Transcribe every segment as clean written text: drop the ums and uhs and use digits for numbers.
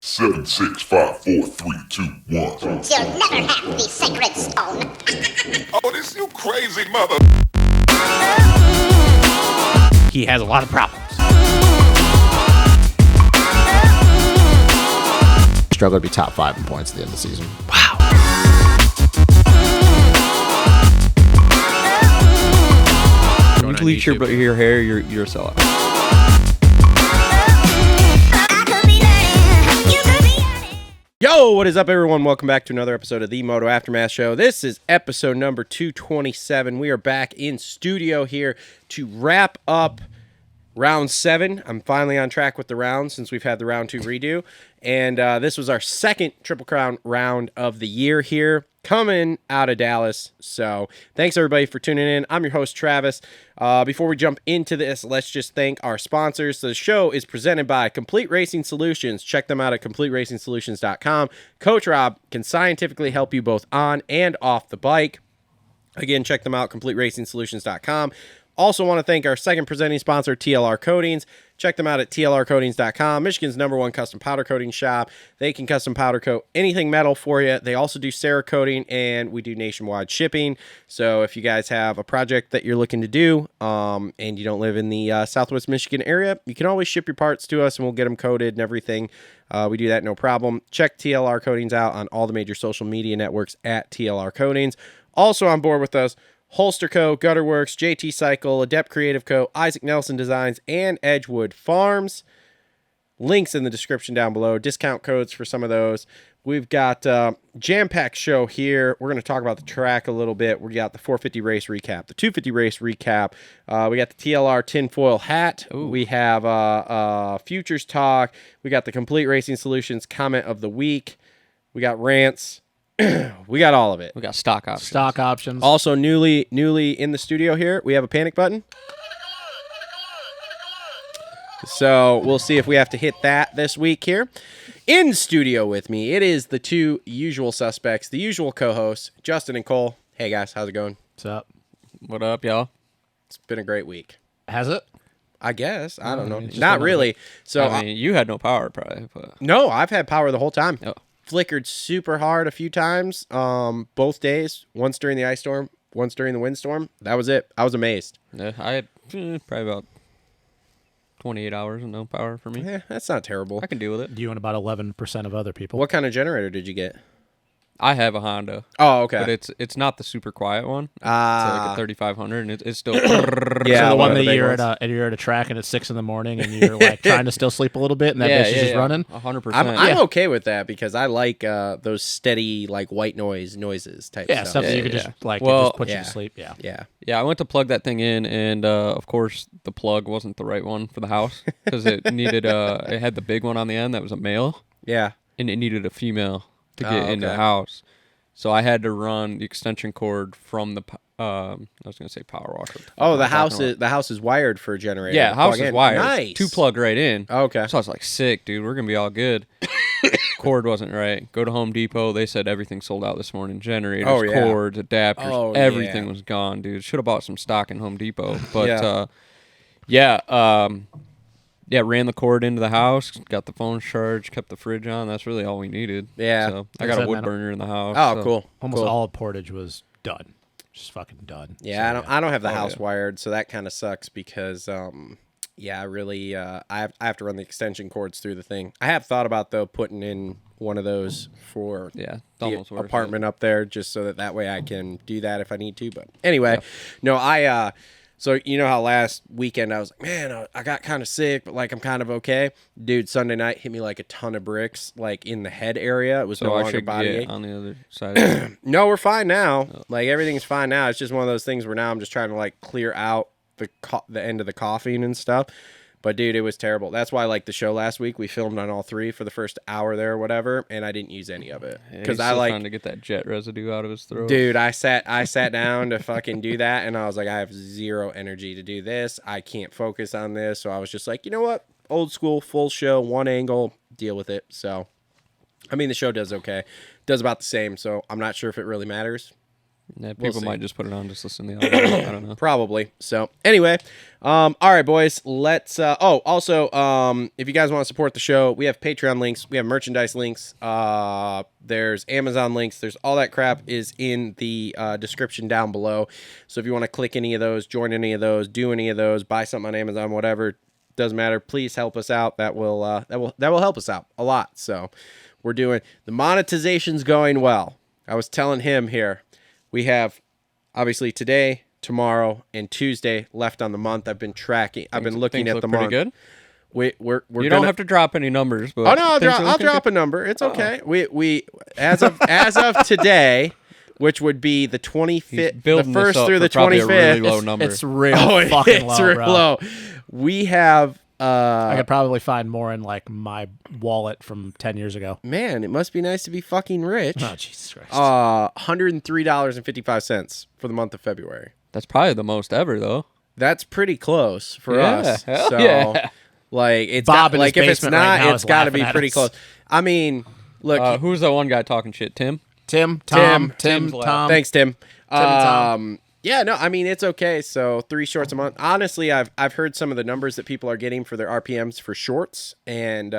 7, 6, 5, 4, 3, 2, 1. You'll never have the sacred stone. Oh, this you crazy mother. He has a lot of problems. Struggle to be top 5 in points at the end of the season. Wow. You bleach your hair, you're a sellout. Yo, what is up, everyone? Welcome back to another episode of the Moto Aftermath Show. This is episode number 227. We are back in studio here to wrap up round 7. I'm finally on track with the round since we've had the round 2 redo. And this was our second Triple Crown round of the year here, coming out of Dallas. So thanks, everybody, for tuning in. I'm your host, Travis. Before we jump into this, let's just thank our sponsors. So the show is presented by Complete Racing Solutions. Check them out at CompleteRacingSolutions.com. Coach Rob can scientifically help you both on and off the bike. Again, check them out, CompleteRacingSolutions.com. Also want to thank our second presenting sponsor, TLR Coatings. Check them out at TLRCoatings.com, Michigan's #1 custom powder coating shop. They can custom powder coat anything metal for you. They also do Cerakoting, and we do nationwide shipping. So if you guys have a project that you're looking to do and you don't live in the Southwest Michigan area, you can always ship your parts to us, and we'll get them coated and everything. We do that, no problem. Check TLR Coatings out on all the major social media networks at TLR Coatings. Also on board with us, Holster Co., Gutter Works, JT Cycle, Adept Creative Co., Isaac Nelson Designs, and Edgewood Farms. Links in the description down below. Discount codes for some of those. We've got jam-packed show here. We're going to talk about the track a little bit. We got the 450 race recap, the 250 race recap. We got the TLR tinfoil hat. Ooh. We have futures talk. We got the Complete Racing Solutions comment of the week. We got rants. We got all of it. We got stock options. Stock options. Also, newly in the studio here, we have a panic button. So we'll see if we have to hit that this week here. In studio with me, it is the two usual suspects, the usual co-hosts, Justin and Cole. Hey guys, how's it going? What's up? What up, y'all? It's been a great week. Has it? I guess. I don't know. Not really. So I mean, you had no power, probably. But... No, I've had power the whole time. Oh. Flickered super hard a few times, both days. Once during the ice storm, once during the windstorm. That was it. I was amazed. Yeah, I had probably about 28 hours and no power for me. Yeah, that's not terrible. I can deal with it. You and about 11% of other people. What kind of generator did you get? I have a Honda. Oh, okay. But it's not the super quiet one. Ah. It's like a 3500, and it's still... Yeah, so the one of that the big you're ones. you're at a track and it's 6 a.m. and you're like trying to still sleep a little bit and that bitch is just running. 100%. I'm okay with that because I like those steady like white noises type Yeah, stuff. something you could just like it just put you to sleep. Yeah. Yeah, I went to plug that thing in, and of course the plug wasn't the right one for the house because it needed it had the big one on the end that was a male. Yeah. And it needed a female to get into the house. So I had to run the extension cord from the I was gonna say power washer. Oh, the house is wired for a generator. Yeah, house is wired. Nice. To plug right in. Oh, okay. So I was like, sick, dude. We're gonna be all good. Cord wasn't right. Go to Home Depot. They said everything sold out this morning. Generators, cords, adapters, everything was gone, dude. Should have bought some stock in Home Depot. But ran the cord into the house, got the phone charged, kept the fridge on. That's really all we needed. Yeah. So I got a wood burner in the house. Oh, so. cool. Almost all of Portage was done. Just fucking done. Yeah, So, I don't have the house wired, so that kind of sucks because I really I have to run the extension cords through the thing. I have thought about though putting in one of those for the apartment up there just so that way I can do that if I need to. But anyway, no, so you know how last weekend I was like, man, I got kind of sick, but like I'm kind of okay. Dude, Sunday night hit me like a ton of bricks, like in the head area. It was no longer body ache. On the other side. No, we're fine now. Like everything's fine now. It's just one of those things where now I'm just trying to like clear out the end of the coughing and stuff. But dude, it was terrible. That's why like the show last week, we filmed on all 3 for the first hour there or whatever, and I didn't use any of it because I like trying to get that jet residue out of his throat. Dude, I sat down to fucking do that, and I was like, I have zero energy to do this. I can't focus on this, so I was just like, you know what? Old school, full show, one angle, deal with it. So, I mean, the show does okay, does about the same. So I'm not sure if it really matters. Yeah, people might just put it on, just listen to the audio. I don't know. Probably. So anyway, all right, boys. Let's. Also, if you guys want to support the show, we have Patreon links, we have merchandise links. There's Amazon links. There's all that crap is in the description down below. So if you want to click any of those, join any of those, do any of those, buy something on Amazon, whatever, doesn't matter. Please help us out. That will help us out a lot. So we're doing the monetization's going well. I was telling him here. We have, obviously, today, tomorrow, and Tuesday left on the month. I've been tracking. I've been looking at the month. Good. We're you don't have to drop any numbers. But I'll drop a number. It's okay. We as of today, which would be the 25th, the 1st through the 25th. Really low number. It's real fucking low, bro. Low. We have. I could probably find more in like my wallet from 10 years ago. Man, it must be nice to be fucking rich. Oh, Jesus Christ. $103.55 for the month of February. That's probably the most ever, though. That's pretty close for us. Hell So, yeah. like, it's Bob got, in his like if it's basement not, right now it's is got to laughing be at pretty us. close. I mean, look, Who's the one guy talking shit? Tim? Tim. Tim's Tom. thanks, Tim. and Tom. Yeah, no, I mean it's okay. So 3 shorts a month. Honestly, I've heard some of the numbers that people are getting for their RPMs for shorts, and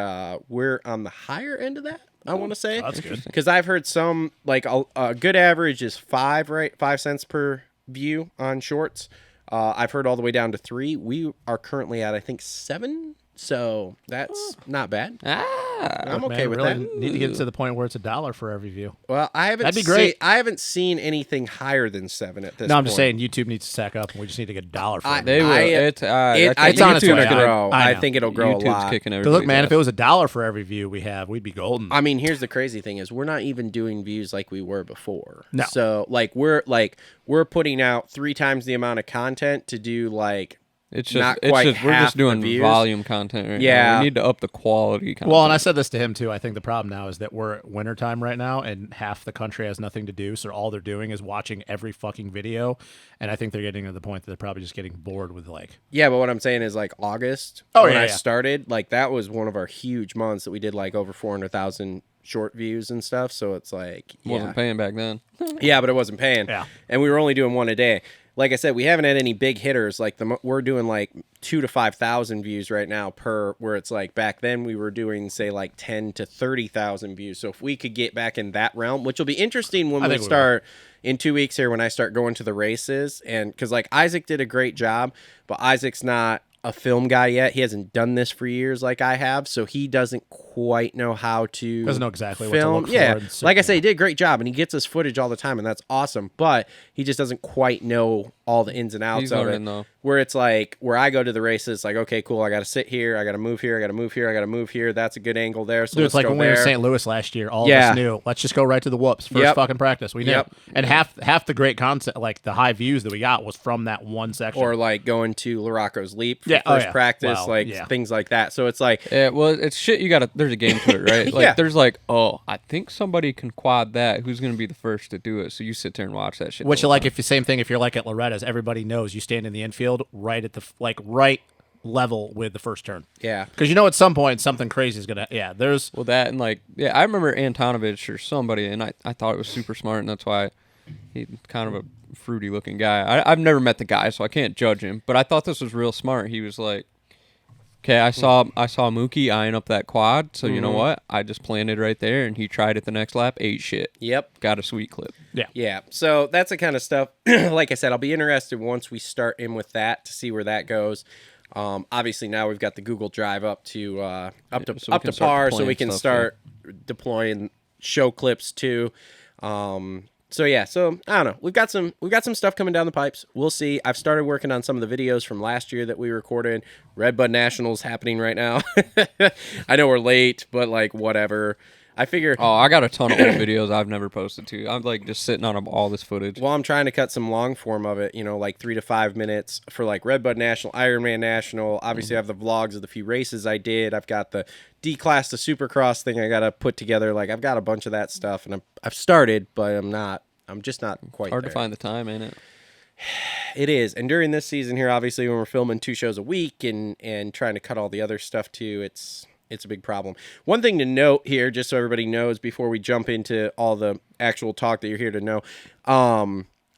we're on the higher end of that. I want to say That's good. because I've heard some like a good average is 5 cents per view on shorts. I've heard all the way down to 3. We are currently at I think 7. So that's not bad. I'm okay with really that. Need to get to the point where it's $1 for every view. Well, That'd be great. I haven't seen anything higher than 7 at this point. No, I'm just saying YouTube needs to stack up, and we just need to get $1 for it. They will. I think it's on its YouTube's way gonna up. grow. I I know. think it'll grow YouTube's a lot. kicking Because everybody. look, man, if it was $1 for every view we have, we'd be golden. I mean, here's the crazy thing is we're not even doing views like we were before. No. So we're putting out 3 times the amount of content to do like It's not just, quite we're half just doing the views. volume content right Yeah. now. We need to up the quality content. Well, and I said this to him too. I think the problem now is that we're at wintertime right now, and half the country has nothing to do. So all they're doing is watching every fucking video. And I think they're getting to the point that they're probably just getting bored with like. Yeah, but what I'm saying is like August when I started, like that was one of our huge months that we did like over 400,000 short views and stuff. So it's like wasn't paying back then. Yeah, but it wasn't paying. Yeah. And we were only doing 1 a day. Like I said, we haven't had any big hitters. Like we're doing like 2,000 to 5,000 views right now per. Where it's like back then we were doing say like 10,000 to 30,000 views. So if we could get back in that realm, which will be interesting when we start in 2 weeks here when I start going to the races, and because like Issac did a great job, but Isaac's not a film guy yet. He hasn't done this for years like I have, so he doesn't quite know how to Doesn't know exactly film. what to look yeah, for. And like I say, he did a great job, and he gets us footage all the time, and that's awesome. But he just doesn't quite know all the ins and outs He's of learning, it. though. Where it's like where I go to the races, like okay, cool, I got to sit here, I got to move here, I got to move here, I got to move here. That's a good angle there. So Dude, let's it's like go when we were in there. St. Louis last year. All of us knew. Let's just go right to the whoops. First fucking practice. We knew. Yep. And half the great concept, like the high views that we got, was from that one section. Or like going to Larocco's Leap for Yeah, first practice, Well, like things like that. So it's like Yeah, well, it's shit. You gotta. There's a game to it, right? Like, Yeah. there's like, oh, I think somebody can quad that. Who's gonna be the first to do it? So you sit there and watch that shit. Which, the whole like, time. if the same thing, if you're like at Loretta's, everybody knows you stand in the infield right at the right level with the first turn. yeah. Because you know at some point something crazy is gonna. Yeah, there's. Well, that and like, yeah, I remember Antonovich or somebody, and I thought it was super smart, and that's why he's kind of a fruity looking guy. I've never met the guy, so I can't judge him, but I thought this was real smart. He was like, okay, I saw Mookie eyeing up that quad, so you know what? I just planted right there, and he tried it the next lap, ate shit. Yep. Got a sweet clip. Yeah. So that's the kind of stuff. Like I said, I'll be interested once we start in with that to see where that goes. Obviously now we've got the Google Drive up to so we can par, start so deploying we can stuff, start deploying show clips too. So yeah, so I don't know. We've got some stuff coming down the pipes. We'll see. I've started working on some of the videos from last year that we recorded. Redbud Nationals happening right now. I know we're late, but like whatever. I figure. Oh, I got a ton of old videos I've never posted too. I'm like just sitting on all this footage. Well, I'm trying to cut some long form of it, like 3 to 5 minutes for like Redbud National, Ironman National. Obviously, I have the vlogs of the few races I did. I've got the D-Class to Supercross thing I got to put together. Like I've got a bunch of that stuff, and I've started, but I'm just not quite Hard there. to find the time, ain't it? It is. And during this season here, obviously, when we're filming 2 shows a week and trying to cut all the other stuff too, it's a big problem. One thing to note here, just so everybody knows before we jump into all the actual talk that you're here to know,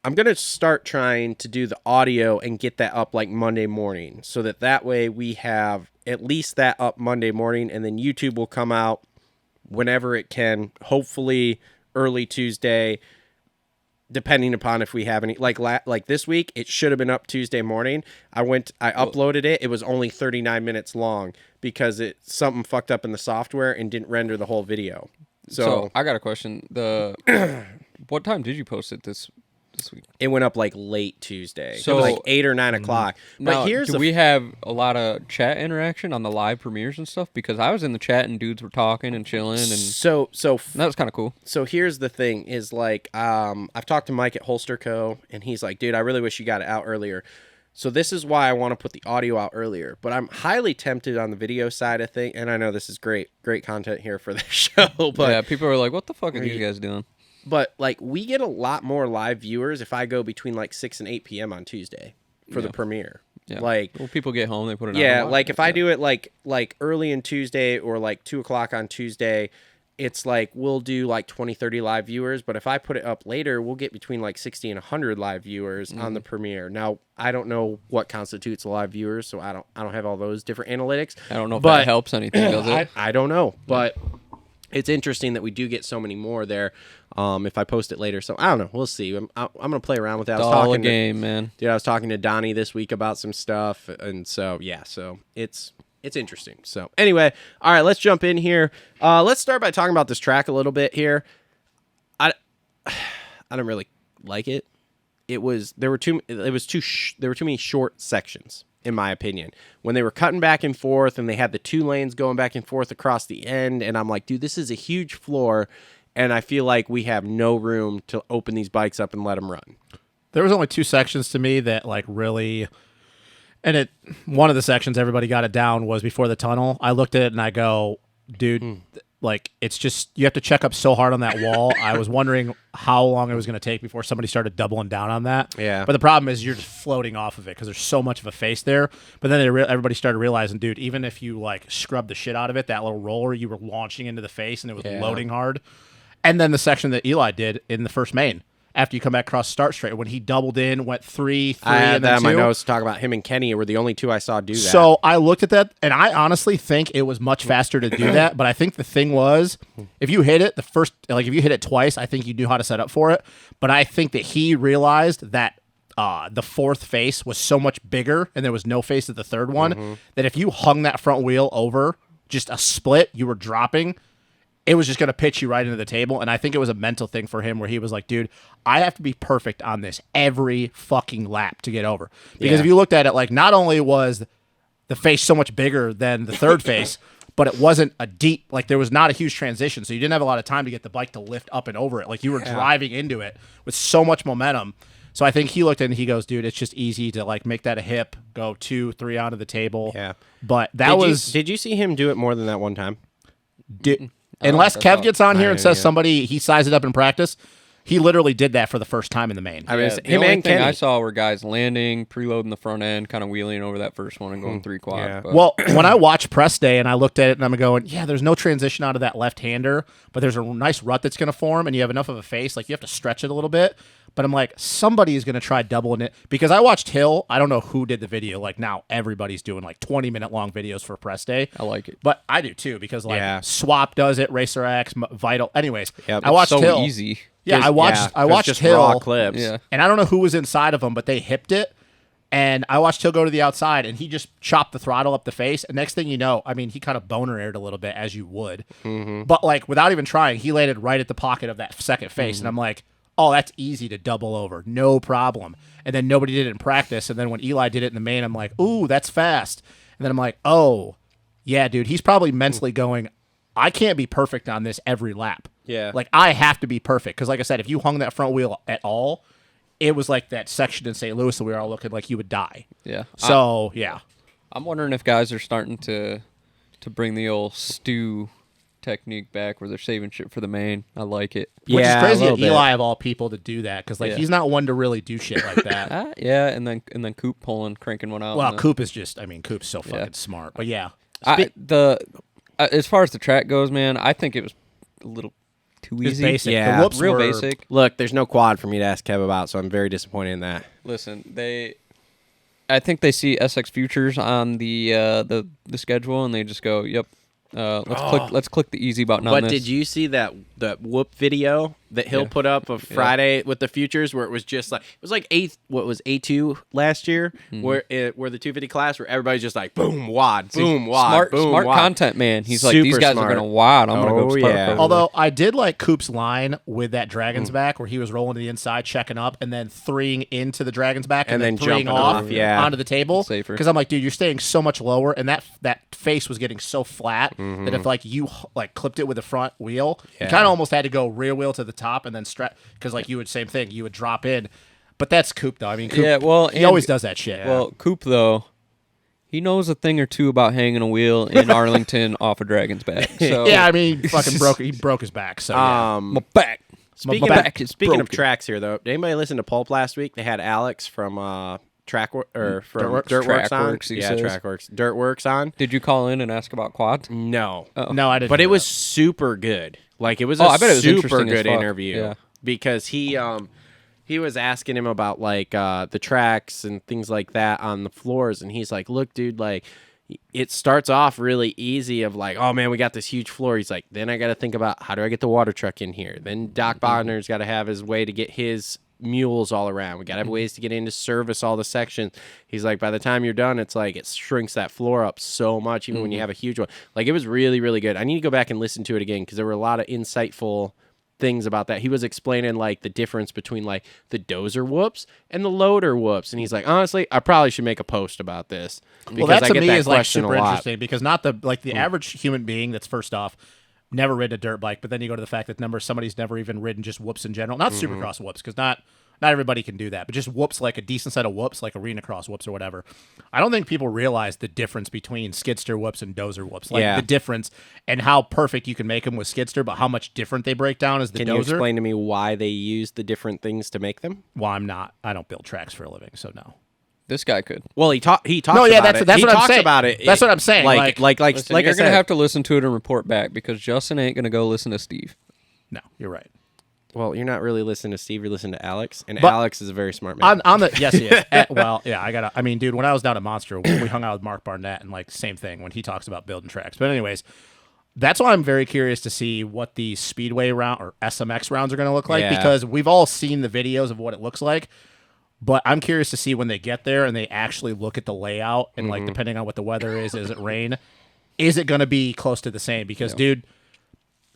I'm going to start trying to do the audio and get that up like Monday morning so that way we have at least that up Monday morning, and then YouTube will come out whenever it can, hopefully early Tuesday, depending upon if we have any, like this week, it should have been up Tuesday morning. I uploaded it. It was only 39 minutes long because something fucked up in the software and didn't render the whole video. So I got a question. What time did you post it this week? It went up like late Tuesday. So it was like 8 or 9 o'clock. Now, But do we have a lot of chat interaction on the live premieres and stuff? Because I was in the chat and dudes were talking and chilling, and so that was kind of cool. So here's the thing: is like I've talked to Mike at Holster Co, and he's like, "Dude, I really wish you got it out earlier." So this is why I want to put the audio out earlier. But I'm highly tempted on the video side of things, and I know this is great content here for the show. But yeah, people are like, "What the fuck are these guys doing?" But like, we get a lot more live viewers if I go between like 6 and 8 p.m. on Tuesday for the premiere. Yeah. Like, well, people get home, they put it on. Yeah, like if I do it like early in Tuesday or like 2 o'clock on Tuesday, it's like we'll do like 20, 30 live viewers. But if I put it up later, we'll get between like 60 and 100 live viewers on the premiere. Now, I don't know what constitutes a live viewer, so I don't have all those different analytics. I don't know if that helps anything, does it? I don't know, but it's interesting that we do get so many more there. If I post it later, so I don't know. We'll see. I'm gonna play around with that. It's all a game, man. Dude, I was talking to Donnie this week about some stuff, and so yeah, so it's interesting. So anyway, all right, let's jump in here. Let's start by talking about this track a little bit here. I don't really like it. There were too many short sections, in my opinion, when they were cutting back and forth and they had the 2 lanes going back and forth across the end. And I'm like, dude, this is a huge floor. And I feel like we have no room to open these bikes up and let them run. There was only 2 sections to me that like really, and one of the sections everybody got it down was before the tunnel. I looked at it and I go, dude, like it's just, you have to check up so hard on that wall. I was wondering how long it was going to take before somebody started doubling down on that. Yeah. But the problem is you're just floating off of it because there's so much of a face there. But then everybody started realizing, dude, even if you like scrub the shit out of it, that little roller, you were launching into the face and it was loading hard. And then the section that Eli did in the first main, after you come back across start straight, when he doubled in, went 3, I had and that then on my 2. notes to talk about him and Kenny were the only 2 I saw do that. So I looked at that, and I honestly think it was much faster to do that. But I think the thing was, if you hit it if you hit it twice, I think you knew how to set up for it. But I think that he realized that the 4th face was so much bigger, and there was no face at the 3rd one, that if you hung that front wheel over just a split, you were dropping. It was just going to pitch you right into the table. And I think it was a mental thing for him where he was like, dude, I have to be perfect on this every fucking lap to get over. Because if you looked at it, like not only was the face so much bigger than the 3rd face, but it wasn't a deep, like there was not a huge transition. So you didn't have a lot of time to get the bike to lift up and over it. Like you were driving into it with so much momentum. So I think he looked at it and he goes, dude, it's just easy to like make that a hip, go 2, 3 onto the table. Yeah. But Did you see him do it more than that one time? Unless Kev gets on here and says he sized it up in practice, he literally did that for the first time in the main. I mean, the only thing I saw were guys landing, preloading the front end, kind of wheeling over that first one and going 3 quad. Yeah. Well, when I watched press day and I looked at it and I'm going, yeah, there's no transition out of that left-hander, but there's a nice rut that's going to form and you have enough of a face, like you have to stretch it a little bit. But I'm like, somebody is going to try doubling it. Because I watched Hill. I don't know who did the video. Like, now everybody's doing, like, 20-minute long videos for press day. I like it. But I do, too, because, like, Swap does it, Racer X, Vital. Anyways, Yep. I watched so Hill. easy. Yeah, I watched just Hill. raw clips. Yeah. And I don't know who was inside of him, but they hipped it. And I watched Hill go to the outside, and he just chopped the throttle up the face. And next thing you know, I mean, he kind of boner aired a little bit, as you would. Mm-hmm. But, like, without even trying, he landed right at the pocket of that second face. Mm-hmm. And I'm like, oh, that's easy to double over. No problem. And then nobody did it in practice. And then when Eli did it in the main, I'm like, ooh, that's fast. And then I'm like, oh, yeah, dude, he's probably mentally going, I can't be perfect on this every lap. Yeah. Like, I have to be perfect. Because, like I said, if you hung that front wheel at all, it was like that section in St. Louis that we were all looking like you would die. Yeah. So, yeah. I'm wondering if guys are starting to bring the old stew technique back where they're saving shit for the main. I like it. Which is crazy at Eli of all people to do that because like he's not one to really do shit like that. Yeah, and then Coop cranking one out. Well, Coop is just, I mean, Coop's so fucking smart. But yeah, as far as the track goes, man, I think it was a little too It's easy. basic. Yeah. The whoops Real were, basic. Look, there's no quad for me to ask Kev about, so I'm very disappointed in that. Listen, I think they see SX Futures on the schedule, and they just go, "Yep, let's click the easy button on But this." did you see that whoop video that Hill put up of Friday with the futures, where it was just like it was like A2 last year, where the 250 class, where everybody's just like boom wad, boom wad, smart wad. content, man. He's like, Super these guys smart. are gonna wad. I'm gonna Oh, go. yeah. Although I did like Coop's line with that Dragon's back, where he was rolling to the inside, checking up, and then threeing into the Dragon's back, and then jumping threeing off off, onto the table. Safer. Because I'm like, dude, you're staying so much lower, and that face was getting so flat that if like you like clipped it with the front wheel, you kind of almost had to go rear wheel to the top and then strap, because like you would same thing, you would drop in. But that's Coop though. I mean, Coop, he always does that shit. Well, Coop though, he knows a thing or two about hanging a wheel in Arlington off a Dragon's back. So yeah, I mean, he broke his back. So yeah. my back. Speaking back of is speaking of broken. tracks here, though, did anybody listen to Pulp last week? They had Alex from from Dirtworks? Dirtworks on. Trackworks, he Yeah, says. Trackworks. Dirtworks on. Did you call in and ask about quads? No, No, I didn't. but hear it was that. super good. Like it was I bet it was super interesting as good fuck. interview Yeah. because he was asking him about like the tracks and things like that on the floors, and he's like, "Look, dude, like it starts off really easy of like, oh man, we got this huge floor." He's like, "Then I got to think about how do I get the water truck in here? Then Doc Bodner's got to have his way to get his mules all around. We got to have ways to get in to service all the sections." He's like, by the time you're done, it's like it shrinks that floor up so much, even when you have a huge one. Like it was really, really good. I need to go back and listen to it again because there were a lot of insightful things about that. He was explaining like the difference between like the dozer whoops and the loader whoops, and he's like, honestly, I probably should make a post about this because Well, that I to get me that is like question super a lot. interesting because not the average human being that's first off never ridden a dirt bike, but then you go to the fact that somebody's never even ridden just whoops in general, not supercross whoops, because not everybody can do that, but just whoops, like a decent set of whoops, like arena cross whoops or whatever. I don't think people realize the difference between skidster whoops and dozer whoops, like the difference and how perfect you can make them with skidster, but how much different they break down as the Can dozer. you explain to me why they use the different things to make them? Well, I don't build tracks for a living, so no. This guy could. Well, he talks. No, yeah, about that's he what I'm talks saying. about it. That's what I'm saying. Like Listen, I you're said, gonna have to listen to it and report back because Justin ain't gonna go listen to Steve. No, you're right. well, you're not really listening to Steve. You're listening to Alex, and But- Alex is a very smart man. On the yes, he is. Well, yeah, I mean, dude, when I was down at Monster, we hung out with Mark Barnett, and like same thing when he talks about building tracks. But anyways, that's why I'm very curious to see what the Speedway round or SMX rounds are going to look like because we've all seen the videos of what it looks like. But I'm curious to see when they get there and they actually look at the layout and like depending on what the weather is it rain? Is it going to be close to the same? Because dude,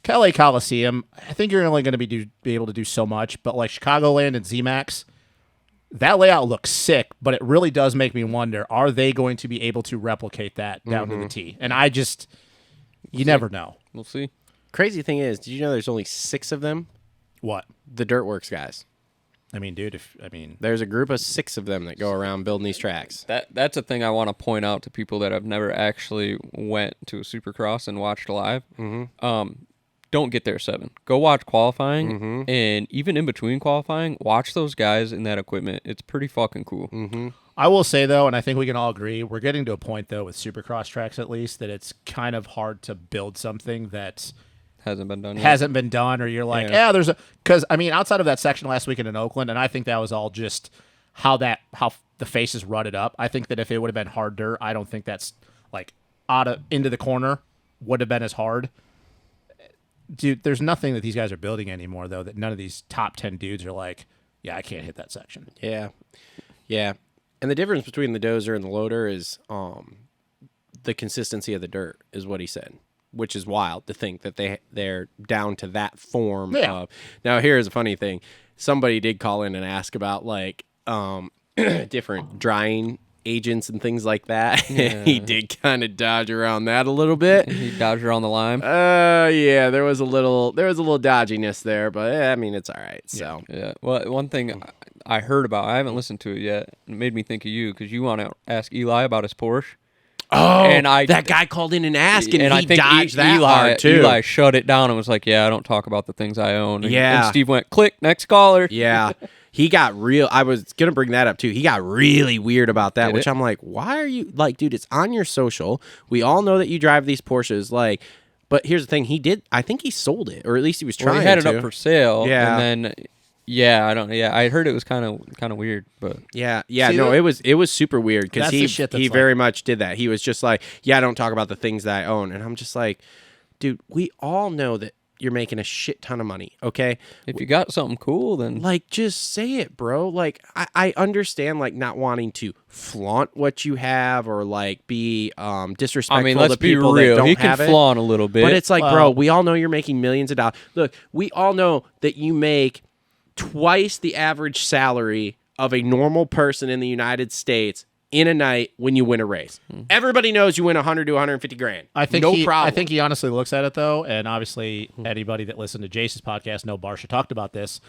LA Coliseum, I think you're only going to be able to do so much. But like Chicagoland and ZMAX, that layout looks sick. But it really does make me wonder: are they going to be able to replicate that down to the T? And you never know. We'll see. Crazy thing is, did you know there's only 6 of them? What? The Dirtworks guys. I mean, dude, There's a group of 6 of them that go around building these tracks. That's a thing I want to point out to people that have never actually went to a Supercross and watched live. Don't get there 7. Go watch qualifying, and even in between qualifying, watch those guys in that equipment. It's pretty fucking cool. I will say though, and I think we can all agree, we're getting to a point though with Supercross tracks at least that it's kind of hard to build something that Hasn't been done yet. hasn't been done, or you're like, because I mean, outside of that section last weekend in Oakland, and I think that was all just how the faces rutted up. I think that if it would have been hard dirt, I don't think that's like into the corner would have been as hard. Dude, there's nothing that these guys are building anymore though that none of these top 10 dudes are like, yeah, I can't hit that section. Yeah. And the difference between the dozer and the loader is the consistency of the dirt is what he said, which is wild to think that they're down to that form. Yeah. Now, here's a funny thing. Somebody did call in and ask about like different drying agents and things like that. He did kind of dodge around that a little bit. He dodged around the line. Yeah, there was a little dodginess there, but I mean, it's all right. So Yeah. Well, one thing I heard about, I haven't listened to it yet. It made me think of you because you want to ask Eli about his Porsche. Oh, and that guy called in and asked, and I he think dodged that Eli, hard too. Eli shut it down and was like, "Yeah, I don't talk about the things I own." And Steve went, "Click, next caller." Yeah, he got real. I was gonna bring that up too. He got really weird about that, which I'm like, why are you like, dude? It's on your social. We all know that you drive these Porsches. Like, But here's the thing, I think he sold it, or at least he was trying to. He had it up for sale, Yeah. and then I heard it was kind of weird, but it was super weird because he very much did that. He was just like, I don't talk about the things that I own, and I'm just like, dude, we all know that you're making a shit ton of money, okay? if you got something cool, then Like, just say it, bro. Like, I understand, like, not wanting to flaunt what you have or, like, be disrespectful let's to people be real. that don't He have can it. flaunt a little bit, But it's like, bro, we all know you're making millions of dollars. Look, we all know that you make twice the average salary of a normal person in the United States in a night when you win a race. Everybody knows you win 100 to 150 grand. I think no problem. I think he honestly looks at it though, and obviously anybody that listened to Jace's podcast know Barsha talked about this.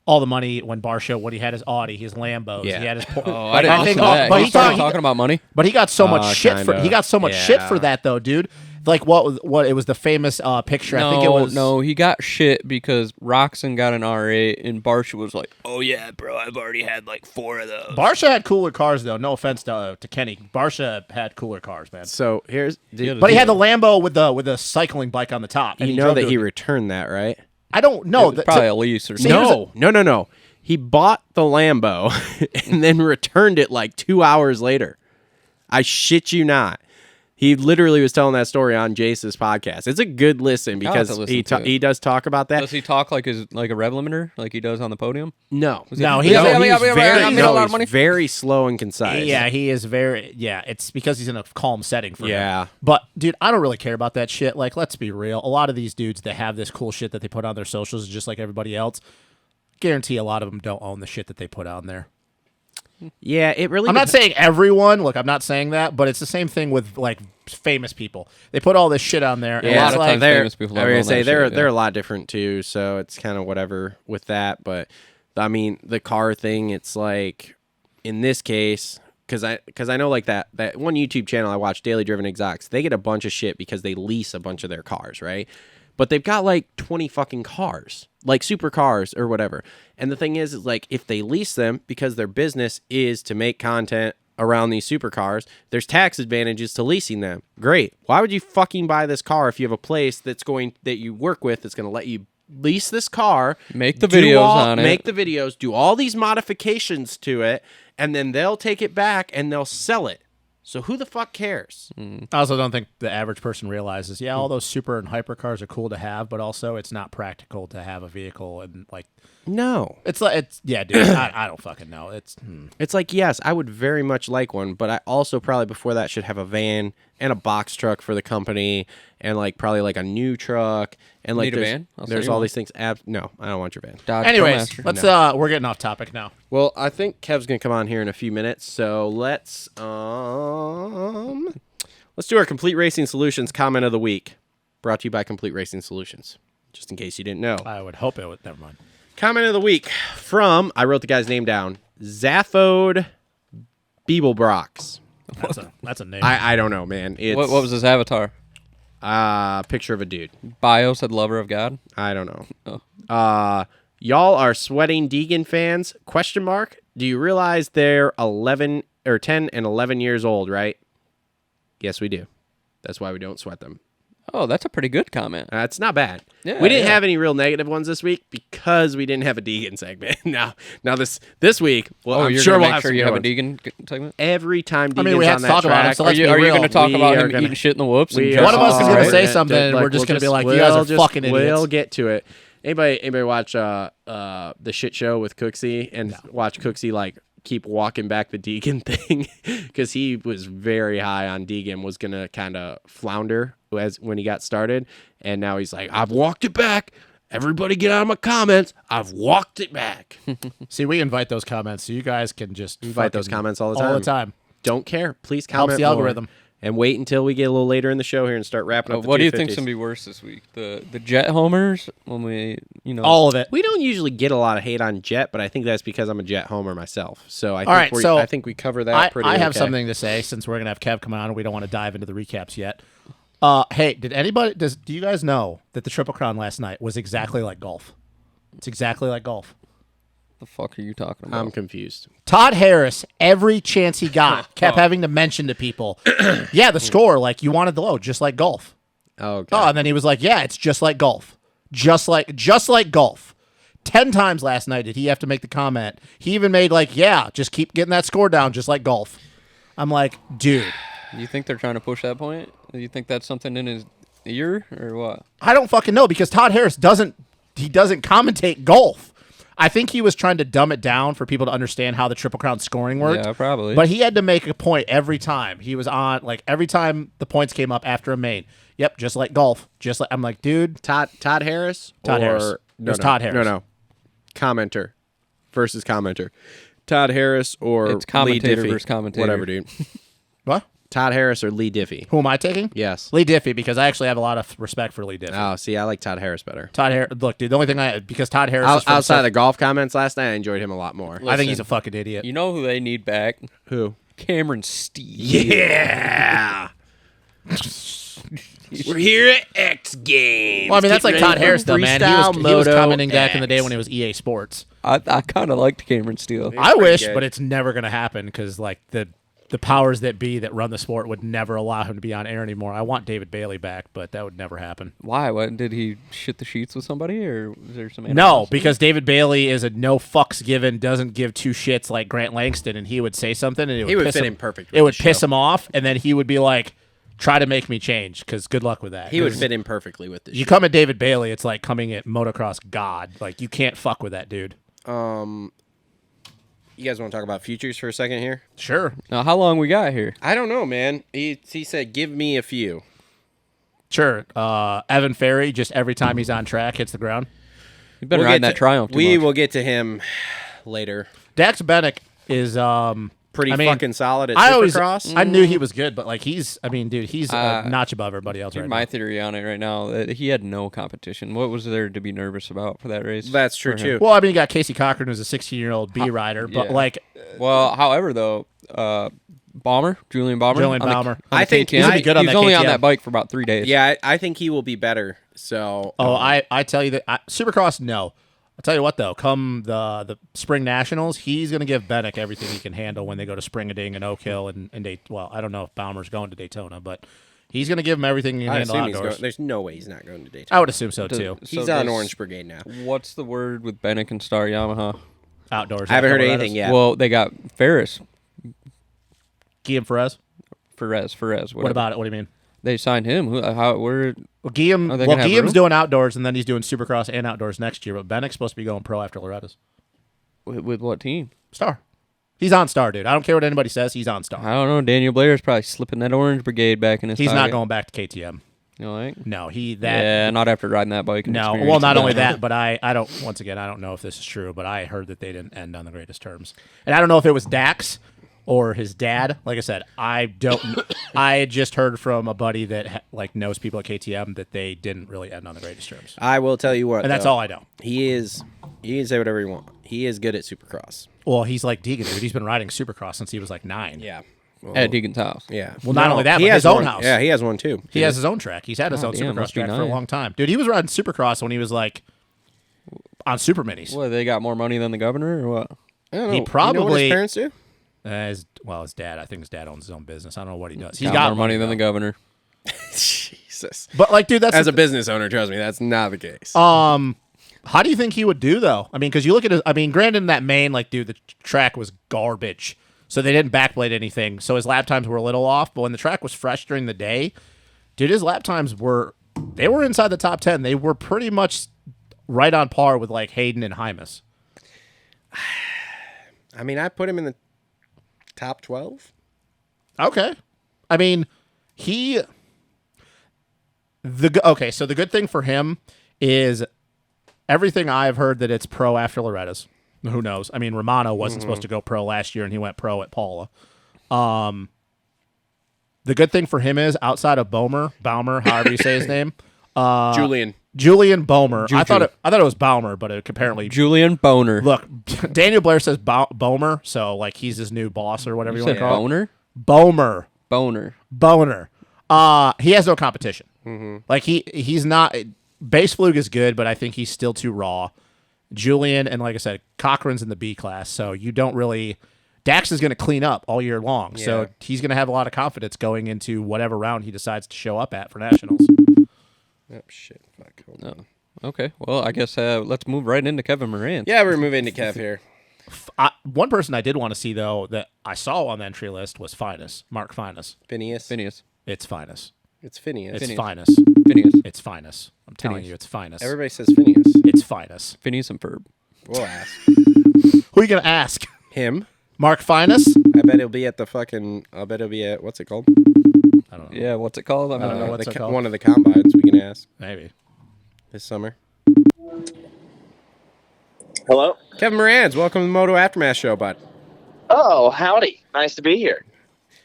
All the money when he had his Audi, his Lambos, Yeah. he had his. I didn't listen to that. But He he started thought talking about money. But he got so much shit for kinda. he got so much shit for that though, dude. Like what it was the famous picture. I think it was he got shit because Roxon got an R8 and Barsha was like, "Oh yeah, bro, I've already had like 4 of those." Barsha had cooler cars though. No offense to Kenny, Barsha had cooler cars, man. So here's... But he had the Lambo with the cycling bike on the top. And You know that he drove returned that, right? I don't know. Probably a lease or something. No. He bought the Lambo and then returned it like 2 hours later. I shit you not. He literally was telling that story on Jace's podcast. It's a good listen because he does talk about that. Does he talk like a rev limiter, like he does on the podium? No. He's very slow and concise. Yeah, he is very. Yeah, it's because he's in a calm setting for him. Yeah. But dude, I don't really care about that shit. Like, let's be real. A lot of these dudes that have this cool shit that they put on their socials, just like everybody else, guarantee a lot of them don't own the shit that they put on there. Yeah, it really... I'm not saying everyone. Look, I'm not saying that, but it's the same thing with like famous people. They put all this shit on there. Yeah, and a lot it's of like, times famous people I don't was own gonna say that shit, they're a lot different too, so it's kind of whatever with that. But I mean, the car thing, it's like in this case, because I know like that one YouTube channel I watch, Daily Driven Exotics, they get a bunch of shit because they lease a bunch of their cars, right? But they've got like 20 fucking cars, like supercars or whatever. And the thing is like if they lease them because their business is to make content around these supercars, there's tax advantages to leasing them. Great. Why would you fucking buy this car if you have a place that you work with that's going to let you lease this car, make the videos on it, make the videos, do all these modifications to it, and then they'll take it back and they'll sell it. So who the fuck cares? I also don't think the average person realizes, all those super and hyper cars are cool to have, but also it's not practical to have a vehicle and like. No. Dude, I don't fucking know. It's like, yes, I would very much like one, but I also probably before that should have a van and a box truck for the company and like probably like a new truck and like Need a van? There's all these things. No, I don't want your van. Dodge Anyways, ProMaster. let's we're getting off topic now. Well, I think Kev's gonna come on here in a few minutes, so let's do our Complete Racing Solutions comment of the week, brought to you by Complete Racing Solutions. Just in case you didn't know, I would hope it would. Never mind. Comment of the week from, I wrote the guy's name down, Zaphode Beeblebrox. That's a name. I don't know, man. It's What was his avatar? picture of a dude. Bio said lover of God. I don't know. Oh. Y'all are sweating Deegan fans? ? Do you realize they're 10 and 11 years old, right? Yes, we do. That's why we don't sweat them. Oh, that's a pretty good comment. It's not bad. Yeah, we didn't have any real negative ones this week because we didn't have a Deegan segment. now this week, well, I'm you're sure gonna we'll make have sure some you good have a ones. Deegan segment. Every time Deegan's we had on to that talk about track, him, so let's be Are you real. going to talk about him gonna- eating shit in the whoops? And One of us is going to say Right. something, and Like, we're just we'll going to be like, we'll "You guys are just- fucking idiots." We'll get to it. Anybody watch the shit show with Cooksey and watch Cooksey like keep walking back the Deegan thing because he was very high on Deegan, was gonna kind of flounder when he got started, and now he's like, I've walked it back. Everybody get out of my comments. I've walked it back. See, we invite those comments, so you guys can just Invite those comments all the All the time. time. Don't care. Please Helps comment the more. algorithm. And wait until we get a little later in the show here and start wrapping up the What do you think's 250s. going to be worse this week? The Jet homers when we, All of it. We don't usually get a lot of hate on Jet, but I think that's because I'm a Jet homer myself. So I think we cover that pretty I have okay. something to say since we're going to have Kev come on and we don't want to dive into the recaps yet. Hey, do you guys know that the Triple Crown last night was exactly like golf? It's exactly like golf. the fuck are you talking about? I'm confused. Todd Harris, every chance he got, kept having to mention to people, the score, like you wanted the low, just like golf. Oh, okay. Oh, and then he was like, yeah, it's just like golf. Just like golf. 10 times last night did he have to make the comment. He even made like, yeah, just keep getting that score down just like golf. I'm like, dude. You think they're trying to push that point? You think that's something in his ear or what? I don't fucking know because Todd Harris doesn't commentate golf. I think he was trying to dumb it down for people to understand how the Triple Crown scoring worked. Yeah, probably. But he had to make a point every time he was on. Like every time the points came up after a main. Yep, just like golf. Just like I'm like, dude. Todd Harris? Todd or, Harris. No, Todd Harris. No. Commenter versus commenter. Todd Harris or it's commentator Lee Diffie. versus commentator. Whatever, dude. What? Todd Harris or Lee Diffie? Who am I taking? Yes. Lee Diffie, because I actually have a lot of respect for Lee Diffie. Oh, see, I like Todd Harris better. Todd Harris. Look, dude, the only thing because Todd Harris is from outside of the golf comments last night, I enjoyed him a lot more. I think he's a fucking idiot. You know who they need back? Who? Cameron Steele. Yeah. We're here at X Games. Well, I mean, that's like Getting Todd ready Harris, for though, man. He Freestyle was Moto commenting back in the day X. when it was EA Sports. I kind of liked Cameron Steele. I wish, good. but it's never going to happen because, like, the powers that be that run the sport would never allow him to be on air anymore. I want David Bailey back, but that would never happen. Why? What did he shit the sheets with somebody, or was there some? No, animosity? because David Bailey is a no fucks given, doesn't give two shits like Grant Langston, and he would say something and He would piss fit him, in perfect It with would the piss show. him off, and then he would be like, "Try to make me change," because good luck with that. He would 'Cause fit in perfectly with this. You come at David Bailey, it's like coming at motocross god. Like you can't fuck with that dude. You guys want to talk about futures for a second here? Sure, Now, how long we got here? I don't know, man. He said, give me a few. sure. Evan Ferry, just every time he's on track, hits the ground. You've been We'll riding get that to- Triumph. Too We much. will get to him later. Dax Bennick is Pretty I mean, fucking solid at I always Supercross. I knew he was good, but like he's he's a notch above everybody else Here's right my now. theory on it right now. That he had no competition. What was there to be nervous about for that race? That's true, for him? too. Well, I mean, you got Casey Cochran, who's a 16-year-old B rider, but yeah. like Well, however, though, Julian Balmer. Julian on the- Balmer. on the I think KTM, he's gonna be good on he that was only on KTM. that bike for about 3 days. Yeah, I think he will be better. So, I tell you that Supercross, no. I'll tell you what though, come the Spring Nationals, he's gonna give Bennick everything he can handle when they go to Spring-a-Ding and Oak Hill and well, I don't know if Balmer's going to Daytona, but he's gonna give him everything he can I handle assume he's outdoors. going. There's no way he's not going to Daytona. I would assume so too. He's So on does- Orange Brigade now. What's the word with Bennick and Star Yamaha? Outdoors. I haven't heard Colorado's. anything yet. Well, they got Ferris. Guillaume Perez. Ferez. What about it? What do you mean? They signed him. Where? Well, Guillaume, Are they gonna have Guillaume's room? doing outdoors, and then he's doing Supercross and outdoors next year. But Bennick's supposed to be going pro after Loretta's. With what team? Star. He's on Star, dude. I don't care what anybody says. He's on Star. I don't know. Daniel Blair's probably slipping that Orange Brigade back in his. He's not pocket. going back to KTM. You know, like? No, Yeah, not after riding that bike. and No, well, experiencing not only that. that, but I don't. Once again, I don't know if this is true, but I heard that they didn't end on the greatest terms, and I don't know if it was Dax or his dad. Like I said, I don't. I had just heard from a buddy that like knows people at KTM that they didn't really end on the greatest terms, I will tell you what, and that's though. all I know. He is. You can say whatever you want. He is good at Supercross. Well, he's like Deegan, dude. He's been riding Supercross since he was like 9. Yeah. Well, At Deegan's house. yeah. Well, not only that, he but has his own one. house. Yeah, he has one too. He has his own track. He's had his own damn, Supercross must be track for a nice. long time, dude. He was riding Supercross when he was like on Super Minis. What, they got more money than the governor, or what? I don't know. He You know what probably- his parents do. His dad. I think his dad owns his own business. I don't know what he does. He's got more money than the governor. Jesus. But like, dude, that's As a business owner, trust me, that's not the case. How do you think he would do though? I mean, because you look at his. I mean, granted, in that main, like, dude, the track was garbage, so they didn't backblade anything, so his lap times were a little off. But when the track was fresh during the day, dude, his lap times were inside the top 10. They were pretty much right on par with like Hayden and Hymas. I mean, I put him in the top 12. Okay, I mean, so the good thing for him is everything I've heard that it's pro after Loretta's. Who knows? I mean, Romano wasn't supposed to go pro last year, and he went pro at Paula. The good thing for him is outside of Baumer, however you say his name, Julian Baumer. I thought it was Baumer, but it apparently Julian Boner. Look, Daniel Blair says Baumer, so like he's his new boss or whatever you want said to call Boner? it. Boner. Boner. He has no competition. Like he's not. Base Flug is good, but I think he's still too raw. Julian and like I said, Cochran's in the B class, so you don't really. Dax is going to clean up all year long, so he's going to have a lot of confidence going into whatever round he decides to show up at for nationals. Oh, shit. Fuck. Hold No. on. Okay. Well, I guess let's move right into Kevin Moranz. Yeah, we're moving to Kev here. One person I did want to see, though, that I saw on the entry list was Finus. Mark Finus. Phineas. It's Finus. It's Phineas. It's Finus. It's Finus. I'm telling you, it's Finus. Everybody says Phineas. It's Finus. Phineas and Ferb. We'll ask. Who are you going to ask? Him. Mark Finus? I bet he'll be at what's it called? I don't know. Yeah, what's it called? I don't know know. what's it called. One of the combines we can ask Maybe. this summer. Hello? Kevin Moranz, welcome to the Moto Aftermath Show, bud. Oh, howdy. Nice to be here.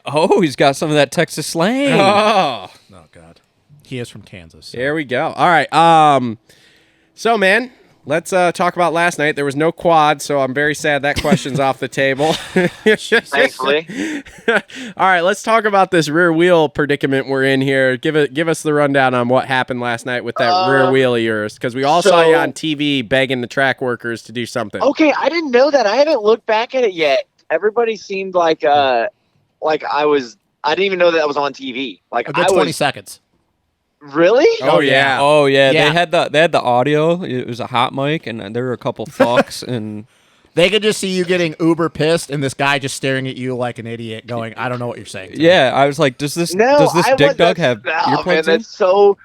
Oh, he's got some of that Texas slang. Oh, Oh, God. He is from Kansas. So. here we go. All right. So, man, let's talk about last night. There was no quad, so I'm very sad that question's off the table. Thankfully. All right, let's talk about this rear wheel predicament we're in here. Give us the rundown on what happened last night with that rear wheel of yours, because we all saw you on TV begging the track workers to do something. Okay, I didn't know that. I haven't looked back at it yet. Everybody seemed like I didn't even know that was on TV. Like A good 20 seconds. Really? Oh, yeah. Oh yeah. Yeah. They had the audio. It was a hot mic, and there were a couple fucks, and They could just see you getting uber pissed and this guy just staring at you like an idiot going, I don't know what you're saying. to me." yeah, I was like, does this dick dog have earplugs man, in? that's so.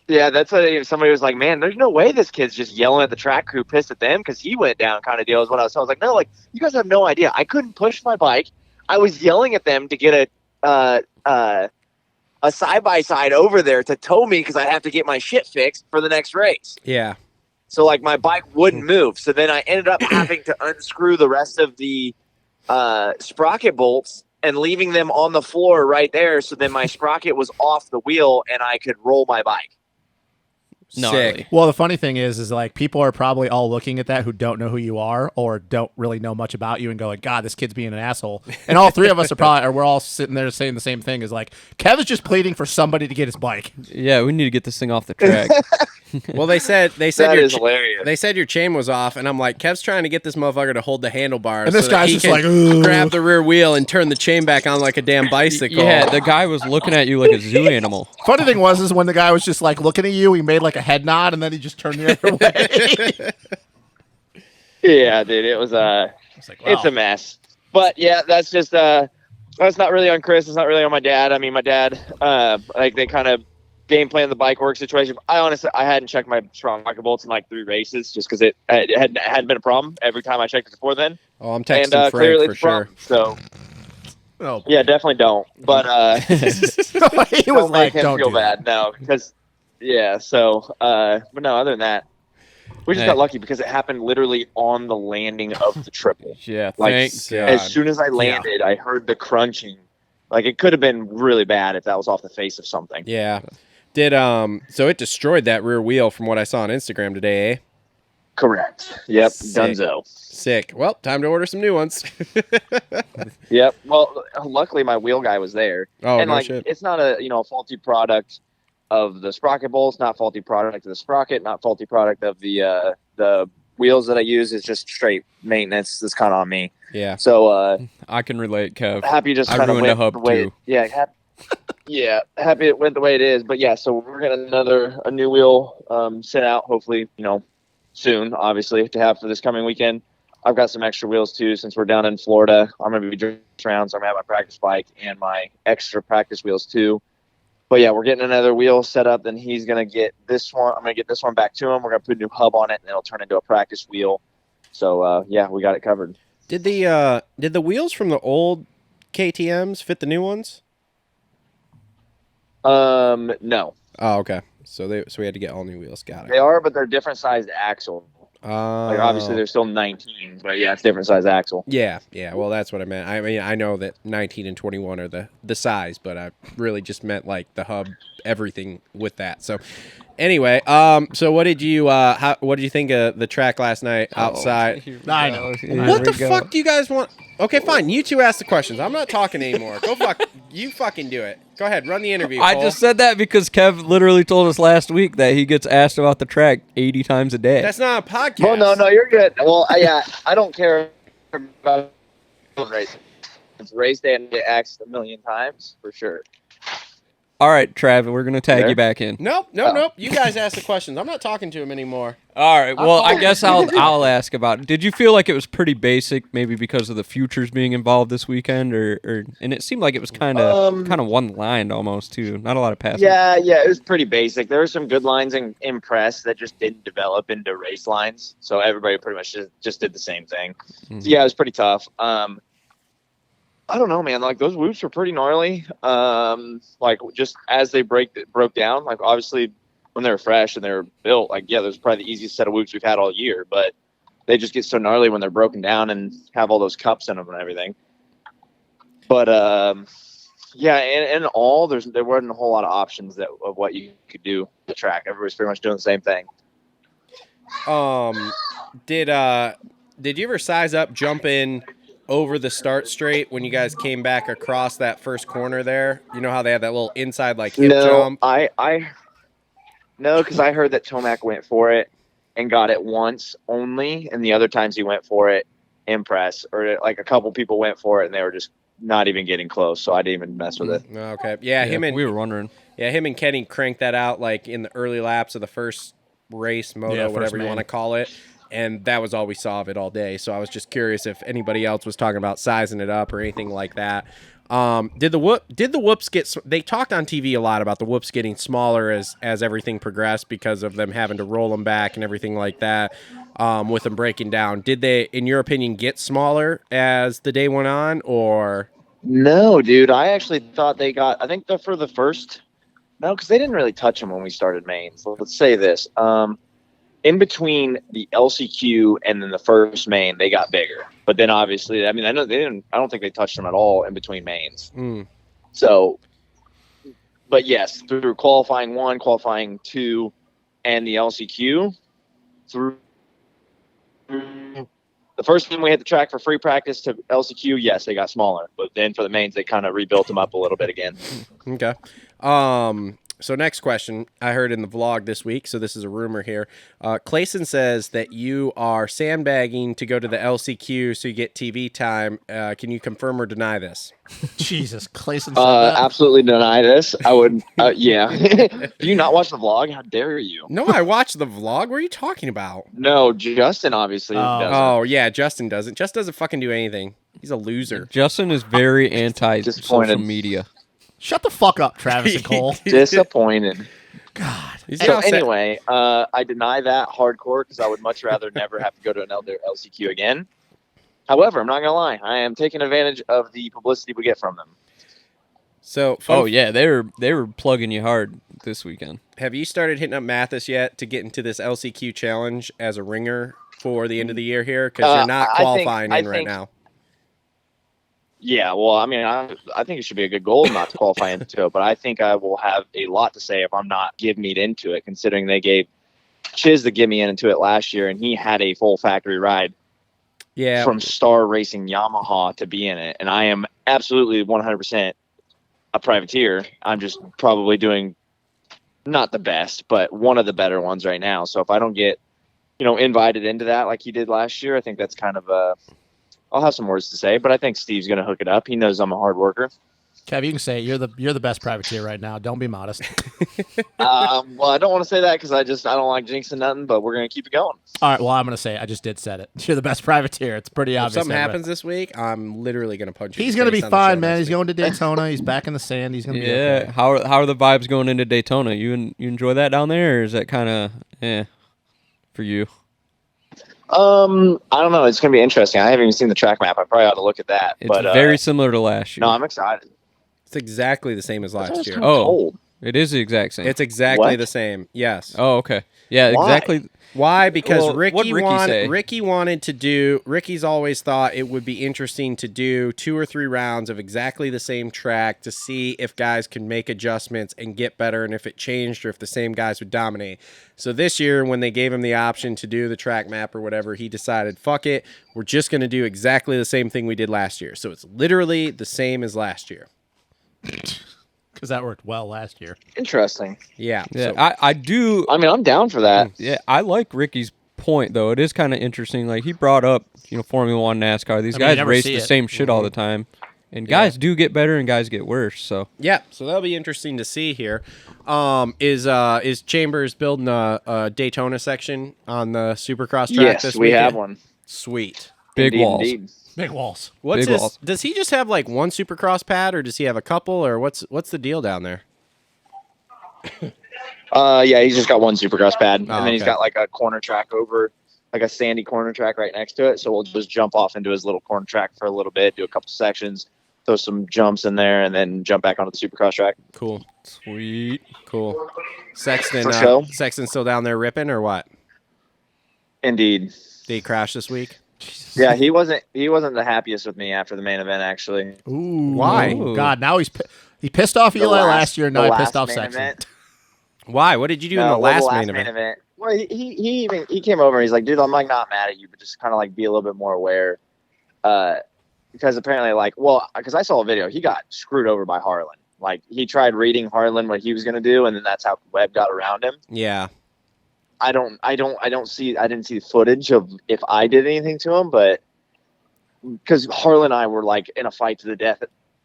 Yeah, that's what somebody was like, man, there's no way this kid's just yelling at the track crew, pissed at them because he went down kind of deal is what I was. So I was like, no, like, you guys have no idea. I couldn't push my bike. I was yelling at them to get a side-by-side over there to tow me because I have to get my shit fixed for the next race. Yeah. So, like, my bike wouldn't move. So then I ended up having to unscrew the rest of the sprocket bolts and leaving them on the floor right there. So then my sprocket was off the wheel and I could roll my bike. Gnarly. Sick. Well, the funny thing is like people are probably all looking at that who don't know who you are or don't really know much about you and going, God, this kid's being an asshole. And all three of us we're all sitting there saying the same thing is like, Kevin's just pleading for somebody to get his bike. Yeah, we need to get this thing off the track. Well, they said That your is hilarious. they said your chain was off, and I'm like, Kev's trying to get this motherfucker to hold the handlebars, And this so that guy's he just can like, "Ugh." grab the rear wheel and turn the chain back on like a damn bicycle. Yeah, the guy was looking at you like a zoo animal. Funny thing was when the guy was just like looking at you, he made like a head nod and then he just turned the other way. Yeah, dude, it was It's like, wow. it's a mess. But yeah, that's just that's not really on Chris. It's not really on my dad. I mean, my dad, like they kind of game plan the bike work situation. I hadn't checked my sprocket bolts in like 3 races just because it hadn't been a problem every time I checked it before then. Oh, I'm texting And Frank clearly for it's a problem. sure. So Oh, yeah, definitely don't. But he was don't like, make him don't feel do that. bad. No, because yeah. So but no, other than that, we just Hey. got lucky because it happened literally on the landing of the triple. Yeah, Like, thank God. As soon as I landed, I heard the crunching. Like it could have been really bad if that was off the face of something. Yeah. Did so it destroyed that rear wheel from what I saw on Instagram today, eh? Correct. Yep. Sick. Dunzo. Sick. Well, time to order some new ones. Yep. Well, luckily my wheel guy was there. Oh, And no like shit. it's not a faulty product of the sprocket bolts, not faulty product of the sprocket, not faulty product of the wheels that I use. It's just straight maintenance. That's kind of on me. Yeah. So I can relate, Kev. happy just I kind of ruined a went hub the way. too. Yeah. Happy it went the way it is. But yeah, so we're getting a new wheel sent out. Hopefully, soon. Obviously, to have for this coming weekend. I've got some extra wheels too since we're down in Florida. I'm gonna be driving around, so I'm gonna have my practice bike and my extra practice wheels too. But yeah, we're getting another wheel set up. Then he's gonna get this one. I'm gonna get this one back to him. We're gonna put a new hub on it, and it'll turn into a practice wheel. So yeah, we got it covered. Did the wheels from the old KTMs fit the new ones? No, Oh, okay. So we had to get all new wheels. Got it. they are, but they're different sized axle. Like obviously Oh. they're still 19, but yeah, it's different size axle. Yeah. Well, that's what I meant. I mean, I know that 19 and 21 are the size, but I really just meant like the hub, everything with that. So, anyway, so what did you think of the track last night outside? I know. What the fuck do you guys want? Okay, fine. You two ask the questions. I'm not talking anymore. Go fuck. You fucking do it. Go ahead. Run the interview. I Cole. just said that because Kev literally told us last week that he gets asked about the track 80 times a day. That's not a podcast. Well, no, you're good. Well, I don't care about racing. It's race day and get asked a million times for sure. All right, Trav, we're going to tag you back in. Nope. You guys ask the questions. I'm not talking to him anymore. All right. Well, I guess I'll ask about it. Did you feel like it was pretty basic, maybe because of the futures being involved this weekend, or and it seemed like it was kind of one lined almost too, not a lot of passing. Yeah, it was pretty basic. There were some good lines in press that just didn't develop into race lines, so everybody pretty much just did the same thing. Mm-hmm. So yeah, it was pretty tough. I don't know, man. Like those whoops were pretty gnarly. Like just as they broke down, like obviously when they were fresh and they were built, like yeah, there's probably the easiest set of whoops we've had all year. But they just get so gnarly when they're broken down and have all those cups in them and everything. But yeah, and all there wasn't a whole lot of options of what you could do with the track. Everybody's pretty much doing the same thing. Did you ever size up jumping over the start straight when you guys came back across that first corner there? You know how they had that little inside like hip jump? No, because I heard that Tomac went for it and got it once only, and the other times he went for it in press, or like a couple people went for it and they were just not even getting close, so I didn't even mess with it. Okay. Yeah, we were wondering. Yeah, him and Kenny cranked that out like in the early laps of the first race, moto, whatever you want to call it. And that was all we saw of it all day. So I was just curious if anybody else was talking about sizing it up or anything like that. Did the whoops get? They talked on TV a lot about the whoops getting smaller as everything progressed because of them having to roll them back and everything like that. With them breaking down, did they, in your opinion, get smaller as the day went on, or? No, dude. I actually thought they got. I think for the first. No, because they didn't really touch them when we started mains. So let's say this. In between the LCQ and then the first main, they got bigger. But then obviously, I mean, I know they didn't. I don't think they touched them at all in between mains. So, but yes, through qualifying 1, qualifying 2, and the LCQ, through the first time we hit the track for free practice to LCQ, yes, they got smaller. But then for the mains, they kind of rebuilt them up a little bit again. Okay. So next question, I heard in the vlog this week, so this is a rumor here. Clayson says that you are sandbagging to go to the LCQ so you get TV time. Can you confirm or deny this? Jesus, Clayson said that? Absolutely deny this. I would, yeah. Do you not watch the vlog? How dare you? No, I watched the vlog. What are you talking about? No, Justin obviously doesn't. Oh, yeah, Justin doesn't. Just doesn't fucking do anything. He's a loser. Justin is very anti-social media. Shut the fuck up, Travis and Cole. Disappointed. God. So anyway, I deny that hardcore because I would much rather never have to go to another LCQ again. However, I'm not going to lie. I am taking advantage of the publicity we get from them. So, they were plugging you hard this weekend. Have you started hitting up Mathis yet to get into this LCQ challenge as a ringer for the end of the year here? Because you're not qualifying right now. Yeah, well, I mean, I think it should be a good goal not to qualify into it, but I think I will have a lot to say if I'm not give meat into it, considering they gave Chiz the give me into it last year, and he had a full factory ride from Star Racing Yamaha to be in it, and I am absolutely 100% a privateer. I'm just probably doing not the best, but one of the better ones right now. So if I don't get, invited into that like he did last year, I think that's kind of a... I'll have some words to say, but I think Steve's going to hook it up. He knows I'm a hard worker. Kev, you can say it. You're the best privateer right now. Don't be modest. Well, I don't want to say that because I don't like jinxing nothing, but we're going to keep it going. All right, well, I'm going to say it. I just did said it. You're the best privateer. It's pretty obvious. If something happens this week, I'm literally going to punch you. He's going to be fine, man. He's going to Daytona. He's back in the sand. He's going to be okay. How are the vibes going into Daytona? You enjoy that down there, or is that kind of for you? I don't know. It's going to be interesting. I haven't even seen the track map. I probably ought to look at that. It's very similar to last year. No, I'm excited. It's exactly the same as last year. Cold. It is the exact same. It's exactly the same. Yes. Oh, okay. Yeah, Why? Exactly. Why? Because Ricky wanted to do. Ricky's always thought it would be interesting to do 2 or 3 rounds of exactly the same track to see if guys can make adjustments and get better, and if it changed or if the same guys would dominate. So this year, when they gave him the option to do the track map or whatever, he decided, fuck it, we're just going to do exactly the same thing we did last year. So it's literally the same as last year. Because that worked well last year. Interesting. Yeah. Yeah, So, I do. I mean, I'm down for that. Yeah, I like Ricky's point though. It is kind of interesting. Like he brought up, Formula One, NASCAR. These guys race the same shit all the time, And guys do get better and guys get worse. So yeah, so that'll be interesting to see here. Is Chambers building a Daytona section on the Supercross track this weekend? Yes, we have one. Sweet. Big walls. Indeed. Big walls. What's Big his, walls. Does he just have like one Supercross pad, or does he have a couple, or what's the deal down there? Yeah, he's just got one Supercross pad, and then he's okay. got like a corner track over, like a sandy corner track right next to it. So we'll just jump off into his little corner track for a little bit, do a couple sections, throw some jumps in there, and then jump back onto the Supercross track. Cool. sweet. Cool. Sexton, For show. Sexton still down there ripping, or what? Indeed. Did he crash this week? Yeah, he wasn't the happiest with me after the main event, actually. Ooh. Why? Oh, God, now he pissed off Eli last year, and now he pissed off Sexton. Why? What did you do in the last main event? Well, he came over and he's like, dude, I'm like not mad at you, but just kind of like be a little bit more aware. Because apparently because I saw a video, he got screwed over by Harlan. Like he tried reading Harlan what he was going to do, and then that's how Webb got around him. Yeah. I didn't see the footage of if I did anything to him, but because Harlan and I were like in a fight to the death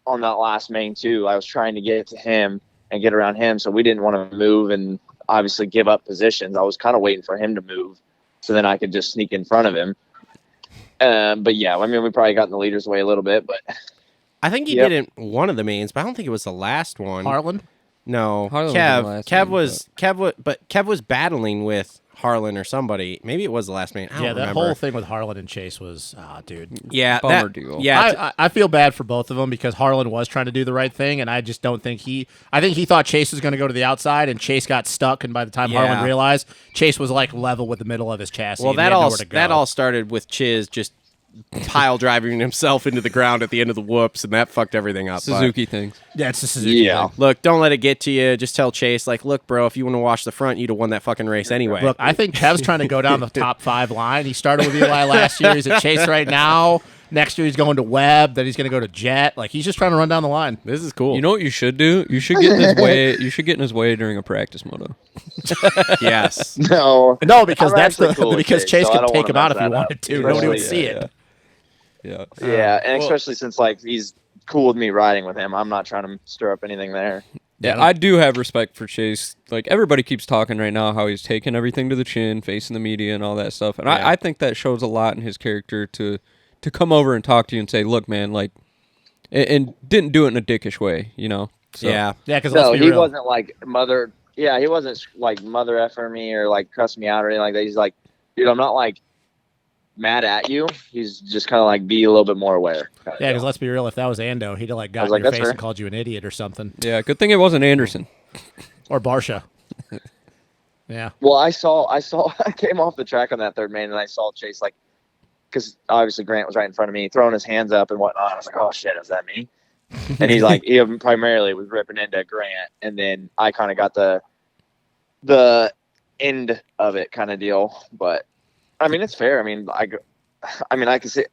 on that last main too. I was trying to get to him and get around him, so we didn't want to move and obviously give up positions. I was kind of waiting for him to move so then I could just sneak in front of him. But yeah, I mean, we probably got in the leader's way a little bit, but I think he did it in one of the mains, but I don't think it was the last one. Harlan? No, Harlan Kev was Kev was battling with Harlan or somebody. Maybe it was the last main. I don't that remember. whole thing with Harlan and Chase was, dude. Yeah, Bummer deal. Yeah, I feel bad for both of them because Harlan was trying to do the right thing, and I just don't think I think he thought Chase was going to go to the outside, and Chase got stuck, and by the time Harlan realized, Chase was like level with the middle of his chassis. well, and he had nowhere to go. that all started with Chiz just pile driving himself into the ground at the end of the whoops, and that fucked everything up. Suzuki things. Yeah, it's the Suzuki. Yeah. thing. Look, don't let it get to you. Just tell Chase, like, look, bro, if you want to wash the front, you'd have won that fucking race anyway. Look, I think Kev's trying to go down the top 5 line. He started with Eli last year. He's at Chase right now. Next year he's going to Webb. Then he's going to go to Jet. Like he's just trying to run down the line. This is cool. You know what you should do? You should get in his way. You should get in his way during a practice moto. Yes. no, because I'm that's actually cool with because Chase so I could don't take wanna him out mess if he that wanted up. to. Nobody would Especially- see it. Yeah. and especially since like he's cool with me riding with him, I'm not trying to stir up anything there. Yeah, I do have respect for Chase. Like everybody keeps talking right now how he's taking everything to the chin, facing the media and all that stuff. And I think that shows a lot in his character to come over and talk to you and say, "Look, man, like," and didn't do it in a dickish way, you know. So, Yeah. Because He wasn't like mother. Yeah, he wasn't like mother effer me or like cuss me out or anything like that. He's like, dude, I'm not like mad at you. He's just kind of like be a little bit more aware. Yeah, because let's be real, if that was Ando, he'd have like got in like, your that's face fair. and called you an idiot or something. Yeah, good thing it wasn't Anderson. Or Barsha. Yeah. Well, I came off the track on that third main and I saw Chase like, because obviously Grant was right in front of me, throwing his hands up and whatnot. I was like, oh shit, is that me? And he's like, he primarily was ripping into Grant, and then I kind of got the end of it kind of deal. But I mean, it's fair. I mean, I can see.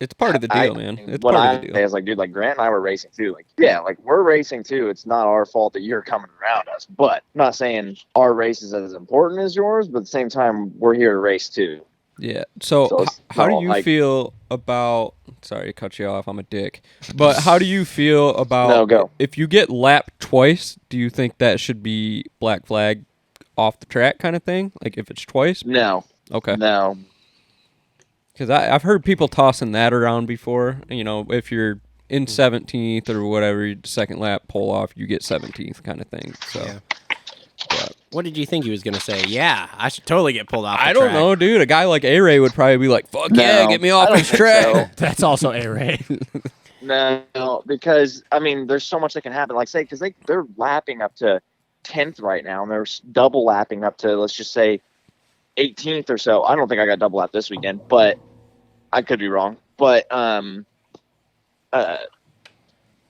It's part of the deal, man. It's what part of the deal. I was like, dude, like Grant and I were racing too. Like, yeah, like we're racing too. It's not our fault that you're coming around us. But I'm not saying our race is as important as yours, but at the same time, we're here to race too. Yeah. So how do you feel about? Sorry to cut you off. I'm a dick. But how do you feel about? No, go. If you get lapped twice, do you think that should be black flag off the track kind of thing? Like if it's twice? No. Okay. No. Because I've heard people tossing that around before. You know, if you're in 17th or whatever, second lap pull off, you get 17th kind of thing. So. Yeah. What did you think he was going to say? Yeah, I should totally get pulled off the I don't track. know, dude. A guy like A-Ray would probably be like, fuck yeah, No, get me I off don't this think track. so. That's also A-Ray. No, because I mean, there's so much that can happen. Like, say, because they're lapping up to 10th right now, and they're double lapping up to, let's just say, 18th or so. I don't think I got double lap this weekend, but I could be wrong. But no,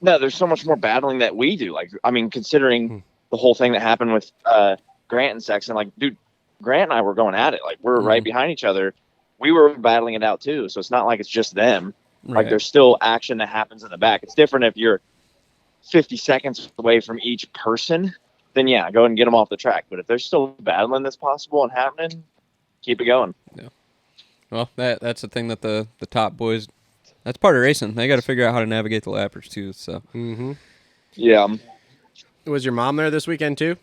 there's so much more battling that we do. Like, I mean, considering the whole thing that happened with Grant and Sexton, like, dude, Grant and I were going at it. Like, we're right behind each other. We were battling it out too. So it's not like it's just them. Right. Like there's still action that happens in the back. It's different if you're 50 seconds away from each person, then yeah, go ahead and get them off the track. But if there's still battling that's possible and happening, keep it going. Yeah. Well, that's the thing that the top boys That's part of racing. They got to figure out how to navigate the lappers too. So. Yeah. Was your mom there this weekend too?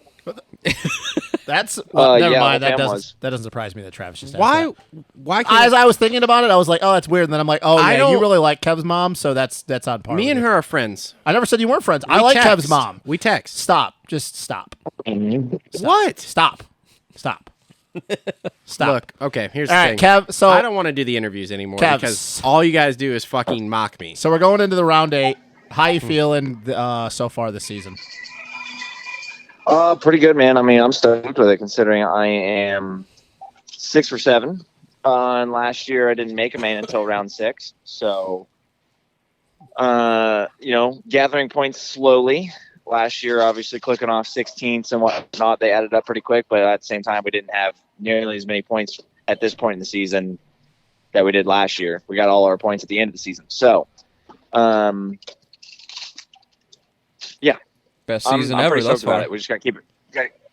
That's never yeah, mind. the That fam doesn't surprise me that Travis just asked Why? that. Why can't As I was thinking about it, I was like, "Oh, that's weird." And then I'm like, "Oh, I yeah, don't- you really like Kev's mom, so that's on par." me with and you. her are friends? I never said you weren't friends. I We like text. Kev's mom. We text. Stop. Just stop. What? Stop. Stop. Stop. Look, okay, here's All the right, thing. Kev. So I don't want to do the interviews anymore Kev, because all you guys do is fucking mock me. So we're going into the round 8. How you feeling so far this season? Pretty good, man. I mean, I'm stoked with it considering I am 6 for 7. And last year I didn't make a main until round 6. So, gathering points slowly. Last year, obviously clicking off 16ths and whatnot, they added up pretty quick. But at the same time, we didn't have nearly as many points at this point in the season that we did last year. We got all our points at the end of the season. So, Best I'm season pretty ever thus stoked about far. it. We just got to keep it.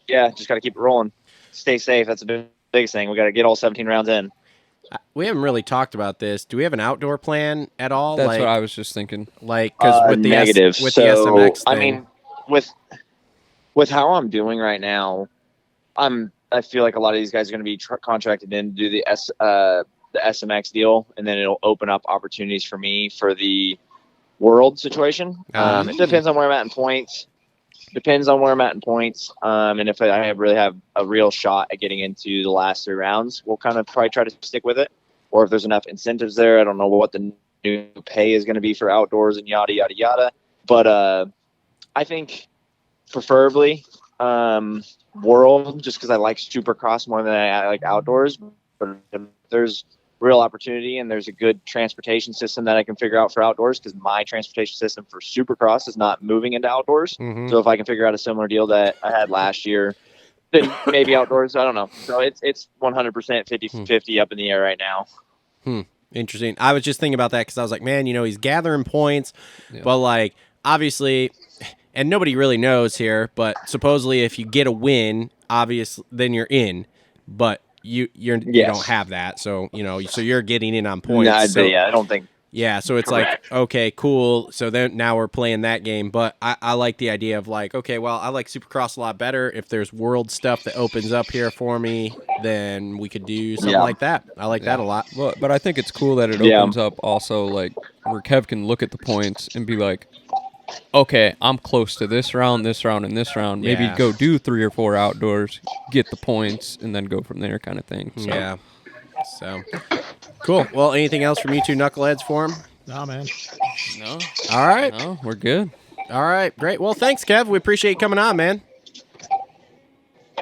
Just got to keep it rolling. Stay safe. That's the biggest thing. We got to get all 17 rounds in. We haven't really talked about this. Do we have an outdoor plan at all? That's what I was just thinking. Like, because with the negative. with So, the SMX thing, I mean, with how I'm doing right now, I feel like a lot of these guys are going to be contracted in to do the SMX deal, and then it'll open up opportunities for me for the world situation. It depends on where I'm at in points. And if I really have a real shot at getting into the last 3 rounds, we'll kind of probably try to stick with it. Or if there's enough incentives there, I don't know what the new pay is going to be for outdoors and yada, yada, yada. But I think preferably world, just because I like Supercross more than I like outdoors. But if there's real opportunity and there's a good transportation system that I can figure out for outdoors, because my transportation system for Supercross is not moving into outdoors. So if I can figure out a similar deal that I had last year, then maybe outdoors, I don't know. So it's 100% 50-50 up in the air right now. Interesting. I was just thinking about that because I was like, man, he's gathering points, but like obviously, and nobody really knows here, but supposedly if you get a win, obviously then you're in, but you don't have that, so so you're getting in on points. I don't think. Yeah, so it's correct. Like, okay, cool. So then now we're playing that game, but I like the idea of like, okay, well, I like Supercross a lot better. If there's world stuff that opens up here for me, then we could do something like that. I like that a lot. But I think it's cool that it opens up also like where Kev can look at the points and be like, okay, I'm close to this round, and this round. Maybe go do 3 or 4 outdoors, get the points, and then go from there kind of thing. So. Yeah. So, cool. Well, anything else from you two knuckleheads for him? No, man. No. All right. No, we're good. All right. Great. Well, thanks, Kev. We appreciate you coming on, man.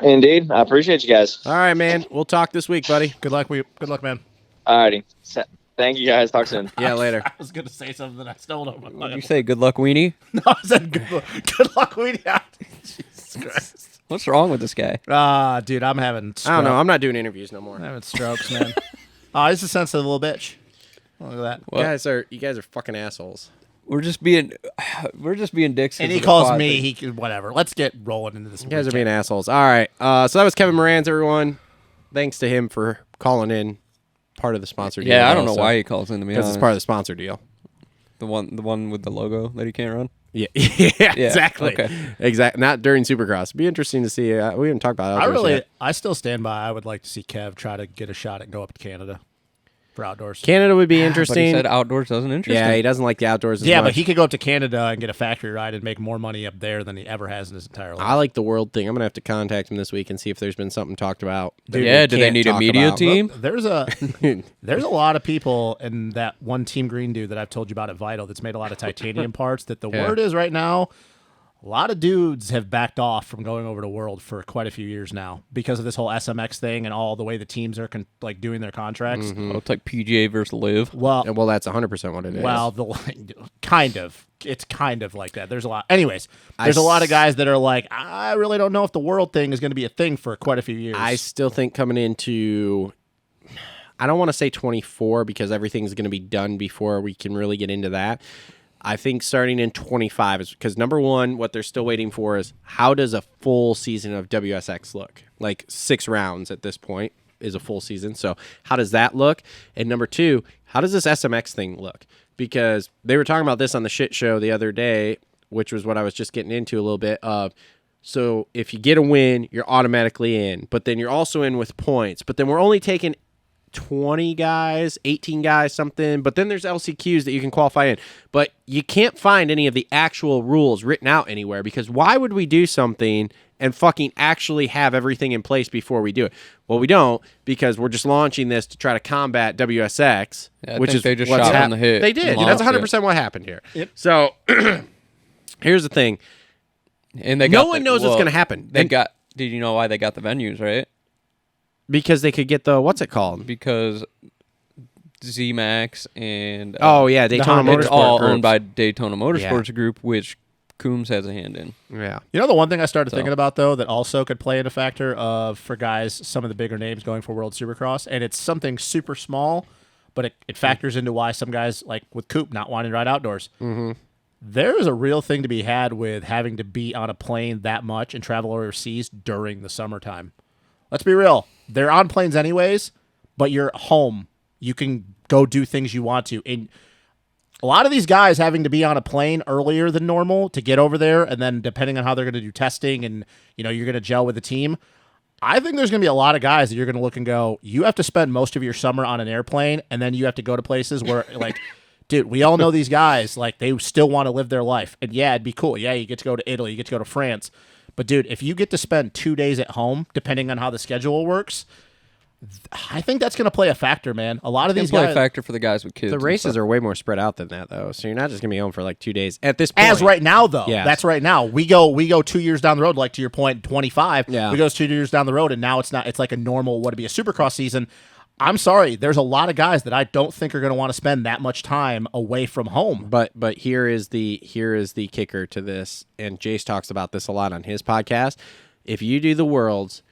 Indeed. I appreciate you guys. All right, man. We'll talk this week, buddy. Good luck, man. Alrighty. Thank you guys. Talk soon. Yeah, later. I was going to say something that I still don't know. Did you say good luck, weenie? No, I said good luck, weenie. Jesus Christ. What's wrong with this guy? Dude, I'm having I don't know. I'm not doing interviews no more. I'm having strokes, man. He's a sensitive little bitch. Look at that. You guys are fucking assholes. We're just being dicks. And he calls me. He can whatever. Let's get rolling into this. You guys are being assholes. All right. So that was Kevin Moranz, everyone. Thanks to him for calling in. Part of the sponsor deal. Yeah, I don't know why he calls in, to be honest. Because it's part of the sponsor deal. The one with the logo that he can't run. Yeah, exactly. Okay. Exactly. Not during Supercross. It'd be interesting to see. We haven't talked about outdoors yet. I still stand by. I would like to see Kev try to get a shot at go up to Canada for outdoors. Canada would be But interesting. he said outdoors doesn't interest him. Yeah, he doesn't like the outdoors as Yeah, much. but he could go up to Canada and get a factory ride and make more money up there than he ever has in his entire life. I like the world thing. I'm going to have to contact him this week and see if there's been something talked about. do they need a media team? There's a lot of people in that one Team Green dude that I've told you about at Vital that's made a lot of titanium parts that the word is right now, a lot of dudes have backed off from going over to World for quite a few years now because of this whole SMX thing and all the way the teams are doing their contracts. Oh, it's like PGA versus Live. Well, that's 100% what it is. well, kind of. It's kind of like that. There's a lot. Anyways, there's a lot of guys that are like, I really don't know if the World thing is going to be a thing for quite a few years. I still think coming into, I don't want to say 24 because everything's going to be done before we can really get into that. I think starting in 25 is because number one, what they're still waiting for is how does a full season of WSX look? Like 6 rounds at this point is a full season. So how does that look? And number two, how does this SMX thing look? because they were talking about this on the shit show the other day, which was what I was just getting into a little bit of. So if you get a win, you're automatically in, but then you're also in with points. But then we're only taking 20 guys, 18 guys, something. But then there's LCQs that you can qualify in. But you can't find any of the actual rules written out anywhere, because why would we do something and fucking actually have everything in place before we do it? Well, we don't, because we're just launching this to try to combat WSX, which is they just shot on the hit. They did. That's 100% what happened here. Yep. So here's the thing. And no one knows what's going to happen. Did you know why they got the venues, right? Because they could get the, what's it called? Because Z-Max and... Daytona Motorsports It's all groups. owned by Daytona Motorsports Group, which Coombs has a hand in. Yeah. You know the one thing I started thinking about, though, that also could play into factor of, for guys, some of the bigger names going for World Supercross, and it's something super small, but it factors into why some guys, like with Coop, not wanting to ride outdoors. Mm-hmm. There is a real thing to be had with having to be on a plane that much and travel overseas during the summertime. Let's be real. They're on planes anyways, but you're home. You can go do things you want to. And a lot of these guys having to be on a plane earlier than normal to get over there, and then depending on how they're going to do testing and, you're going to gel with the team, I think there's going to be a lot of guys that you're going to look and go, you have to spend most of your summer on an airplane, and then you have to go to places where, like... Dude, we all know these guys, like, they still want to live their life. And, yeah, it'd be cool. Yeah, you get to go to Italy. You get to go to France. But, dude, if you get to spend 2 days at home, depending on how the schedule works, I think that's going to play a factor, man. A lot of these play guys... a factor for the guys with kids. The races are way more spread out than that, though. So you're not just going to be home for, like, 2 days at this point. As right now, though. Yes. That's right now. We go 2 years down the road, like, to your point, 25. Yeah. We go 2 years down the road, and now it's not. It's like a normal, what would be a Supercross season. I'm sorry. There's a lot of guys that I don't think are going to want to spend that much time away from home. But here is the kicker to this, and Jace talks about this a lot on his podcast. If you do the Worlds,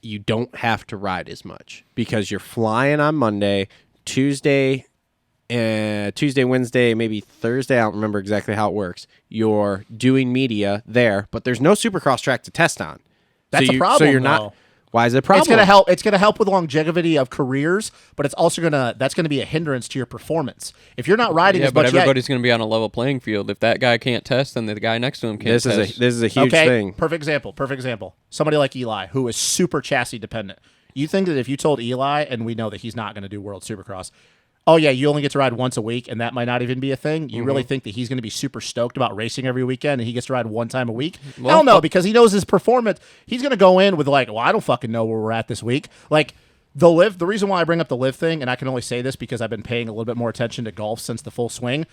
you don't have to ride as much because you're flying on Monday, Tuesday, Wednesday, maybe Thursday. I don't remember exactly how it works. You're doing media there, but there's no Supercross track to test on. That's a problem. So you're not. Though. Why is it a problem? It's gonna help with longevity of careers, but it's also that's gonna be a hindrance to your performance. If you're not riding as much, but everybody's gonna be on a level playing field. If that guy can't test, then the guy next to him can't test. This is a huge thing. Perfect example. Somebody like Eli, who is super chassis dependent. You think that if you told Eli, and we know that he's not going to do World Supercross, oh yeah, you only get to ride once a week, and that might not even be a thing. You really think that he's going to be super stoked about racing every weekend, and he gets to ride one time a week? Well, hell no, because he knows his performance. He's going to go in with like, well, I don't fucking know where we're at this week. Like the live. The reason why I bring up the live thing, and I can only say this because I've been paying a little bit more attention to golf since the full swing.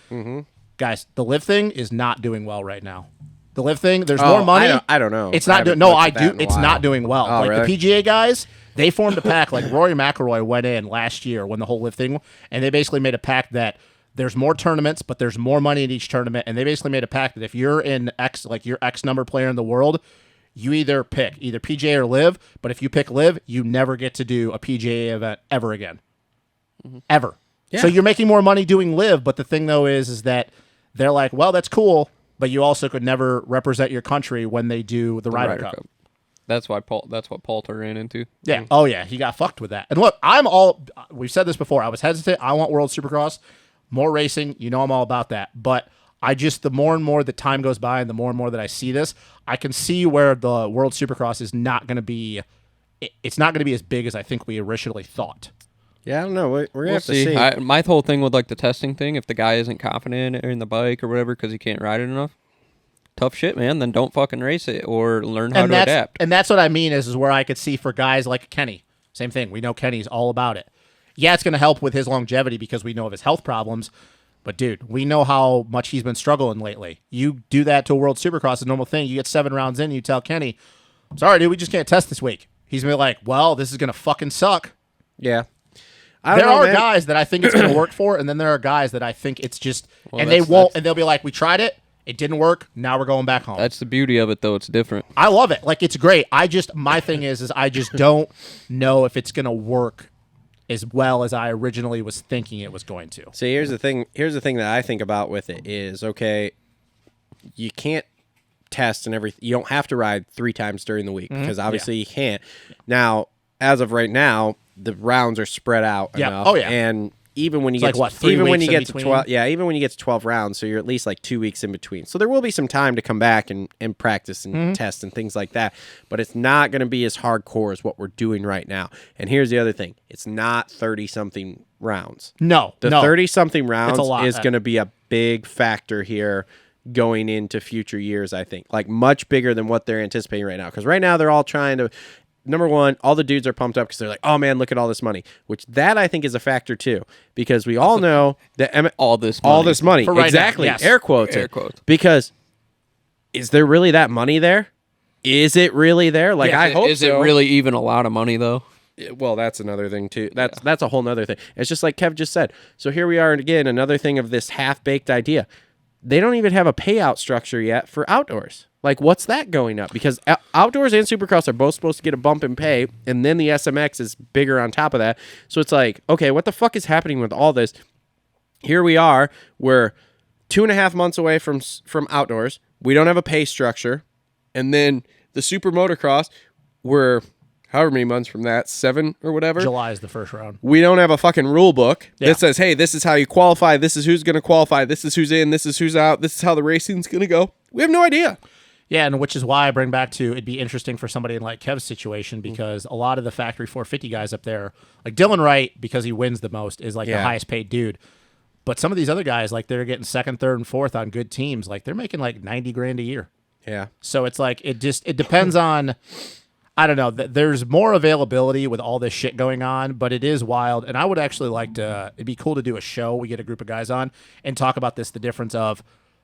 Guys, the live thing is not doing well right now. The live thing, there's more money. I don't know. It's not doing. No, I do. It's not doing well. Oh, like really? the PGA guys. They formed a pact, like Rory McIlroy went in last year when the whole live thing, and they basically made a pact that there's more tournaments, but there's more money in each tournament, and they basically made a pact that if you're in X, like you're X number player in the world, you either pick either PGA or live, but if you pick live, you never get to do a PGA event ever again. Ever. Yeah. So you're making more money doing live, but the thing though is that they're like, well, that's cool, but you also could never represent your country when they do the Ryder Cup. That's what Poulter ran into. Yeah. Oh, yeah. He got fucked with that. And look, we've said this before. I was hesitant. I want World Supercross, more racing. You know I'm all about that. But the more and more the time goes by and the more and more that I see this, I can see where the World Supercross is not going to be, it's not going to be as big as I think we originally thought. Yeah, I don't know. We're going to have to see. My whole thing with like the testing thing, if the guy isn't confident in the bike or whatever because he can't ride it enough, tough shit, man. Then don't fucking race it or learn how to adapt. And that's what I mean is where I could see for guys like Kenny. Same thing. We know Kenny's all about it. Yeah, it's going to help with his longevity because we know of his health problems. But, dude, we know how much he's been struggling lately. You do that to a World Supercross, a normal thing. You get 7 rounds in, you tell Kenny, sorry, dude, we just can't test this week. He's going to be like, well, this is going to fucking suck. Yeah. There are guys that I think it's going to work for, and then there are guys that I think it's just, and they'll be like, we tried it. It didn't work. Now we're going back home. That's the beauty of it, though. It's different. I love it. Like, it's great. My thing is I just don't know if it's going to work as well as I originally was thinking it was going to. So here's the thing that I think about with it is, okay, you can't test and everything. You don't have to ride 3 times during the week because obviously you can't. Now, as of right now, the rounds are spread out enough. Oh, yeah. And even when you It's get like, what, 3 even when weeks you in get to between? 12, yeah, even when you get to 12 rounds, so you're at least like 2 weeks in between. So there will be some time to come back and practice and test and things like that. But it's not going to be as hardcore as what we're doing right now. And here's the other thing: it's not 30-something rounds. No, The no. 30-something rounds a lot. is going to be a big factor here going into future years. I think like much bigger than what they're anticipating right now. Because right now they're all trying to. Number one, all the dudes are pumped up because they're like, oh, man, look at all this money, which that I think is a factor, too, because we all know that all this money. For right now, exactly. yes. Air quotes. Air quotes. Because is there really that money there? Is it really there? Like, I hope Is so. it really even a lot of money, though? Well, that's another thing, too. That's a whole nother thing. It's just like Kev just said. So here we are again, another thing of this half-baked idea. They don't even have a payout structure yet for outdoors. Like, what's that going up? Because outdoors and Supercross are both supposed to get a bump in pay, and then the SMX is bigger on top of that. So it's like, okay, what the fuck is happening with all this? Here we are. We're 2.5 months away from outdoors. We don't have a pay structure. And then the Super Motocross, we're however many months from that, 7 or whatever. July is the first round. We don't have a fucking rule book Yeah. that says, hey, this is how you qualify. This is who's going to qualify. This is who's in. This is who's out. This is how the racing's going to go. We have no idea. Yeah, and which is why I bring back to it'd be interesting for somebody in like Kev's situation because a lot of the factory 450 guys up there, like Dylan Wright, because he wins the most, is like the highest paid dude. But some of these other guys, like they're getting second, third, and fourth on good teams, like they're making like $90,000 a year. Yeah. So it's like it depends on. I don't know. There's more availability with all this shit going on, but it is wild. And I would actually like to. It'd be cool to do a show. We get a group of guys on and talk about this. The difference of.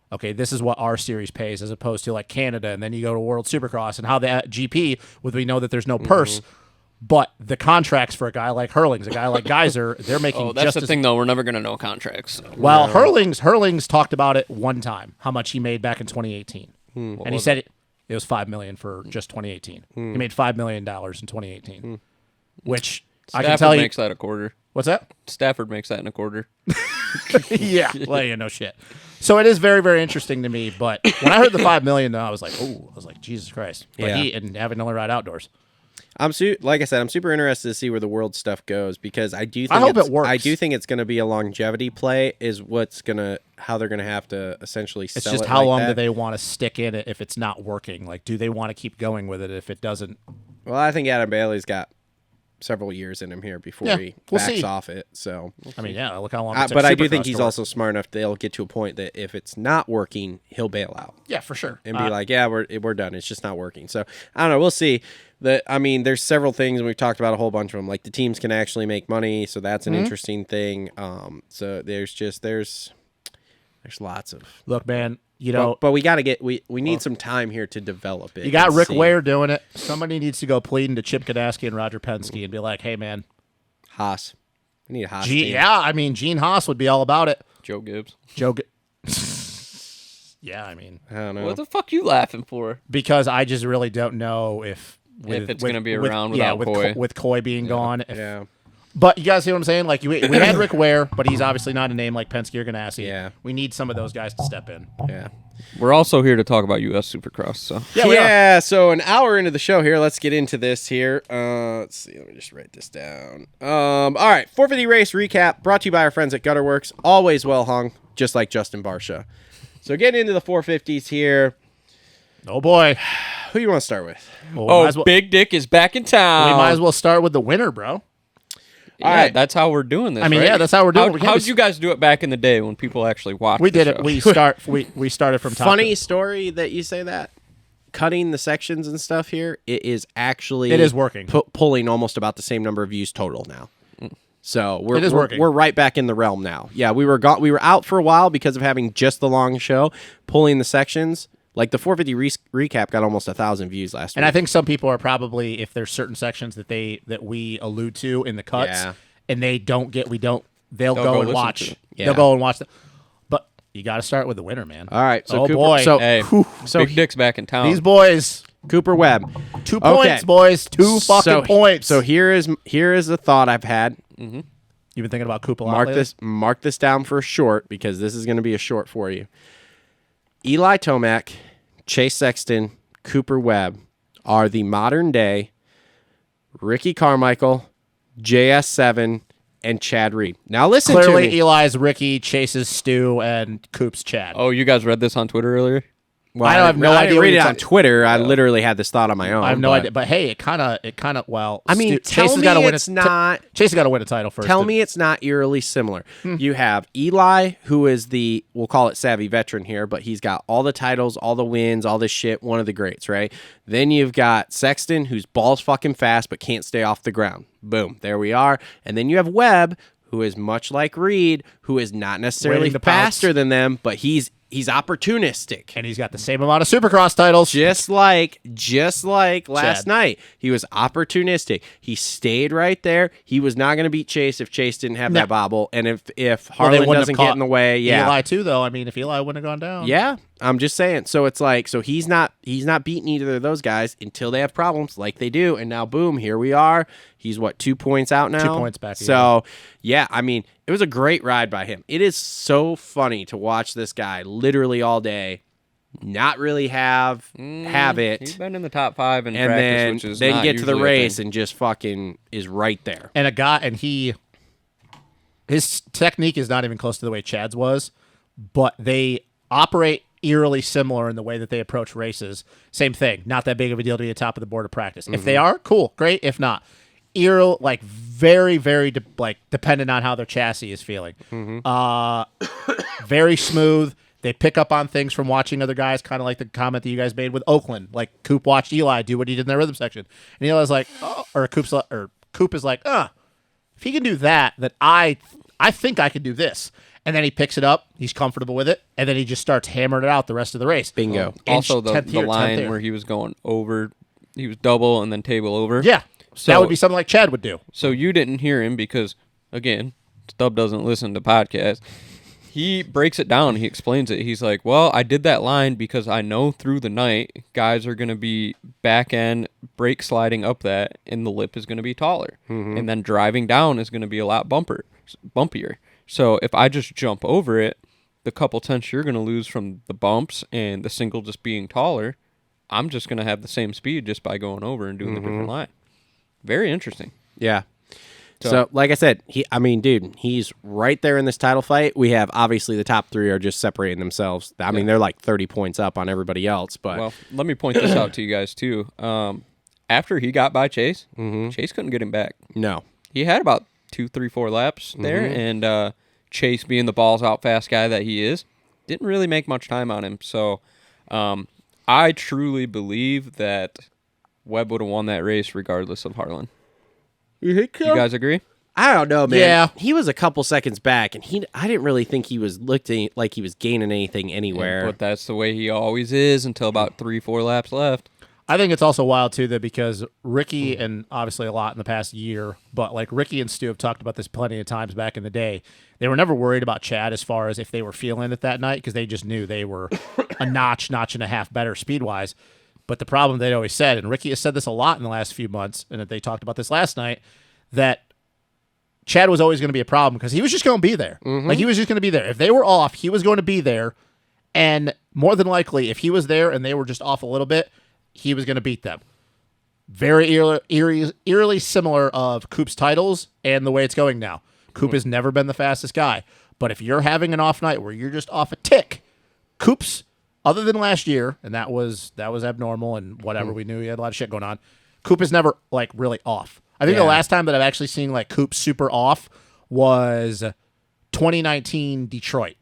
Okay, this is what our series pays as opposed to like Canada, and then you go to World Supercross and how the GP, we know that there's no purse, but the contracts for a guy like Hurlings, a guy like Geyser, they're making Oh, that's just the as... thing, though. We're never going to know contracts. Well, Hurlings talked about it one time, how much he made back in 2018. And he said it was $5 million for just 2018. He made $5 million in 2018, which I can tell you... makes that a quarter. What's that? Stafford makes that in a quarter. Yeah, well, yeah, no shit. So it is very, very interesting to me. But when I heard the $5 million, though, I was like, Jesus Christ. But and having to only ride outdoors. Like I said, I'm super interested to see where the world stuff goes because I do think I hope it works. I do think it's going to be a longevity play. Is how they're going to have to essentially sell it. It's just how long do they want to stick in it if it's not working? Like, do they want to keep going with it if it doesn't? Well, I think Adam Bailey's got several years in him here before he backs off it. So I mean, yeah, look how long. It took but I do Supercross think to he's work. also smart enough. They'll get to a point that if it's not working, he'll bail out. Yeah, for sure. And be like, yeah, we're done. It's just not working. So I don't know. We'll see. There's several things, and we've talked about a whole bunch of them. Like the teams can actually make money, so that's an interesting thing. So there's lots of Look, man. You know, but we got to we need some time here to develop it. You got Rick see. Ware doing it. Somebody needs to go pleading to Chip Ganasky and Roger Penske and be like, hey, man. Haas. We need a Haas team. Yeah, I mean, Gene Haas would be all about it. Joe Gibbs. Yeah, I mean. I don't know. What the fuck you laughing for? Because I just really don't know if it's going to be around without Coy. With Coy being gone. Yeah. But you guys see what I'm saying? Like, we had Rick Ware, but he's obviously not a name like Penske or Ganassi. Yeah. We need some of those guys to step in. Yeah. We're also here to talk about U.S. Supercross. So Yeah, so an hour into the show here, let's get into this here. Let's see, let me just write this down. All right, 450 race recap brought to you by our friends at Gutter Worx. Always well hung, just like Justin Barsha. So getting into the 450s here. Oh, boy. Who you want to start with? Well, Big Dick is back in town. We might as well start with the winner, bro. Yeah, All right. that's how we're doing this. I mean, right? yeah, that's how we're doing it. How'd you guys do it back in the day when people actually watched? We did the it. show? We started from top. Funny story that you say that. Cutting the sections and stuff here, it is working. Pulling almost about the same number of views total now. So It is working. We're right back in the realm now. Yeah, we were out for a while because of having just the long show. Pulling the sections, like the 450 recap got almost 1,000 views last week. And I think some people are probably, if there's certain sections that we allude to in the cuts, and they don't get, they'll go and watch. Yeah. They'll go and watch them. But you got to start with the winner, man. All right. So oh, Cooper, boy. So, Hey, so Big Dick's back in town. These boys, Cooper Webb. 2 points, boys. Two fucking points. So here is a thought I've had. You've been thinking about Cooper a lot lately? Mark this down for a short because this is going to be a short for you. Eli Tomac, Chase Sexton, Cooper Webb are the modern day Ricky Carmichael, JS7, and Chad Reed. Now listen Clearly, to me. Eli's Ricky, Chase's Stu, and Coop's Chad. Oh, you guys read this on Twitter earlier? Well, I have no I idea didn't what read it you're on Twitter. I literally had this thought on my own. I have no idea. But hey, it kind of. Well, I mean, Chase has got to win. Chase has got to win a title first. Tell me it's not eerily similar. You have Eli, who is we'll call it savvy veteran here, but he's got all the titles, all the wins, all this shit. One of the greats, right? Then you've got Sexton, who's balls fucking fast but can't stay off the ground. Boom, there we are. And then you have Webb, who is much like Reed, who is not necessarily faster than them, but he's opportunistic. And he's got the same amount of Supercross titles. Just like last night. He was opportunistic. He stayed right there. He was not going to beat Chase if Chase didn't have that bobble. And if Harlan doesn't get in the way, Eli too, though. I mean, if Eli wouldn't have gone down. Yeah, I'm just saying. So it's like, so he's not beating either of those guys until they have problems like they do. And now, boom, here we are. He's 2 points out now? 2 points back. So, yeah, I mean, it was a great ride by him. It is so funny to watch this guy literally all day not really have it. He's been in the top 5 in and practice, which is then not get to the usually a race thing. and just fucking is right there. And his technique is not even close to the way Chad's was, but they operate eerily similar in the way that they approach races. Same thing. Not that big of a deal to be at the top of the board of practice. If they are, cool, great. If not, very, very dependent on how their chassis is feeling. Very smooth. They pick up on things from watching other guys, kind of like the comment that you guys made with Oakland. Like Coop watched Eli do what he did in their rhythm section, and Eli's like, oh, Coop is like, if he can do that, then I think I can do this. And then he picks it up, he's comfortable with it, and then he just starts hammering it out the rest of the race. Bingo. Also, the line where he was going over, he was double and then table over. Yeah. So that would be something like Chad would do. So you didn't hear him because, again, Stub doesn't listen to podcasts. He breaks it down. He explains it. He's like, well, I did that line because I know through the night guys are going to be back end brake sliding up that, and the lip is going to be taller. And then driving down is going to be a lot bumpier. So if I just jump over it, the couple tenths you're going to lose from the bumps and the single just being taller, I'm just going to have the same speed just by going over and doing the different line. Very interesting. Yeah. So, like I said, he's right there in this title fight. We have, obviously, the top 3 are just separating themselves. I mean, they're like 30 points up on everybody else. But well, let me point this out to you guys, too. After he got by Chase, Chase couldn't get him back. No. He had about 2, 3, 4 laps there, and Chase, being the balls out fast guy that he is, didn't really make much time on him. So I truly believe that Webb would have won that race regardless of Harlan. You think so? You guys agree? I don't know, man. Yeah. He was a couple seconds back, and I didn't really think he was looking like he was gaining anything anywhere. But that's the way he always is until about 3, 4 laps left. I think it's also wild, too, that because Ricky, and obviously a lot in the past year, but like Ricky and Stu have talked about this plenty of times back in the day, they were never worried about Chad as far as if they were feeling it that night because they just knew they were a notch and a half better speed-wise. But the problem they'd always said, and Ricky has said this a lot in the last few months, and they talked about this last night, that Chad was always going to be a problem because he was just going to be there. Like, he was just going to be there. If they were off, he was going to be there. And more than likely, if he was there and they were just off a little bit, he was going to beat them. Very eerily similar of Coop's titles and the way it's going now. Coop has never been the fastest guy. But if you're having an off night where you're just off a tick, Coop's, other than last year, and that was abnormal and whatever, we knew he had a lot of shit going on, Coop is never, like, really off. I think the last time that I've actually seen, like, Coop super off was 2019 Detroit.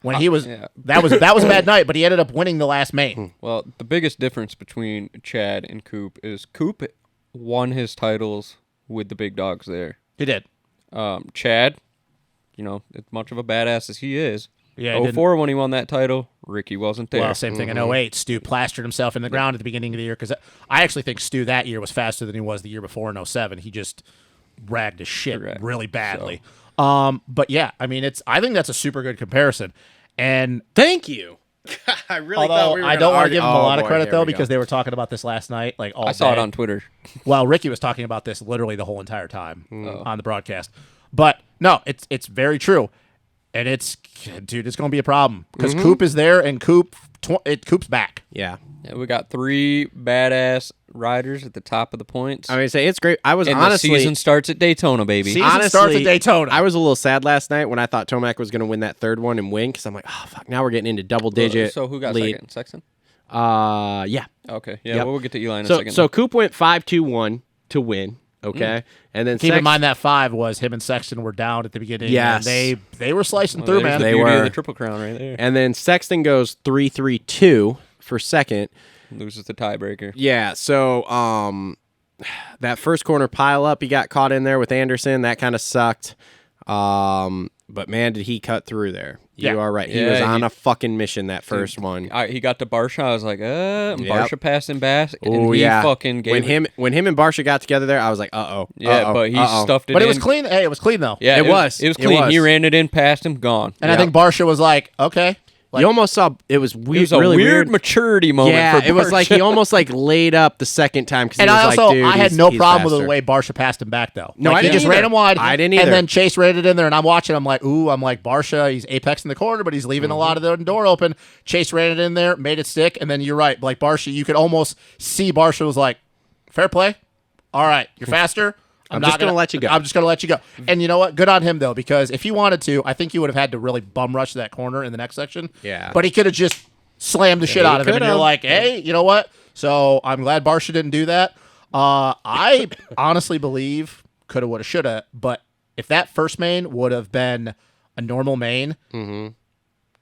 When he was that was a bad night, but he ended up winning the last main. Well, the biggest difference between Chad and Coop is Coop won his titles with the big dogs there. He did. Chad, as much of a badass as he is, 04 when he won that title, Ricky wasn't there. Well, same thing in 08. Stu plastered himself in the ground at the beginning of the year because I actually think Stu that year was faster than he was the year before in 07. He just ragged his shit really badly. But yeah, I mean, I think that's a super good comparison. And thank you. I really thought we were I don't want to argue. give him a lot of credit though we because they were talking about this last night, like all I saw it on Twitter. Well, Ricky was talking about this literally the whole entire time on the broadcast. But no, it's very true. and it's going to be a problem because Coop is there and Coop's back. Yeah. We got 3 badass riders at the top of the points. I mean, say it's great. I was and honestly the season starts at Daytona, baby. Season starts at Daytona. I was a little sad last night when I thought Tomac was going to win that third one and win because I'm like, oh fuck, now we're getting into double digit. So who got lead. second? Sexton? Yeah. Okay. Yeah. Yep. Well, we'll get to Eli in a So second. so Coop went 5-2-1 to win. Okay, and then keep in mind that 5 was him and Sexton were down at the beginning. Yes. and they were slicing through, man. The They beauty were. of the Triple Crown right there. And then Sexton goes 3-3-2 for second. Loses the tiebreaker. Yeah, so that first corner pile up, he got caught in there with Anderson. That kind of sucked. But man, did he cut through there. You are right. He was on a fucking mission that first one. He got to Barsha. I was like, and Barsha passed him back. Oh, and he yeah. fucking gave when him and Barsha got together there, I was like, Yeah, but he stuffed it But in. it was clean. Hey, it was clean though. Yeah, It was. It was It clean. was. He ran it in, passed him, gone. And I think Barsha was like, okay. Like, You almost saw it was weird. It was a really weird maturity moment Yeah, for it was like he Barsha. almost like laid up the second time because he and was I also like, dude, I had he's- no he's problem with faster. the way Barsha passed him back though. No, Like, I he didn't just either. ran him wide. I didn't either. And then Chase ran it in there, and I'm watching. I'm like, I'm like Barsha. He's apexing the corner, but he's leaving a lot of the door open. Chase ran it in there, made it stick, and then you're right. Like Barsha, you could almost see Barsha was like, fair play. All right, you're faster. I'm just gonna let you go. I'm just going to let you go. And you know what? Good on him, though, because if he wanted to, I think he would have had to really bum rush that corner in the next section. Yeah. But he could have just slammed the shit out of him. And you're could've. like, hey, you know what? So I'm glad Barsha didn't do that. I honestly believe coulda, woulda, shoulda, but if that first main would have been a normal main,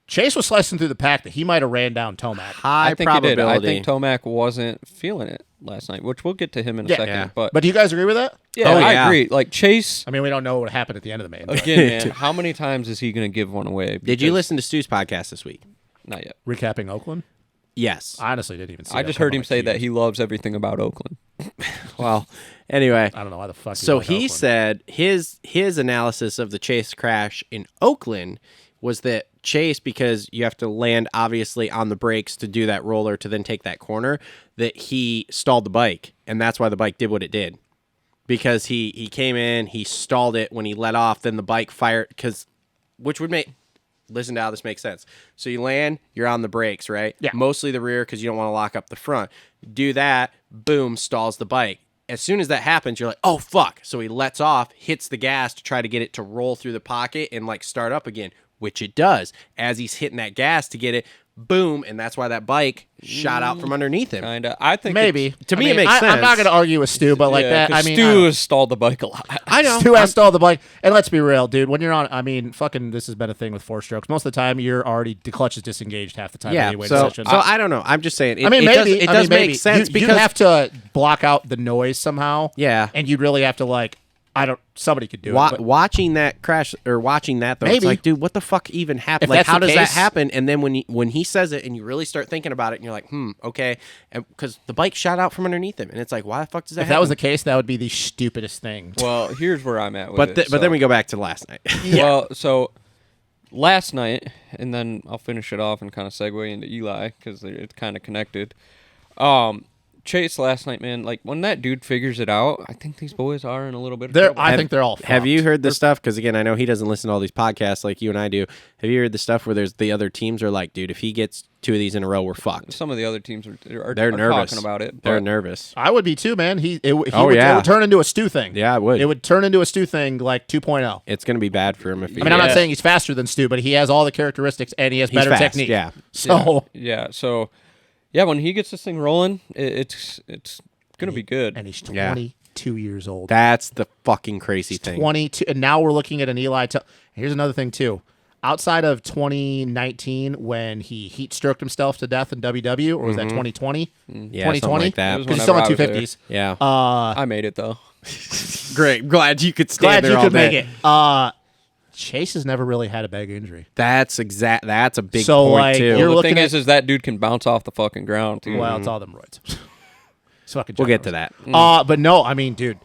Chase was slicing through the pack that he might have ran down Tomac. High I think he did. probability. I think Tomac wasn't feeling it last night, which we'll get to him in a second. Yeah. But But do you guys agree with that? yeah, Oh, I yeah. agree. Like Chase, I mean, we don't know what happened at the end of the main. but again, man, how many times is he going to give one away? Did you Because- listen to Stu's podcast this week? Not yet. Recapping Oakland? Yes. I honestly didn't even see I that just come heard on him my say feed. that he loves everything about Oakland. Well, anyway. I don't know why the fuck. So like he Oakland. said his analysis of the Chase crash in Oakland was that Chase, because you have to land obviously on the brakes to do that roller to then take that corner, that he stalled the bike, and that's why the bike did what it did. Because he came in, he stalled it when he let off, then the bike fired, which would make, listen to how this makes sense. So you land, you're on the brakes, right? Yeah. Mostly the rear because you don't want to lock up the front. Do that, boom, stalls the bike. As soon as that happens, you're like, oh, fuck. So he lets off, hits the gas to try to get it to roll through the pocket and like start up again, which it does. As he's hitting that gas to get it, boom, and that's why that bike shot out from underneath him. Kinda. I think maybe. To me, I it mean, makes I'm sense. not going to argue with Stu, but like that. I mean, Stu has stalled the bike a lot. I know. Stu has stalled the bike. And let's be real, dude. When you're on, I mean, fucking, this has been a thing with 4-strokes. Most of the time, the clutch is disengaged half the time. Yeah, anyway, so decision. I don't know. I'm just saying. I mean, maybe it does maybe. make sense you because have to block out the noise somehow. Yeah. And you'd really have to like, somebody could do it. but- watching that crash or watching that though, it's Maybe. like, dude, what the fuck even happened? If Like, that's how the does that case- happen? And then when he says it, and you really start thinking about it, and you're like, okay, because the bike shot out from underneath him, and it's like, why the fuck does that? If happen? that was the case, that would be the stupidest thing. Well, here's where I'm at with but it. but then we go back to last night. Well, so last night, and then I'll finish it off and kind of segue into Eli because it's kind of connected. Chase last night, man, like when that dude figures it out, I think these boys are in a little bit of trouble. I think they're all. Have you fucked. heard the stuff? Because again, I know he doesn't listen to all these podcasts like you and I do. Have you heard the stuff where there's the other teams are like, dude, if he gets 2 of these in a row, we're fucked. Some of the other teams They're are nervous talking about it. They're but nervous. I would be too, man. It would turn into a Stu thing. Yeah, it would. It would turn into a Stu thing like 2.0. It's gonna be bad for him if he. I mean, I'm not Yeah. saying he's faster than Stu, but he has all the characteristics and he has He's better fast, technique. yeah. So Yeah, so yeah, when he gets this thing rolling, it's gonna be good. and he's Yeah. 22 years old. That's the fucking crazy He's thing. 22, and now we're looking at an Eli. Here's another thing too. Outside of 2019, when he heat stroked himself to death in WW, or was that 2020? Yeah, something like that. It was Because he's still on whenever I was 250s. Yeah. I made it though. Great. Glad you could stand Glad there you all could day. make it. Chase has never really had a big injury. That's a big So, point like, too. you're The looking thing at- is that dude can bounce off the fucking ground too. Well, it's all them roids. It's fucking We'll get to generals. that. But no, I mean, dude,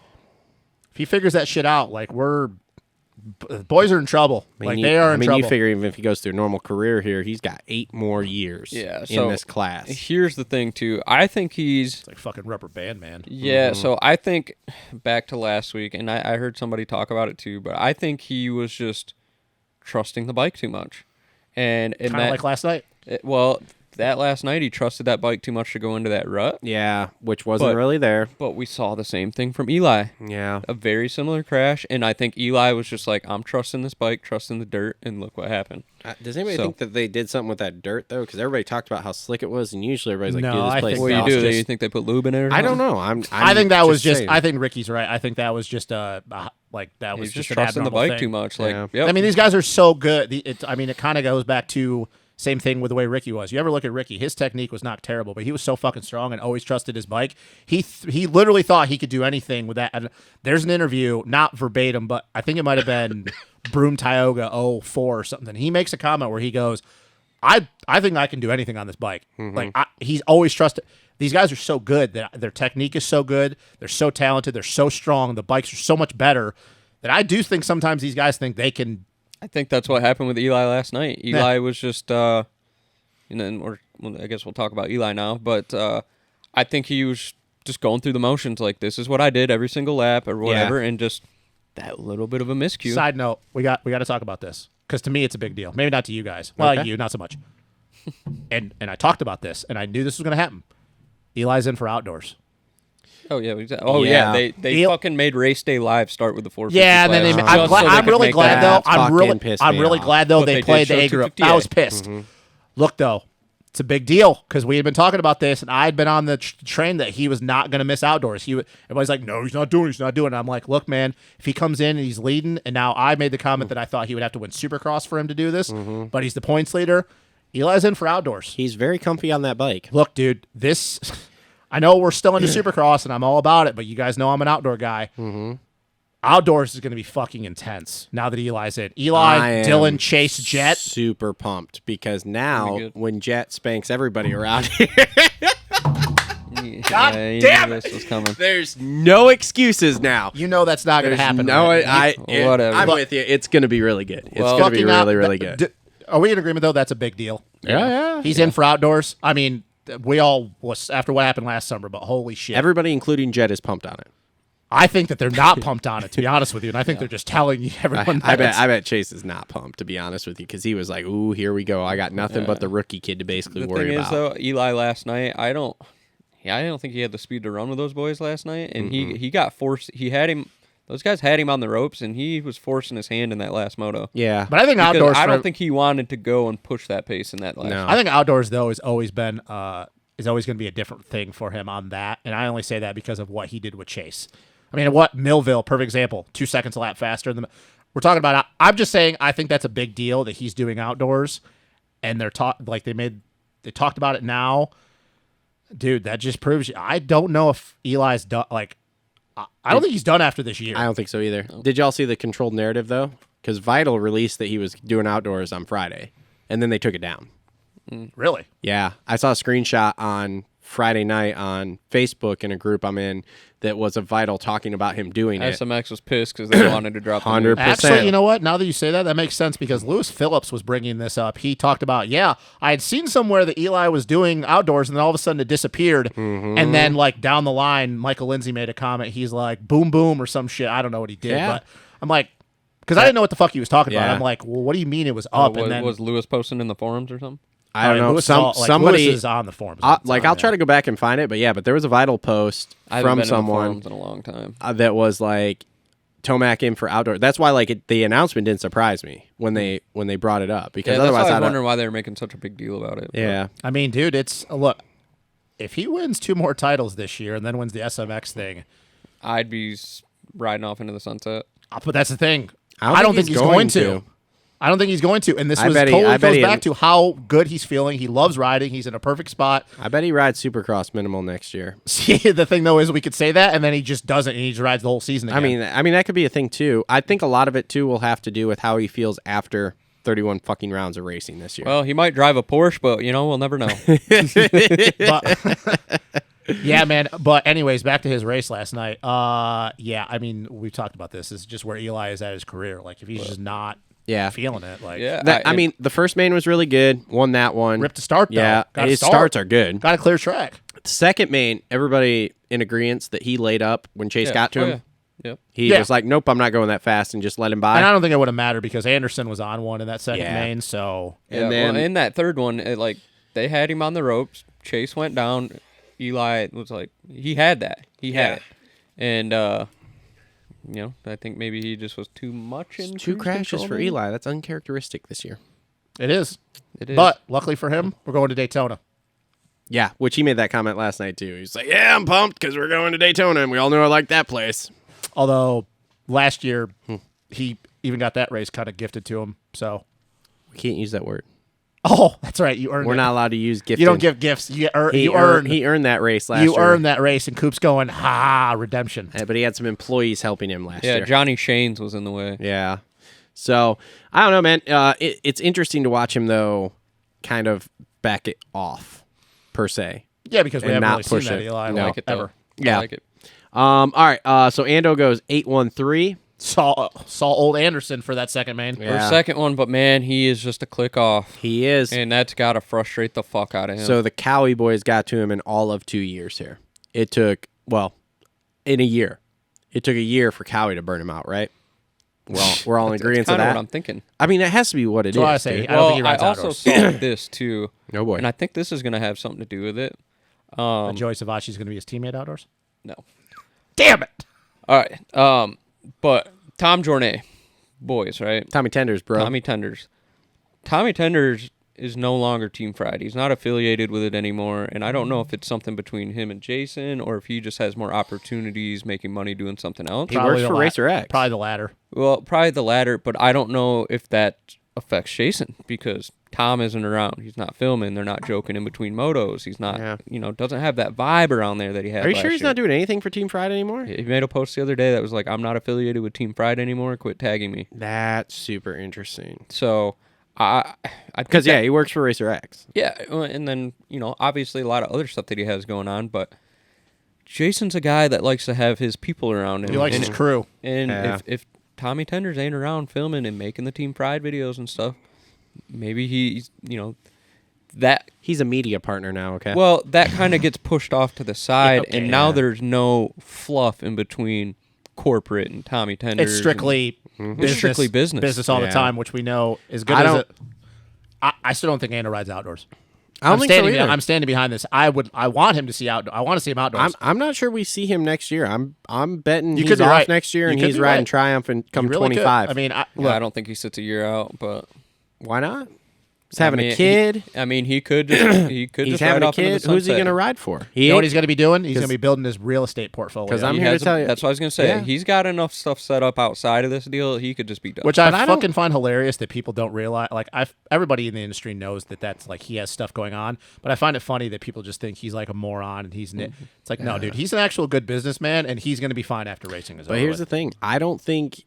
if he figures that shit out, like boys are in trouble. Like they are in trouble. you figure even if he goes through a normal career here, he's got 8 more years Yeah, in so this class. Here's the thing too. I think he's It's like fucking rubber band, man. yeah. So I think back to last week, and I heard somebody talk about it too. But I think he was just trusting the bike too much. And kind of like last night. That last night he trusted that bike too much to go into that rut. Yeah, which wasn't really there. But we saw the same thing from Eli. Yeah. A very similar crash, and I think Eli was just like, I'm trusting this bike, trusting the dirt, and look what happened. Does anybody think that they did something with that dirt, though? Because everybody talked about how slick it was, and usually everybody's like, No, dude, this I place think What do you do? just... You think they put lube in it or something? I don't know. I think that was just. saying. I think Ricky's right. I think that was just like that was He's just an trusting the abnormal bike thing. too much. Yeah. Like, yep. I mean, these guys are so good. It kind of goes back to same thing with the way Ricky was. You ever look at Ricky? His technique was not terrible, but he was so fucking strong and always trusted his bike. He literally thought he could do anything with that. And there's an interview, not verbatim, but I think it might have been Broom Tioga 04 or something. He makes a comment where he goes, I think I can do anything on this bike. Like he's always trusted. These guys are so good that their technique is so good. They're so talented. They're so strong. The bikes are so much better that I do think sometimes these guys think they can. I think that's what happened with Eli last night. Eli was just, I guess we'll talk about Eli now, but I think he was just going through the motions. Like, this is what I did every single lap or whatever, and just that little bit of a miscue. Side note, we got to talk about this because to me it's a big deal. Maybe not to you guys. Well, Okay. you not so much. and I talked about this, and I knew this was going to happen. Eli's in for outdoors. Oh yeah, they fucking made race day live start with the 450. Yeah, and then I'm really glad though. I'm really glad though they played the A group. I was pissed. Look though, it's a big deal because we had been talking about this, and I had been on the train that he was not going to miss outdoors. Everybody's like, no, he's not doing it. And I'm like, look, man, if he comes in and he's leading, and now I made the comment that I thought he would have to win Supercross for him to do this, but he's the points leader. Eli's in for outdoors. He's very comfy on that bike. Look, dude, this. I know we're still into Supercross, and I'm all about it, but you guys know I'm an outdoor guy. Outdoors is going to be fucking intense now that Eli's in. Eli, Dylan, Chase, Jet. Super pumped because now when Jet spanks everybody around here, God damn it! This was coming. there's no excuses now. You know that's not going to happen. No, right? Whatever. I'm with you. It's going to be really good. It's Well, going to be Fucking really, really good. Are we in agreement though? That's a big deal. Yeah. He's in for outdoors. I mean, we all was after what happened last summer, but holy shit! Everybody, including Jet, is pumped on it. I think that they're not pumped on it, to be honest with you, and I think they're just telling everyone. I bet Chase is not pumped, to be honest with you, because he was like, "Ooh, here we go. I got nothing but the rookie kid to basically worry about." The thing is, though, Eli last night, I don't think he had the speed to run with those boys last night, and he got forced. He had him. Those guys had him on the ropes, and he was forcing his hand in that last moto. Yeah, but I think Because outdoors. I don't think he wanted to go and push that pace in that last. No. I think outdoors though is always been is always going to be a different thing for him on that, and I only say that because of what he did with Chase. I mean, what Millville, perfect example, 2 seconds a lap faster than we're talking about. I'm just saying, I think that's a big deal that he's doing outdoors, and they talked about it now, dude. That just proves you. I don't know if Eli's done. Like, I don't think he's done after this year. I don't think so either. Did y'all see the controlled narrative though? Because Vital released that he was doing outdoors on Friday, and then they took it down. Really? Yeah, I saw a screenshot on Friday night on Facebook in a group I'm in that was a Vital talking about him doing it. SMX was pissed because they wanted to drop 100%. Actually, you know what? Now that you say that, that makes sense because Lewis Phillips was bringing this up. He talked about, I had seen somewhere that Eli was doing outdoors, and then all of a sudden it disappeared. And then, like, down the line, Michael Lindsay made a comment. He's like, boom, boom, or some shit. I don't know what he did, but I'm like, because I didn't know what the fuck he was talking about. I'm like, well, what do you mean it was up? And then was Lewis posting in the forums or something? I don't know. Lewis Somebody Lewis is on the forums. I'll try to go back and find it, but there was a Vital post I haven't from been someone in the forums in a long time. That was like Tomac in for outdoor. That's why the announcement didn't surprise me when they brought it up because otherwise I was wondering why they were making such a big deal about it. Yeah, I mean, dude, it's look. If he wins 2 more titles this year and then wins the SMX thing, I'd be riding off into the sunset. But that's the thing. I don't think he's going to. I don't think he's going to. And this goes back to how good he's feeling. He loves riding. He's in a perfect spot. I bet he rides Supercross minimal next year. See, the thing, though, is we could say that, and then he just doesn't, and he just rides the whole season again. I mean, that could be a thing, too. I think a lot of it, too, will have to do with how he feels after 31 fucking rounds of racing this year. Well, he might drive a Porsche, but, we'll never know. Yeah, man. But anyways, back to his race last night. I mean, we've talked about this. This is just where Eli is at his career. Like, if he's just not feeling it. Like, I mean, the first main was really good. Won that one. Ripped to start, though. Yeah, his starts are good. Got a clear track. The second main, everybody in agreement that he laid up when Chase got to him. Yep. He was like, nope, I'm not going that fast, and just let him by. And I don't think it would have mattered because Anderson was on one in that second main. So and then in that third one, they had him on the ropes. Chase went down. Eli was like, he had that. He had it. And, I think maybe he just was too much in 2 crashes for Eli. That's uncharacteristic this year. It is. It is. But luckily for him, we're going to Daytona. Yeah, which he made that comment last night, too. He's like, yeah, I'm pumped because we're going to Daytona, and we all know I like that place. Although last year, he even got that race kind of gifted to him. So We can't use that word. Oh, that's right. You earned it. We're not allowed to use gifting. You don't give gifts. You He earned that race last year. You earned that race, and Coop's going, redemption. Yeah, but he had some employees helping him last year. Yeah, Johnny Shanes was in the way. Yeah. So, I don't know, man. It's interesting to watch him, though, kind of back it off, per se. Yeah, because we and haven't not really seen push that, it. Eli, No. Like it, ever. Yeah. I like it. All right. So, Ando goes 8-1-3. Saw old Anderson for that second main. Yeah. Or second one, but man, he is just a click off. He is. And that's got to frustrate the fuck out of him. So, the Cowie boys got to him in all of 2 years here. It took, in a year. It took a year for Cowie to burn him out, right? Well, we're all in agreement to that's that. what I'm thinking. I mean, it has to be what it is. That's why I say, dude. I don't think he Well, I rides also outdoors. saw this too. Oh, boy. And I think this is going to have something to do with it. Joey Savacci's going to be his teammate outdoors? No. Damn it! All right. But Tom Jornet, boys, right? Tommy Tenders, bro. Tommy Tenders is no longer Team Fried. He's not affiliated with it anymore, and I don't know if it's something between him and Jason or if he just has more opportunities making money doing something else. He works for Racer X. Probably the latter. Well, probably the latter, but I don't know if that affects Jason because Tom isn't around. He's not filming. They're not joking in between motos. He's not, doesn't have that vibe around there that he had. Are you last sure he's year. not doing anything for Team Fried anymore? He made a post the other day that was like, "I'm not affiliated with Team Fried anymore. Quit tagging me." That's super interesting. So I Because, he works for Racer X. yeah, and then obviously a lot of other stuff that he has going on, but Jason's a guy that likes to have his people around him. He likes his crew. And Yeah. if Tommy Tenders ain't around filming and making the Team Pride videos and stuff, maybe he's that. He's a media partner now, okay? Well, that kind of gets pushed off to the side, Okay, and now yeah. there's no fluff in between corporate and Tommy Tenders. It's strictly business. It's strictly business. Business all Yeah. the time, which we know is good I as don't- it. I still don't think Ando rides outdoors. I don't think so either. I'm standing behind this. I want him to see outdoor. I want to see him outdoors. I'm not sure we see him next year. I'm betting You he's could be off right. next year You and could he's be riding right. Triumph and come You really could. 25. I mean, Yeah, look, I don't think he sits a year out, but why not? He's having I mean, a kid. he could just He's ride having a off into the kid. Who's he sunset. going to ride for? you know what he's going to be doing? He's 'cause- going to be building his real estate portfolio. 'cause I'm He here to has tell you. That's what I was gonna say. Yeah. He's got enough stuff set up outside of this deal. He could just be done. Which But I I don't- fucking find hilarious that people don't realize. Like, everybody in the industry knows that's like he has stuff going on. But I find it funny that people just think he's like a moron and he's. It's like, no, dude, he's an actual good businessman and he's going to be fine after racing is over. But here's the with. thing: I don't think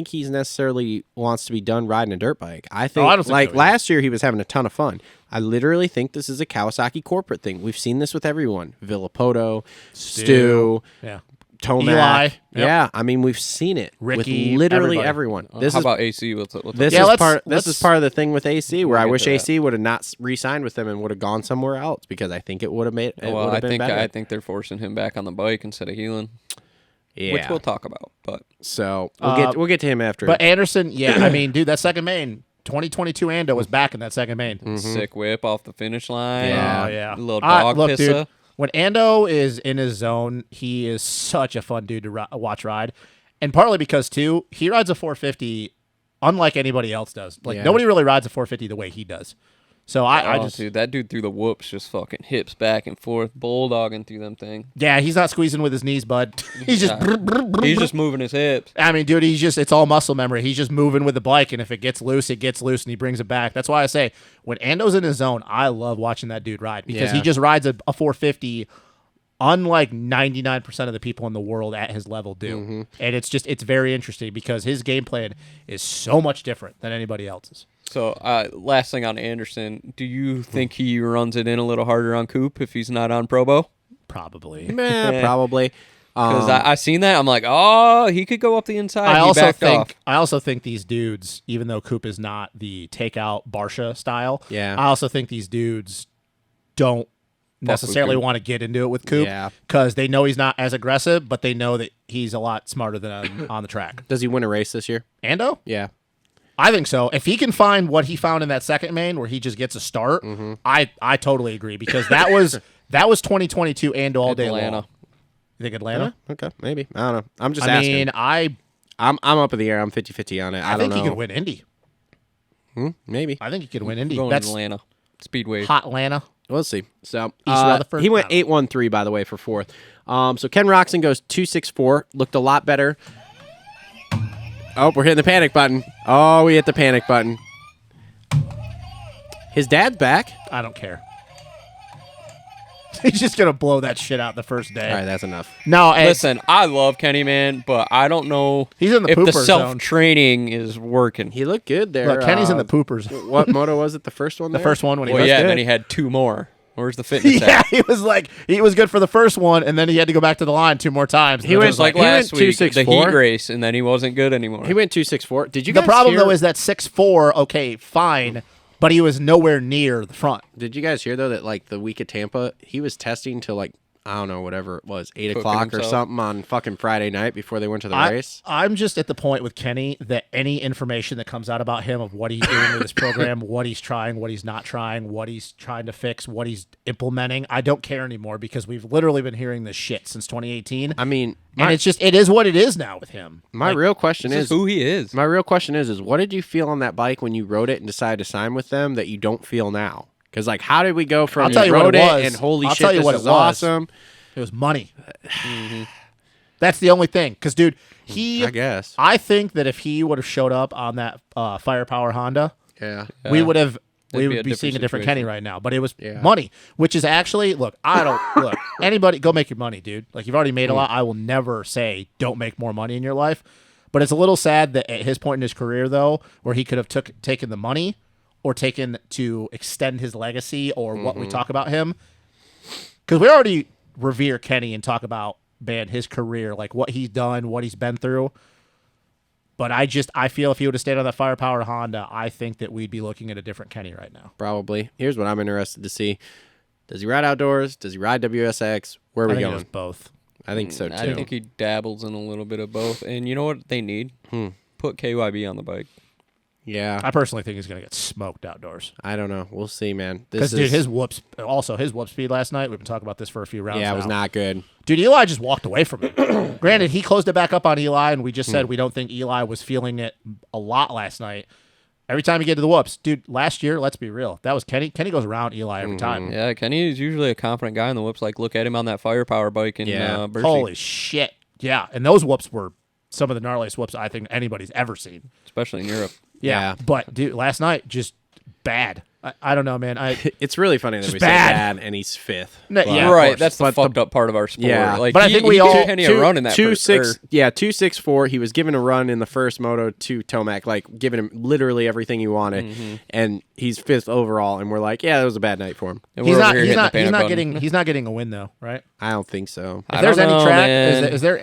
he's necessarily wants to be done riding a dirt bike. I think, I don't think like so either. last year, he was having a ton of fun. I literally think this is a Kawasaki corporate thing. We've seen this with everyone: Villapoto, Stu, Yeah. Tomac. Eli. Yep. Yeah, I mean, we've seen it Ricky, with literally everybody. everyone. How This is about AC? What's this Yeah, is let's- part. This let's- is part of the thing with AC, where I get wish to that. AC would have not re-signed with them and would have gone somewhere else because I think it would have made. It well, would I have been think better. they're forcing him back on the bike instead of healing, Yeah. which we'll talk about. But So we'll get to him after. But Anderson, yeah, I mean, dude, that second main, 2022 Ando was back in that second main. sick whip off the finish line. Yeah. Oh, yeah. A little dog look, pissa. dude, when Ando is in his zone, he is such a fun dude to watch ride. And partly because, too, he rides a 450 unlike anybody else does. Like, Yeah. nobody really rides a 450 the way he does. So I just, dude, that dude through the whoops just fucking hips back and forth, bulldogging through them thing. yeah, he's not squeezing with his knees, bud. He's just, He's just moving his hips. I mean, dude, it's all muscle memory. He's just moving with the bike, and if it gets loose, and he brings it back. That's why I say, when Ando's in his zone, I love watching that dude ride because he Yeah. just rides a 450 unlike 99% of the people in the world at his level do. Mm-hmm. And it's very interesting because his game plan is so much different than anybody else's. So, last thing on Anderson, do you think he runs it in a little harder on Coop if he's not on Probo? Probably. Meh, probably. Because I seen that, I'm like, oh, he could go up the inside. I He also backed think off. I also think these dudes, even though Coop is not the takeout Barsha style, Yeah. I also think these dudes don't necessarily want to get into it with Coop because they know he's not as aggressive, but they know that he's a lot smarter than on the track. Does he win a race this year? Ando? Yeah. I think so. If he can find what he found in that second main where he just gets a start, I totally agree because that was 2022 Ando all day long. You think Atlanta? Okay, maybe. I don't know. I'm just asking. I'm up in the air. I'm 50-50 on it. I don't know. think he could win Indy. Maybe. I think he could win Indy. Going That's Atlanta. Speedway. hot Atlanta. We'll see. So Rutherford? he went 8-1-3 by the way for fourth. So Ken Roxon goes 2-6-4. Looked a lot better. Oh, we're hitting the panic button. Oh, we hit the panic button. His dad's back. I don't care. He's just gonna blow that shit out the first day. All right, that's enough. No, listen, I love Kenny, man, but I don't know he's in the if pooper the zone. self-training is working. He looked good there. Look, Kenny's in the poopers. What moto was it? The first one? The first one when he well, was yeah, good. then he had two more. Where's the fitness Yeah, at? he was good for the first one, and then he had to go back to the line 2 more times. He went like he went last week, 2-6-4. the heat race, and then he wasn't good anymore. He went 2-6-4. Did you? The guys problem hear, though is that 6'4", okay, fine, but he was nowhere near the front. Did you guys hear though that like the week of Tampa, he was testing till like I don't know whatever it was 8 Cooking o'clock or himself. something on fucking Friday night before they went to the race. I'm just at the point with Kenny that any information that comes out about him of what he's doing with his program, what he's trying, what he's not trying, what he's trying to fix, what he's implementing, I don't care anymore because we've literally been hearing this shit since 2018. I mean, and it is what it is now with him. My real question is who he is. My real question is what did you feel on that bike when you rode it and decided to sign with them that you don't feel now? Because like, how did we go from you rode it and holy shit, this is awesome? It was money. That's the only thing. Because, dude, I guess. I think that if he would have showed up on that Firepower Honda, we would be seeing a different Kenny right now. But it was money, which is actually, look, anybody, go make your money, dude. Like, you've already made a lot. I will never say don't make more money in your life. But it's a little sad that at his point in his career, though, where he could have taken the money or taken to extend his legacy or what we talk about him. Because we already revere Kenny and talk about, man, his career, like what he's done, what he's been through. But I feel if he would have stayed on that Firepower Honda, I think that we'd be looking at a different Kenny right now. Probably. Here's what I'm interested to see. Does he ride outdoors? Does he ride WSX? Where are we going? Both. I think so, too. I think he dabbles in a little bit of both. And you know what they need? Put KYB on the bike. Yeah. I personally think he's going to get smoked outdoors. I don't know. We'll see, man. Because, dude, his whoop speed last night, we've been talking about this for a few rounds Yeah, it was not good. Dude, Eli just walked away from it. Granted, he closed it back up on Eli, and we just said we don't think Eli was feeling it a lot last night. Every time you get to the whoops, dude, last year, let's be real, that was Kenny. Kenny goes around Eli every time. Yeah, Kenny is usually a confident guy in the whoops. Like, look at him on that Firepower bike in Bercy. Holy shit. Yeah, and those whoops were some of the gnarliest whoops I think anybody's ever seen. Especially in Europe. Yeah. But, dude, last night, just bad. I don't know, man. It's really funny that we say bad and he's fifth. Yeah, right. That's the fucked up part of our sport. Yeah. Like, but I think we all Kenny a run in that 2-6-4. He was given a run in the first Moto to Tomac, like giving him literally everything he wanted, and he's fifth overall. And we're like, yeah, that was a bad night for him. And he's not getting a win though, right? I don't think so. If there's any track,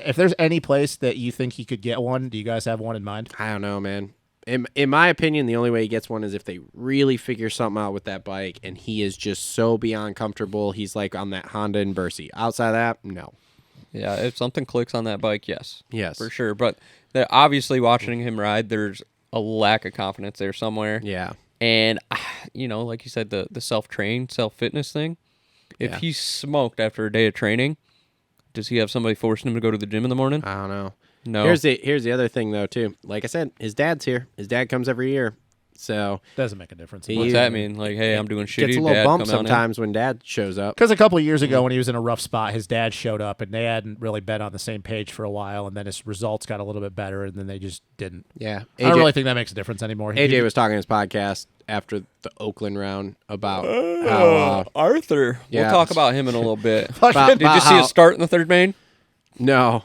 if there's any place that you think he could get one, do you guys have one in mind? I don't know, man. In my opinion, the only way he gets one is if they really figure something out with that bike, and he is just so beyond comfortable. He's like on that Honda in Bercy. Outside of that, no. Yeah, if something clicks on that bike, yes. Yes. For sure. But obviously watching him ride, there's a lack of confidence there somewhere. Yeah. And, like you said, the self-train, self-fitness thing, if he's smoked after a day of training, does he have somebody forcing him to go to the gym in the morning? I don't know. No. Here's the other thing though too. Like I said, his dad's here. His dad comes every year, so doesn't make a difference. What's that mean? Like, hey, I'm doing shitty. Gets a little bump sometimes when dad shows up. Because a couple of years ago, when he was in a rough spot, his dad showed up, and they hadn't really been on the same page for a while. And then his results got a little bit better, and then they just didn't. Yeah, I don't really think that makes a difference anymore. AJ was talking in his podcast after the Oakland round about how Arthur. We'll talk about him in a little bit. Did you see his start in the third main? No.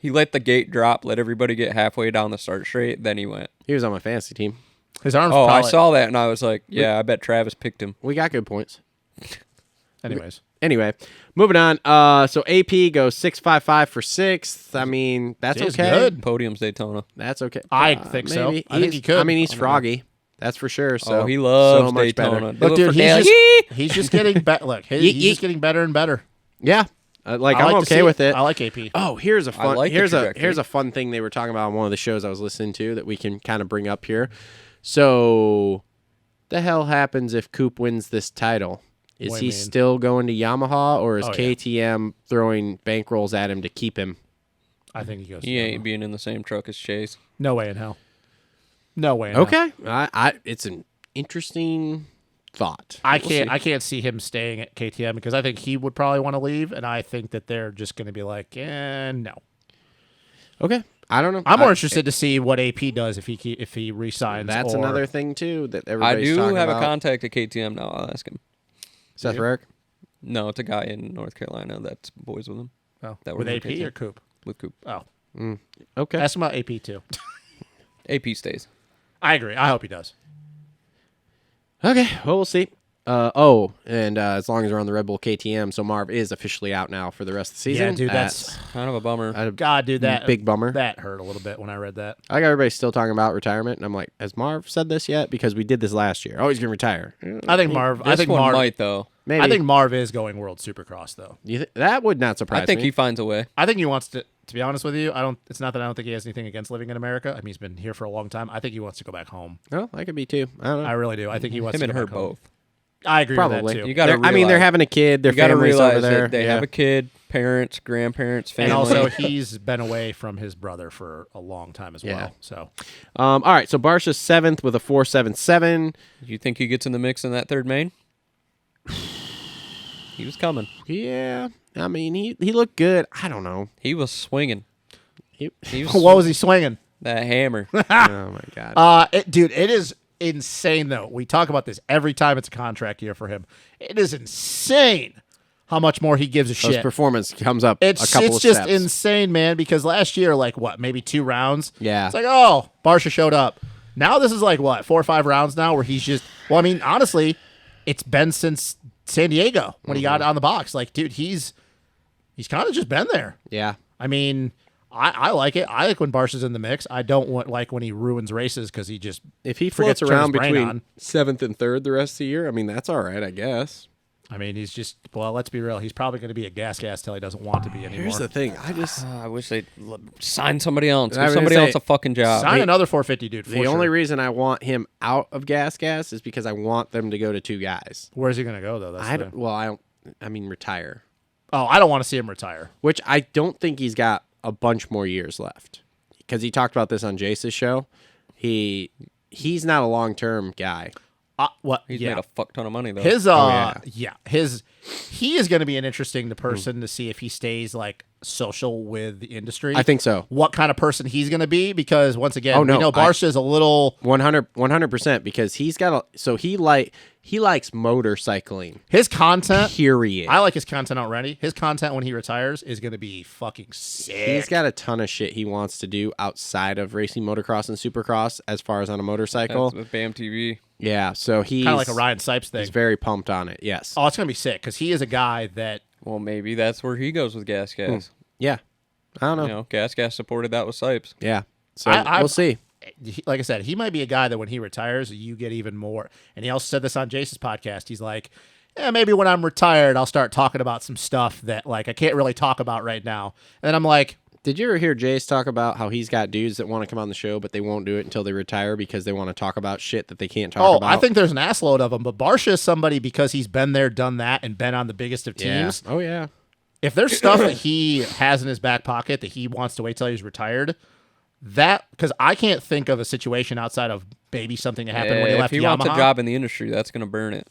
He let the gate drop, let everybody get halfway down the start straight, then he went. He was on my fantasy team. His arms. I saw that, and I was like, yeah, I bet Travis picked him. We got good points. Anyway, moving on. So AP goes 6.55 for sixth. I mean, that's okay. Good. Podium's Daytona. That's okay. I think so. Maybe. I think he could. I mean, he's froggy. That's for sure. So he loves so much Daytona. better. Look, dude, he's just getting better. Look, he's just getting better and better. Yeah. I I'm okay with it. I like AP. Oh, here's a fun like the here's trajectory. a fun thing they were talking about on one of the shows I was listening to that we can kind of bring up here. So, the hell happens if Coop wins this title? Is What do he you mean? still going to Yamaha, or is Oh, yeah. KTM throwing bankrolls at him to keep him? I think he goes. He ain't being in the same truck as Chase. No way in hell. No way in hell. Okay, it's an interesting thought. I can't see him staying at KTM because I think he would probably want to leave, and I think that they're just going to be like, no. Okay, I don't know. I'm more interested to see what AP does if he resigns. That's or, another thing too that I everybody's do talking have about. a contact at KTM now. I'll ask him. Seth Rarick. No, it's a guy in North Carolina that's boys with him. Oh, That with works AP for KTM. or Coop. With Coop. Oh, Okay. ask him about AP too. AP stays. I agree. I hope he does. Okay, well, we'll see. As long as we're on the Red Bull KTM, so Marv is officially out now for the rest of the season. Yeah, dude, that's Kind of a bummer. God, dude, that big bummer. That hurt a little bit when I read that. I got everybody still talking about retirement, and I'm like, has Marv said this yet? Because we did this last year. Oh, he's gonna retire. I think Marv. This one Marv. might though. Maybe. I think Marv is going World Supercross though. That would not surprise I think me. he finds a way. I think he wants to. To be honest with you, I don't. It's not that I don't think he has anything against living in America. I mean, he's been here for a long time. I think he wants to go back home. Oh, I could be too. I don't know. I really do. I think he wants Him to and go her back home. both. I agree Probably. with that too. You got to. I mean, they're having a kid. Their You got to family's realize over there. that they have a kid, parents, grandparents, family. and also, he's been away from his brother for a long time as well. Yeah. So All right, so Barsha's 7th with a 4.77. You think he gets in the mix in that third main? He was coming. Yeah, I mean, he looked good. I don't know. He was swinging. He, He was what was he swinging? that hammer. oh my god. Dude, it is insane though. We talk about this every time it's a contract year for him. It is insane how much more he gives a His shit. performance comes up It's a couple of just steps. insane, man. Because last year, like what, maybe 2 rounds? Yeah. It's like, oh, Barsha showed up. Now this is like what, 4 or 5 rounds now, where he's just. Well, I mean, honestly, it's been since San Diego when he got on the box. Like, dude, he's kind of just been there. Yeah. I mean, I like it. I like when Barsha's in the mix. I don't like when he ruins races because he just If he forgets floats to turn his around brain between on. 7th and 3rd the rest of the year, I mean, that's all right, I guess. I mean, he's just, well, let's be real. He's probably going to be a gas till he doesn't want to be anymore. Here's the thing. I wish they'd sign somebody else. I was Give gonna somebody say, else a fucking job. Sign another 450, dude. The only reason I want him out of gas is because I want them to go to 2 guys. Where's he going to go, though? That's I mean, retire. I don't want to see him retire. Which I don't think he's got a bunch more years left. Because he talked about this on Jace's show. He's not a long-term guy. What? He's yeah. made a fuck ton of money though. His he is going to be an interesting Hmm. person to see if he stays like social with the industry. I think so. What kind of person he's going to be, because once again, Oh, no, we know Barsha is a little 100% because he's got he likes motorcycling. his content. Period. I like his content already. His content when he retires is going to be fucking sick. He's got a ton of shit he wants to do outside of racing motocross and supercross as far as on a motorcycle. That's with BAM TV. Yeah, so he's kind of like a Ryan Sipes thing. He's very pumped on it. Yes. Oh, it's going to be sick because he is a guy that. Well, maybe that's where he goes with Gas. Yeah. I don't know. You know, Gas supported that with Sipes. Yeah. So I- we'll see. Like I said, he might be a guy that when he retires, you get even more. And he also said this on Jason's podcast. He's like, yeah, maybe when I'm retired, I'll start talking about some stuff that like I can't really talk about right now. And I'm like, Did you ever hear Jace talk about how he's got dudes that want to come on the show, but they won't do it until they retire because they want to talk about shit that they can't talk about? I think there's an assload of them. But Barsha is somebody because he's been there, done that, and been on the biggest of teams. Yeah. Oh, yeah. If there's stuff that he has in his back pocket that he wants to wait till he's retired, because I can't think of a situation outside of maybe something that happened when he left if he Yamaha. wants a job in the industry, that's going to burn it.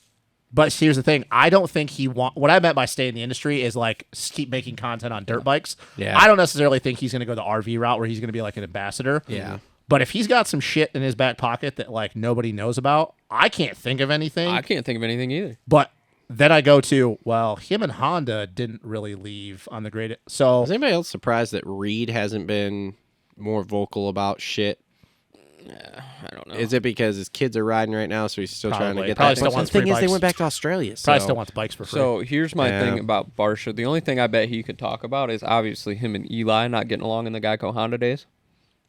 But here's the thing. I don't think what I meant by stay in the industry is like keep making content on dirt bikes. Yeah. I don't necessarily think he's going to go the RV route where he's going to be like an ambassador. Yeah. But if he's got some shit in his back pocket that like nobody knows about, I can't think of anything. I can't think of anything either. But then I go to, well, him and Honda didn't really leave on the great. So Is anybody else surprised that Reed hasn't been more vocal about shit? I don't know. Is it because his kids are riding right now, so he's still trying to Probably. get Probably that? still But wants the thing free is, they bikes. went back to Australia. probably so- still wants bikes for free. So here's my Yeah. thing about Barsha. The only thing I bet he could talk about is obviously him and Eli not getting along in the Geico Honda days.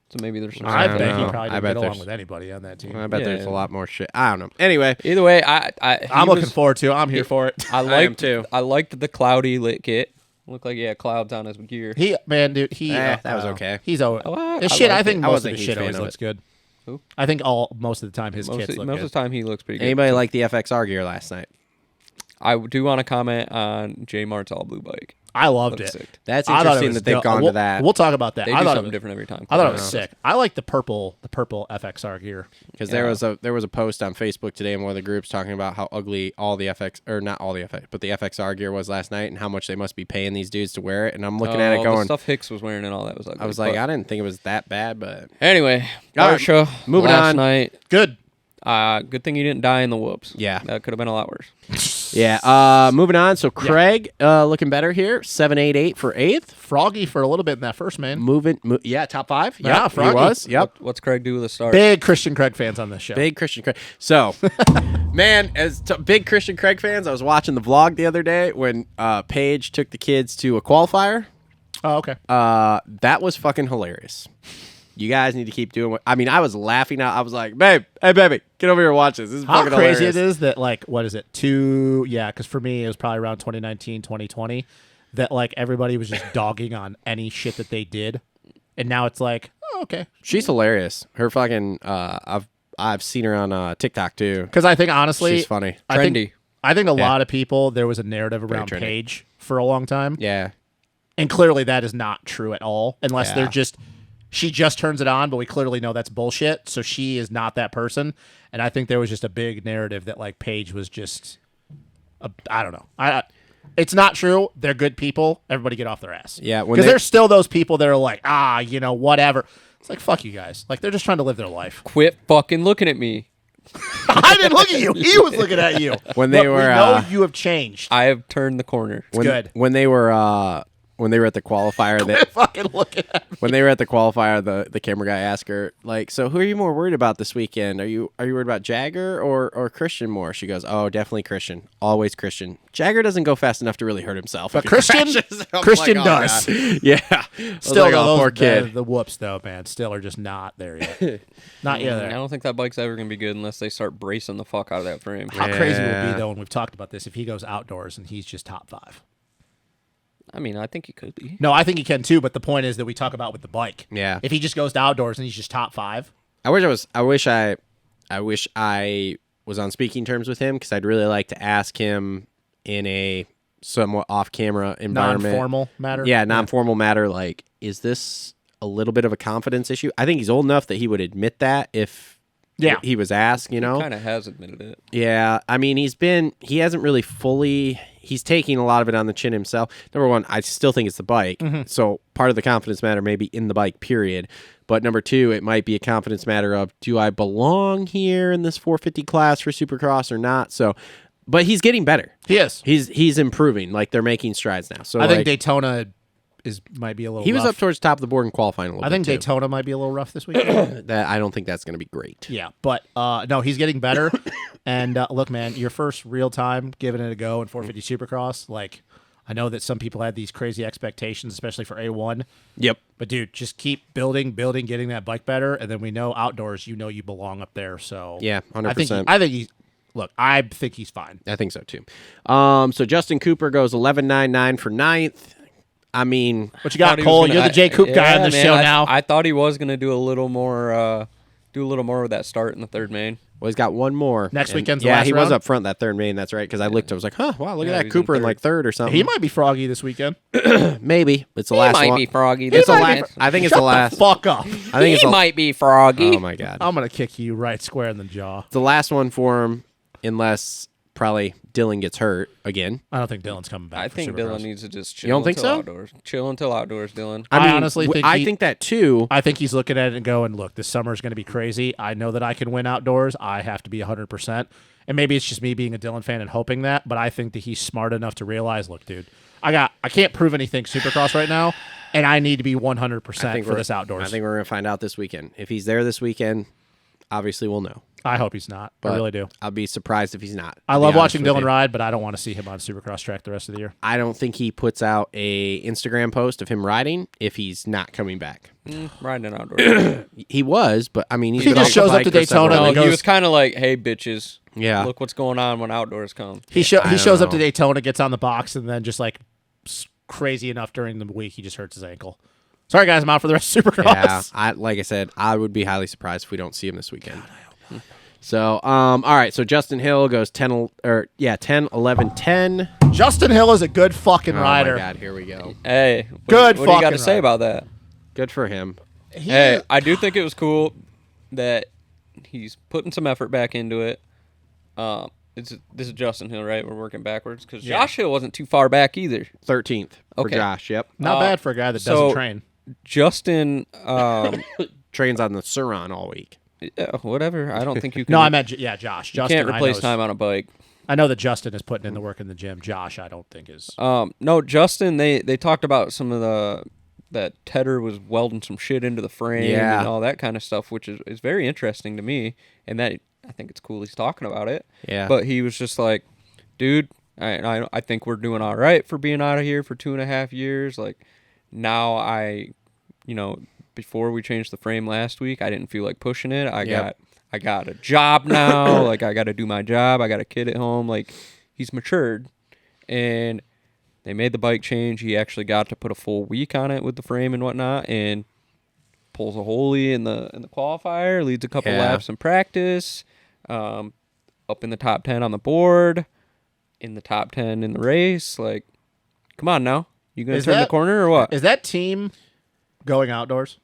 So maybe there's some. I don't bet he know. probably I didn't bet get along there's- with anybody on that team. I bet there's Yeah. a lot more shit. I don't know. Anyway, Either way, I'm looking forward to it. I'm here for it. I am liked too. I liked the cloudy lit kit. Looked like he had clouds on his gear. Dude, that was okay. He's over. Oh, His I shit, I liked think it. I most wasn't of a his huge shit fan always of looks it. good. Who? I think most of the time his kits look Most good. of the time he looks pretty good. Anybody like the FXR gear last night? I do want to comment on J Mart's all blue bike. I loved Looks it. sick. That's I thought it interesting was that they've dope. gone We'll- to that. We'll talk about that. They I do thought something it, different every time. I thought it was sick. I like the purple FXR gear. Because there was a post on Facebook today in one of the groups talking about how ugly all the FX or not all the FX, but the FXR gear was last night and how much they must be paying these dudes to wear it. And I'm looking at it the going, stuff Hicks was wearing and all that was ugly. I was like, but- I didn't think it was that bad, but anyway, All art right, show. moving last on. night. Good. Good thing you didn't die in the whoops. Yeah. That could have been a lot worse. yeah. Moving on. So Craig, looking better here. 788 for 8th. Froggy for a little bit in that first, man. Yeah, top 5. Yeah, Yep, he Froggy. was. Yep. What's Craig do with a start? Big Christian Craig fans on this show. Big Christian Craig. So, man, as big Christian Craig fans, I was watching the vlog the other day when Paige took the kids to a qualifier. Oh, okay. That was fucking hilarious. You guys need to keep doing what. I mean, I was laughing out. I was like, babe, hey, baby, get over here and watch this. This is How fucking crazy hilarious. it is that, like, what is it? Because for me, it was probably around 2019, 2020, that, like, everybody was just dogging on any shit that they did. And now it's like, oh, okay. She's hilarious. Her fucking, I've seen her on TikTok too. Because I think, honestly, She's funny. Trendy. I think a lot of people, there was a narrative around trendy. Paige for a long time. Yeah. And clearly that is not true at all, unless Yeah. they're just, she just turns it on, but we clearly know that's bullshit. So she is not that person. And I think there was just a big narrative that, like, Paige was just, I don't know. It's not true. They're good people. Everybody get off their ass. Yeah, when Because they- there's still those people that are like, whatever. It's like, fuck you guys. Like, they're just trying to live their life. Quit fucking looking at me. I didn't look at you. He was looking at you. When they But were, we know you have changed. I have turned the corner. Good. When they were at the qualifier, that Fucking looking at me. when they were at the qualifier, the camera guy asked her, like, so who are you more worried about this weekend? Are you worried about Jagger or Christian more? She goes, oh, definitely Christian. Always Christian. Jagger doesn't go fast enough to really hurt himself. But if he Christian- crashes. I'm Christian like, oh, does. God. Yeah. I was Still, like, though, oh, those, poor kid. the whoops, though, man, still are just not there yet. Not yet. I There. don't think that bike's ever gonna be good unless they start bracing the fuck out of that frame. How crazy would it Yeah. be, though, and we've talked about this, if he goes outdoors and he's just top 5? I mean, I think he could be. No, I think he can too, but the point is that we talk about with the bike. Yeah. If he just goes to outdoors and he's just top 5. I wish I was on speaking terms with him because I'd really like to ask him in a somewhat off-camera environment. Non-formal matter? Yeah, non-formal matter. Like, is this a little bit of a confidence issue? I think he's old enough that he would admit that if he was asked, you know? Kind of has admitted it. Yeah, I mean, he hasn't really fully, he's taking a lot of it on the chin himself. Number one, I still think it's the bike. So part of the confidence matter may be in the bike, period. But number two, it might be a confidence matter of, do I belong here in this 450 class for Supercross or not? So, but he's getting better. He is. He's improving. Like, they're making strides now. So I think like, Daytona might be a little he was rough. up towards the top of the board in qualifying a little I bit, think too. Daytona might be a little rough this weekend. That I don't think that's going to be great. Yeah, but no, he's getting better. And look, man, your first real time giving it a go in 450 Supercross, like, I know that some people had these crazy expectations, especially for A1. Yep. But dude, just keep building, getting that bike better, and then we know outdoors, you belong up there. So Yeah, 100%. I think he's. Look, I think he's fine. I think so too. So Justin Cooper goes 11.99 for 9th. I mean, What you got, Thought he was Cole? gonna- You're the J. Coop guy on yeah, this man, show I- now. I thought he was gonna do a little more with that start in the third main. well, he's got one more. Next And weekend's the yeah, last he was round? up front that third main. That's right. Because I looked, I was like, huh, wow, look Yeah, at that he's in Cooper in third. like third or something. He might be froggy this weekend. Maybe it's the He last might one. be froggy. It's the This last. weekend. I think it's Shut the last. fuck up. I think it's He the, might be froggy. Oh my god, I'm gonna kick you right square in the jaw. the last one for him, unless probably Dylan gets hurt again. I don't think Dylan's coming back. I for think Supercross. Dylan needs to just chill. You don't think until so? Outdoors. Chill until outdoors, Dylan. I mean, honestly think I he- think that too. I think he's looking at it and going, look, this summer is going to be crazy. I know that I can win outdoors. I have to be 100%. And maybe it's just me being a Dylan fan and hoping that, but I think that he's smart enough to realize, look, dude, I can't prove anything Supercross right now, and I need to be 100% for this outdoors. I think we're gonna find out this weekend. If he's there this weekend, obviously we'll know. I hope he's not. I really do. I'll be surprised if he's not. I love watching Dylan ride, but I don't want to see him on Supercross track the rest of the year. I don't think he puts out a Instagram post of him riding if he's not coming back. Riding outdoors. He was, but I mean, he just shows up to Daytona. No, and goes, he was kind of like, "Hey, bitches, yeah, look what's going on when outdoors come." He shows up to Daytona, gets on the box, and then just like crazy enough during the week, he just hurts his ankle. Sorry, guys, I'm out for the rest of Supercross. Yeah, like I said, I would be highly surprised if we don't see him this weekend. So, all right. So Justin Hill goes 10, 11, 10. Justin Hill is a good fucking rider. Oh my God, here we go. Hey, good. What do you got to say about that? Good for him. Hey, I do think it was cool that he's putting some effort back into it. This is Justin Hill, right? We're working backwards because Josh Hill wasn't too far back either. 13th for Josh. Yep. Not bad for a guy that doesn't train. Justin trains on the Suron all week. Yeah, whatever. I don't think you can. No, I meant Josh. You Justin, can't replace time on a bike. I know that Justin is putting in the work in the gym. Josh, I don't think is. No, Justin. They talked about some of that Tedder was welding some shit into the frame and all that kind of stuff, which is very interesting to me. And that I think it's cool he's talking about it. Yeah. But he was just like, dude, I think we're doing all right for being out of here for 2.5 years. Like now before we changed the frame last week, I didn't feel like pushing it. I got a job now. Like I got to do my job. I got a kid at home. Like he's matured, and they made the bike change. He actually got to put a full week on it with the frame and whatnot, and pulls a holy in the qualifier. Leads a couple laps in practice. Up in the top 10 on the board, in the top 10 in the race. Like, come on now, you gonna turn the corner or what? Is that team going outdoors?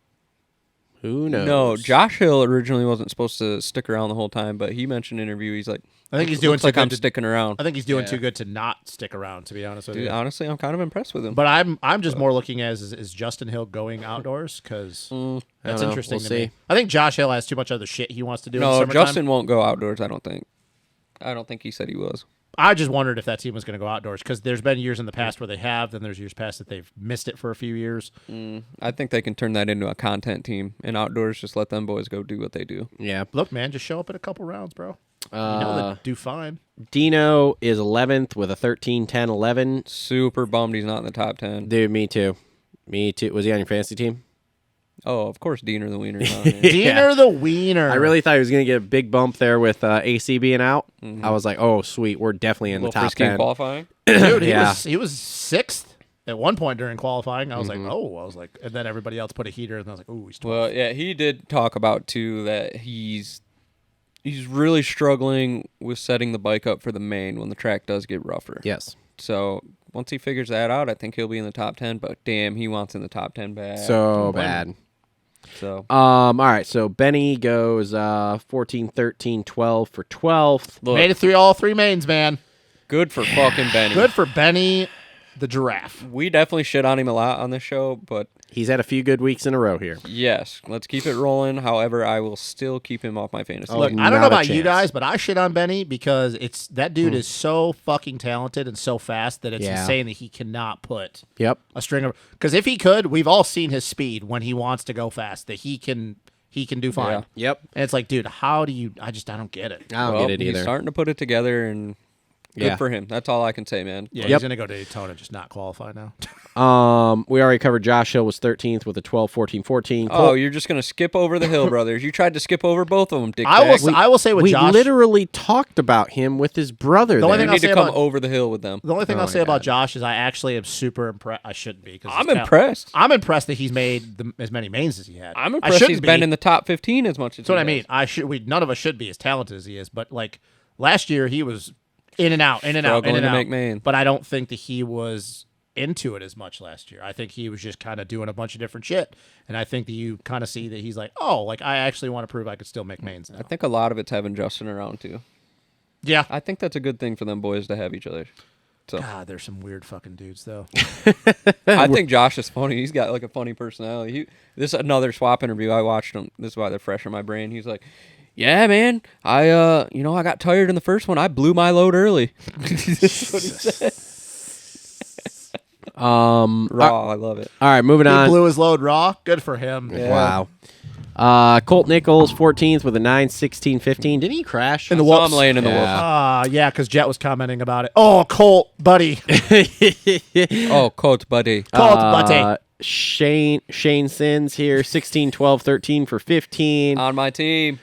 Who knows? No, Josh Hill originally wasn't supposed to stick around the whole time, but he mentioned in an interview, he's like, I think he's doing too like good I'm sticking around. I think he's doing too good to not stick around, to be honest with you. Honestly, I'm kind of impressed with him. But I'm just more looking as is Justin Hill going outdoors because that's interesting to me. I think Josh Hill has too much other shit he wants to do. No, in the summertime. Justin won't go outdoors. I don't think he said he was. I just wondered if that team was going to go outdoors because there's been years in the past where they have, then there's years past that they've missed it for a few years. I think they can turn that into a content team, and outdoors just let them boys go do what they do. Yeah. Look, man, just show up at a couple rounds, bro. You know they'll do fine. Dino is 11th with a 13, 10, 11. Super bummed he's not in the top 10. Dude, me too. Me too. Was he on your fantasy team? Oh, of course, Diener the Wiener. Diener the Wiener. I really thought he was going to get a big bump there with AC being out. I was like, oh, sweet. We're definitely in the top 10. Qualifying. Dude, he was 6th at one point during qualifying. I was like, and then everybody else put a heater, and I was like, oh, he's 12th. Well, yeah, he did talk about, too, that he's really struggling with setting the bike up for the main when the track does get rougher. Yes. So once he figures that out, I think he'll be in the top 10, but damn, he wants in the top 10 bad. So bad. So all right, so Benny goes 14, 13, 12 for 12th. Look, made it through all 3 mains, man. Good for fucking Benny. Good for Benny the giraffe. We definitely shit on him a lot on this show, but he's had a few good weeks in a row here. Yes, let's keep it rolling. However, I will still keep him off my fantasy. Look, I don't know about you guys, but I shit on Benny because that dude is so fucking talented and so fast that it's insane that he cannot put a string of. Because if he could, we've all seen his speed when he wants to go fast. That he can do fine. Yeah. Yep. And it's like, dude, how do you? I don't get it. I don't get it either. He's starting to put it together and. Good for him. That's all I can say, man. Yeah, he's going to go to Daytona, just not qualify now. We already covered Josh Hill was 13th with a 12, 14, 14. Oh, you're just going to skip over the Hill brothers. You tried to skip over both of them, dick I will say with Josh. We literally talked about him with his brother. The only thing I need to come over the hill with them. The only thing I'll say about Josh is I actually am super impressed. I shouldn't be. I'm impressed. I'm impressed that he's made as many mains as he had. I'm impressed he's been in the top 15 as much as That's what I mean. None of us should be as talented as he is, but like last year he was in and out, in and out, in and out. Make main. But I don't think that he was into it as much last year. I think he was just kind of doing a bunch of different shit. And I think that you kind of see that he's like, oh, like I actually want to prove I could still make mains now. I think a lot of it's having Justin around too. Yeah. I think that's a good thing for them boys to have each other. So. God, there's some weird fucking dudes though. I think Josh is funny. He's got like a funny personality. This is another swap interview I watched him. This is why they're fresh in my brain. He's like, yeah, man, I got tired in the first one. I blew my load early. That's what he said. Raw, I love it. All right, moving He on. blew his load raw. Good for him. Wow. Colt Nichols, 14th with a 9.16.15. Didn't he crash? In the I saw whoops. him laying in the whoop. Yeah, because Jet was commenting about it. Oh, Colt, buddy. Oh, Colt, buddy. Colt, buddy. Shane Sins here, 16.12.13 for 15. On my team.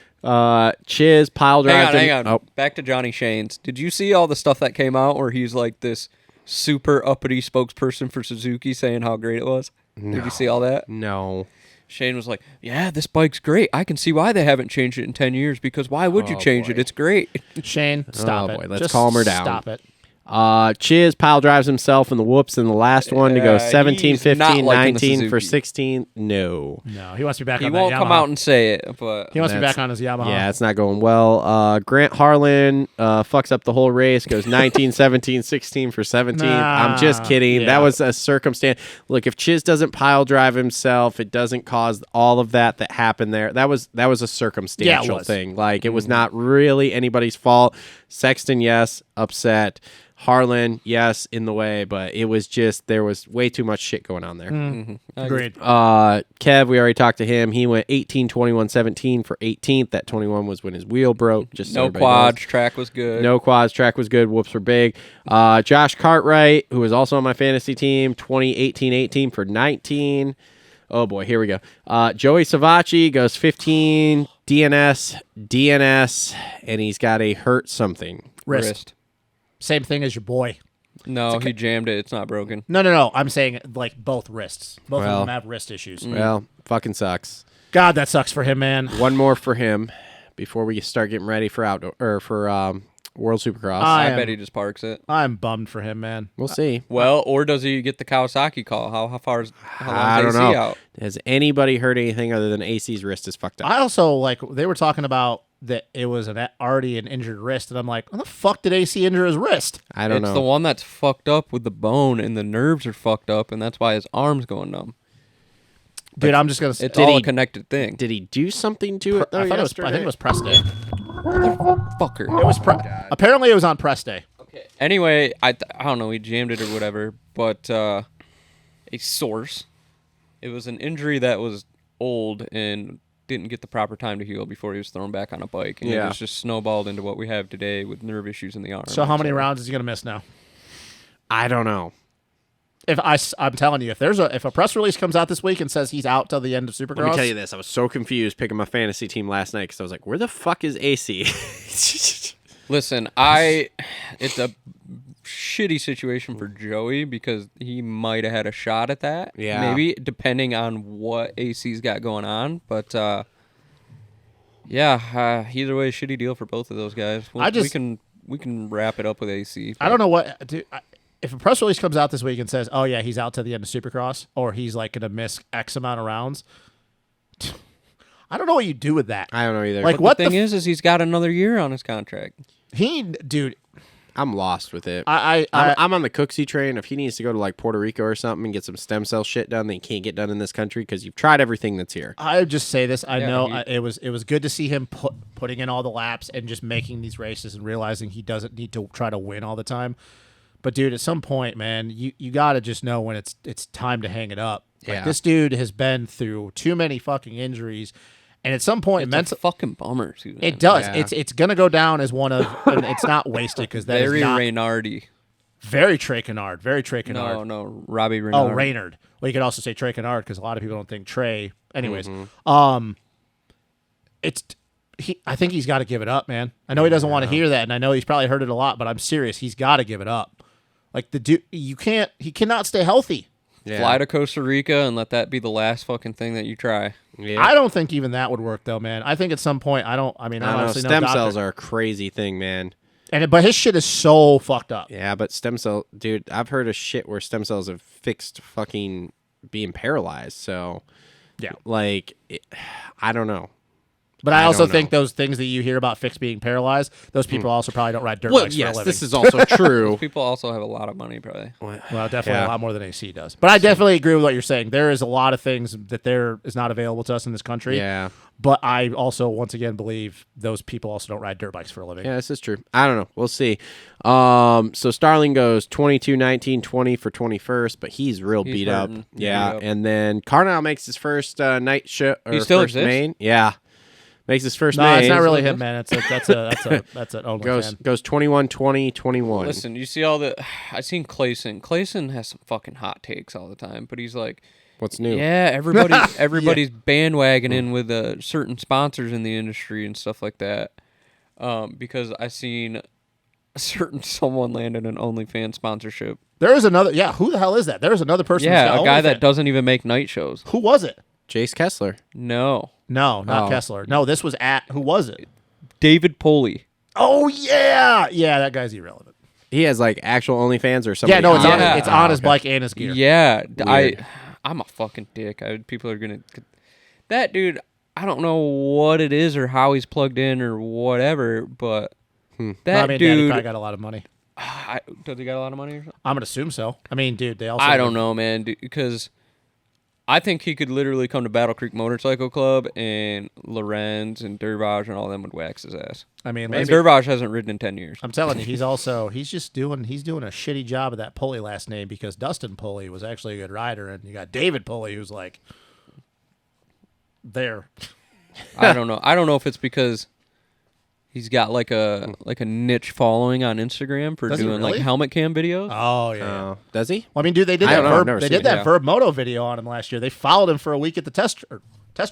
Chiz pile drive. Hang on. Oh, Back to Johnny Shane's. Did you see all the stuff that came out where he's like this super uppity spokesperson for Suzuki saying how great it was? No. Did you see all that? No. Shane was like, yeah, this bike's great. I can see why they haven't changed it in 10 years because why would you change it? It's great. Shane, stop it. Boy, let's Just calm her down. Stop it. Chiz pile drives himself in the whoops in the last one to go 17, he's not 15, liking the 19 for Suzuki. 16. No. No, he wants to be back He on won't that come Yamaha. out and say it, but He wants to be That's- back on his Yamaha. Yeah, it's not going well. Grant Harlan fucks up the whole race, goes 19, 17, 16 for 17. I'm just kidding. Yeah. That was a circumstance. Look, if Chiz doesn't pile drive himself, it doesn't cause all of that happened there. That was a circumstantial was. thing. Like, it was not really anybody's fault. Sexton, yes, upset. Harlan, yes, in the way, but it was just, there was way too much shit going on there. Agreed. Kev, we already talked to him. He went 18, 21, 17 for 18th. That 21 was when his wheel broke. Just so no everybody quads. knows. Track was good. No quads. Track was good. Whoops were big. Josh Cartwright, who was also on my fantasy team, 20, 18, 18 for 19. Oh, boy. Here we go. Joey Savacci goes 15, DNS, and he's got a hurt something. Wrist. Same thing as your boy. No, he jammed it. It's not broken. No. I'm saying like both wrists. Both Well. of them have wrist issues. Well, fucking sucks. God, that sucks for him, man. One more for him before we start getting ready for World Supercross. I I am- bet he just parks it. I'm bummed for him, man. We'll see. Well, or does he get the Kawasaki call? How long I is don't AC know. out? Has anybody heard anything other than AC's wrist is fucked up? I also they were talking about that it was already an injured wrist, and I'm like, when the fuck did AC injure his wrist? I don't It's know. the one that's fucked up with the bone and the nerves are fucked up, and that's why his arm's going numb. Dude, I'm just gonna. It's Did all he- a connected thing. Did he do something to it? Though, I think yesterday? it was press day. Fucker. It was apparently it was on press day. Okay. Anyway, I don't know. He jammed it or whatever, but a source. It was an injury that was old and didn't get the proper time to heal before he was thrown back on a bike, and it Yeah. was just snowballed into what we have today with nerve issues in the arm. So how many rounds is he gonna miss now? I don't know. I'm telling you, if a press release comes out this week and says he's out till the end of Supercross, Let me tell you this. I was so confused picking my fantasy team last night because I was like, where the fuck is AC? Listen, it's a shitty situation for Joey because he might have had a shot at that. Yeah. Maybe, depending on what AC's got going on. But, yeah, either way, shitty deal for both of those guys. We can wrap it up with AC. I don't know what. Dude, if a press release comes out this week and says, "Oh yeah, he's out to the end of Supercross," or he's like gonna miss X amount of rounds, I don't know what you do with that. I don't know either. Like, But what the thing is he's got another year on his contract. Dude, I'm lost with it. I'm I'm on the Cooksey train. If he needs to go to like Puerto Rico or something and get some stem cell shit done that he can't get done in this country because you've tried everything that's here. I just say this. I Yeah, know it was good to see him putting in all the laps and just making these races and realizing he doesn't need to try to win all the time. But dude, at some point, man, you got to just know when it's time to hang it up. Like, Yeah. this dude has been through too many fucking injuries, and at some point, It's a fucking bummer, too. it does. Yeah. It's gonna go down as one of, and it's not wasted because that Very is not Reynardy. very Trey Canard, very Trey Canard. No, Robbie Oh, Reynard. Reynard. Well, you could also say Trey Canard because a lot of people don't think Trey. Anyways, Mm-hmm. I think he's got to give it up, man. I know he doesn't want to hear that, and I know he's probably heard it a lot, but I'm serious. He's got to give it up. Like the dude, he cannot stay healthy. Yeah. Fly to Costa Rica and let that be the last fucking thing that you try. Yeah. I don't think even that would work though, man. I think at some point, I'm I don't know. obviously no Stem doctor. cells are a crazy thing, man. But his shit is so fucked up. Yeah, but stem cell, dude, I've heard of shit where stem cells have fixed fucking being paralyzed. So, Yeah. like, I don't know. But I also don't think know. those things that you hear about Fix being paralyzed, those people also probably don't ride dirt Well, bikes for a yes, living. this is also true. People also have a lot of money, probably. Well, definitely Yeah. a lot more than AC does. But I definitely agree with what you're saying. There is a lot of things that there is not available to us in this country. Yeah. But I also, once again, believe those people also don't ride dirt bikes for a living. Yeah, this is true. I don't know. We'll see. So Starling goes 22, 19, 20 for 21st, but he's real He's beat hurting. up. Yeah. Yeah. And then Carnell makes his first night show. Or He still first exists? main. Yeah. Makes his first No, main. it's not really him, man. That's an OnlyFans. Goes 21, 20, 21. Listen, you see all the. I seen Clayson. Clayson has some fucking hot takes all the time, but he's like, What's new? yeah, everybody's bandwagoning with certain sponsors in the industry and stuff like that. Because I seen a certain someone landed an OnlyFans sponsorship. There is another. Yeah, who the hell is that? There is another person. who's Yeah, got a guy OnlyFans. that doesn't even make night shows. Who was it? Jace Kessler. No, No, not Oh. Kessler. No, this was at. Who was it? David Poley. Oh yeah, yeah. That guy's irrelevant. He has like actual OnlyFans or something. Yeah, no, it's Yeah. on. It's on his bike and his gear. Yeah, Weird. I'm a fucking dick. People are gonna. That dude, I don't know what it is or how he's plugged in or whatever, but that I mean, Daddy dude, probably got a lot of money. does he got a lot of money or something? I'm gonna assume so. I mean, dude, they also. I don't know, man, because I think he could literally come to Battle Creek Motorcycle Club and Lorenz and Dervage and all them would wax his ass. I mean, And maybe. Dervage hasn't ridden in 10 years. I'm telling you, he's doing a shitty job of that Pulley last name because Dustin Pulley was actually a good rider, and you got David Pulley who's like there. I don't know. I don't know if it's because he's got like a niche following on Instagram for Does he doing really? like helmet cam videos. Oh yeah. Oh, does he? Well, I mean, dude, they did I that don't know, I've Verb. never They seen did it, that yeah. Verb Moto video on him last year. They followed him for a week at the test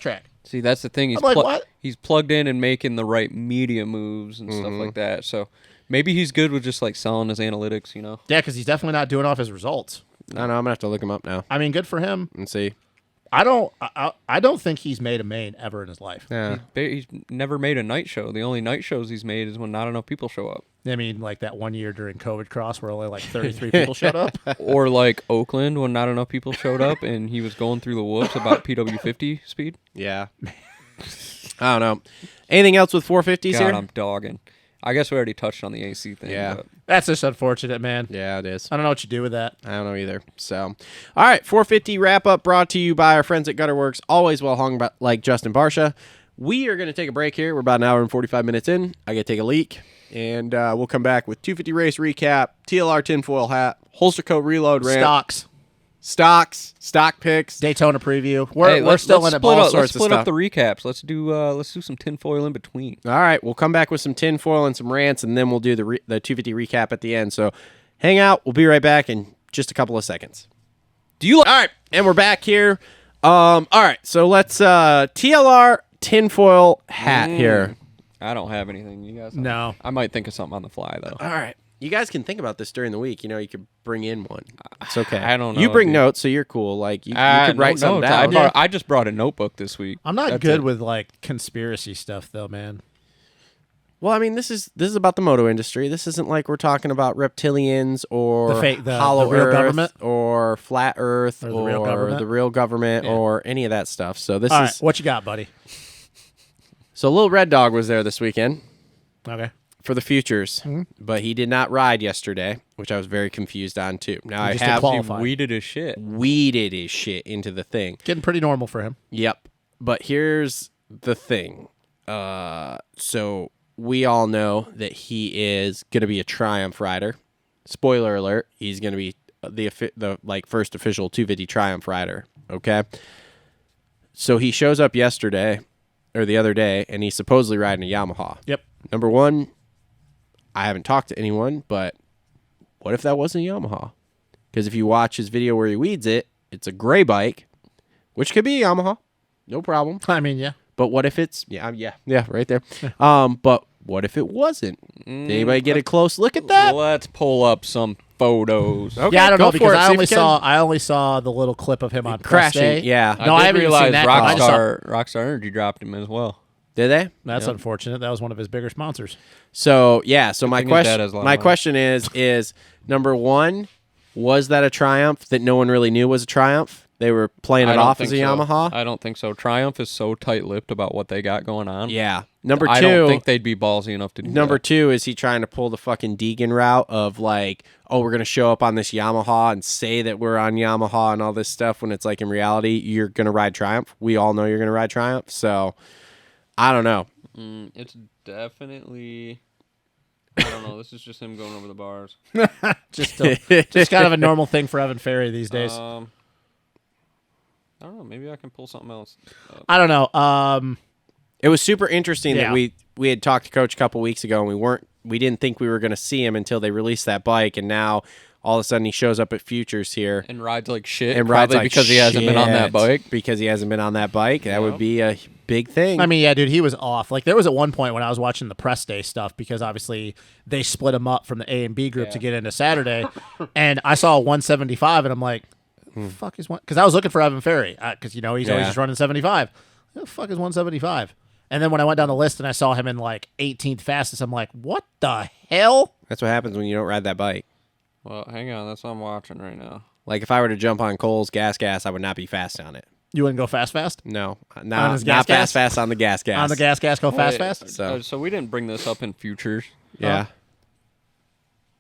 track. See, that's the thing. He's I'm like, what? He's plugged in and making the right media moves and stuff like that. So maybe he's good with just like selling his analytics, you know. Yeah, because he's definitely not doing off his results. I don't know. I'm gonna have to look him up now I mean, good for him. and see. I don't think he's made a main ever in his life. Yeah. He's never made a night show. The only night shows he's made is when not enough people show up. I mean, like that one year during COVID cross where only like 33 people showed up. Or like Oakland when not enough people showed up and he was going through the whoops about PW50 speed. Yeah. I don't know. Anything else with 450s God, here? I'm dogging. I guess we already touched on the AC thing. Yeah. But That's just unfortunate, man. Yeah, it is. I don't know what you do with that. I don't know either. So, all right, 450 wrap up brought to you by our friends at Gutter Works, always well hung like Justin Barsha. We are going to take a break here. We're about an hour and 45 minutes in. I got to take a leak, and we'll come back with 250 race recap, TLR tinfoil hat, holster coat reload rant, stock picks. Daytona preview. We're still in it. all Let's sorts of split up stuff. the recaps. Let's do some tinfoil in between. All right, we'll come back with some tinfoil and some rants, and then we'll do the 250 recap at the end. So, hang out. We'll be right back in just a couple of seconds. All right, and we're back here. All right, so let's TLR tinfoil hat here. I don't have anything. You guys? No. I might think of something on the fly though. All right. You guys can think about this during the week. You know, you could bring in one. It's okay. I don't You know, bring dude. notes, so you're cool. Like, you could write something down. I just brought a notebook this week. I'm not That's good it. with like conspiracy stuff though, man. Well, I mean, this is about the moto industry. This isn't like we're talking about reptilians or The hollow real Earth government? or flat Earth Or or the real government? the real government Yeah. or any of that stuff. So this All is right, what you got, buddy? so Lil Red Dog was there this weekend Okay. for the futures, but he did not ride yesterday, which I was very confused on too. Now I just didn't have qualify. He weeded his shit. weeded his shit into the thing. Getting pretty normal for him. Yep. But here's the thing. So we all know that he is going to be a Triumph rider. Spoiler alert, he's going to be the like first official 250 Triumph rider, okay? So he shows up yesterday or the other day and he's supposedly riding a Yamaha. Yep. Number 1, I haven't talked to anyone, but what if that wasn't a Yamaha? Because if you watch his video where he weeds it, it's a gray bike, which could be a Yamaha. No problem. I mean, yeah. But what if it's yeah, right there. But what if it wasn't? Did anybody get a close look at that? Let's pull up some photos. Okay, Yeah, I don't go know for because it. See if you can. I only saw the little clip of him on press Crashing, day. yeah. No, I did haven't even realize seen that. I just saw- Rockstar Energy dropped him as well. Did they? That's unfortunate. That was one of his bigger sponsors. So yeah. So my thing his dad has a question, lot of my money. question is number 1, was that a Triumph that no one really knew was a Triumph? They were playing it off as a Yamaha. I don't think so. Triumph is so tight-lipped about what they got going on. Yeah. Number 2. I don't think they'd be ballsy enough to do Number that. 2, is he trying to pull the fucking Deegan route of like, oh, we're going to show up on this Yamaha and say that we're on Yamaha and all this stuff when it's like in reality, you're going to ride Triumph. We all know you're going to ride Triumph. So, I don't know. It's definitely... I don't know. This is just him going over the bars. just kind of a normal thing for Evan Ferry these days. I don't know. Maybe I can pull something else. I don't know. It was super interesting Yeah. that we had talked to Coach a couple weeks ago, and we didn't think we were going to see him until they released that bike, and now all of a sudden he shows up at Futures here And rides like shit. and probably rides like because he hasn't been on that shit. bike. Because he hasn't been on that bike, that would be a big thing. I mean, yeah, dude, he was off. Like, there was at one point when I was watching the press day stuff, because obviously they split him up from the A and B group to get into Saturday, and I saw a 175, and I'm like, the fuck is one? Because I was looking for Evan Ferry, because he's always just running 75. Who the fuck is 175? And then when I went down the list and I saw him in like 18th fastest, I'm like, what the hell? That's what happens when you don't ride that bike. Well, hang on. That's what I'm watching right now. Like if I were to jump on Cole's gas, I would not be fast on it. You wouldn't go fast? No, On not his gas? fast on the gas. On the gas, go fast? So we didn't bring this up in Futures. yeah.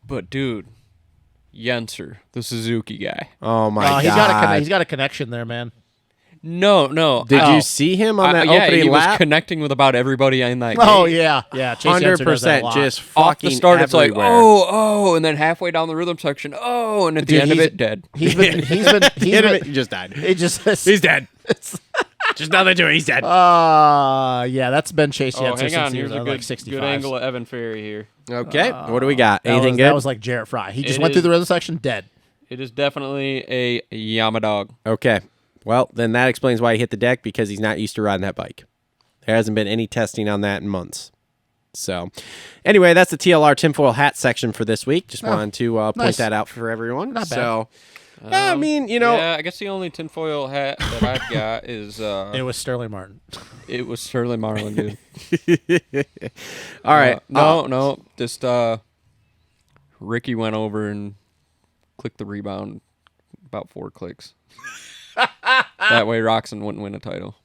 But, dude, Yenser, the Suzuki guy. Oh my god. He's got a connection there, man. No. Did you see him on that yeah, opening he was lap? connecting with about everybody in that game. Oh, yeah. Chase Yenser does that a 100% lot. just Off fucking the start, it's like, everywhere. oh, and then halfway down the rhythm section, and at the Dude, end of it, dead. He's been He just died. he just He's dead. Just nothing to it. He's dead. yeah, that's been Chase Yenser Hang on, since he here's was a on good, like 65. good angle of Evan Ferry here. Okay, what do we got? Anything That good? was like Jarrett Fry. He just It went through is- the rhythm section dead. It is definitely a Yamadog. Okay. Well, then that explains why he hit the deck, because he's not used to riding that bike. There hasn't been any testing on that in months. So, anyway, that's the TLR tinfoil hat section for this week. Just wanted to point nice. that out for everyone. Not bad. So, I mean, you know, Yeah, I guess the only tinfoil hat that I've got is It was Sterling Martin. it was Sterling Marlin, dude. all right. No. Just Ricky went over and clicked the rebound about 4 clicks. That way Roxon wouldn't win a title.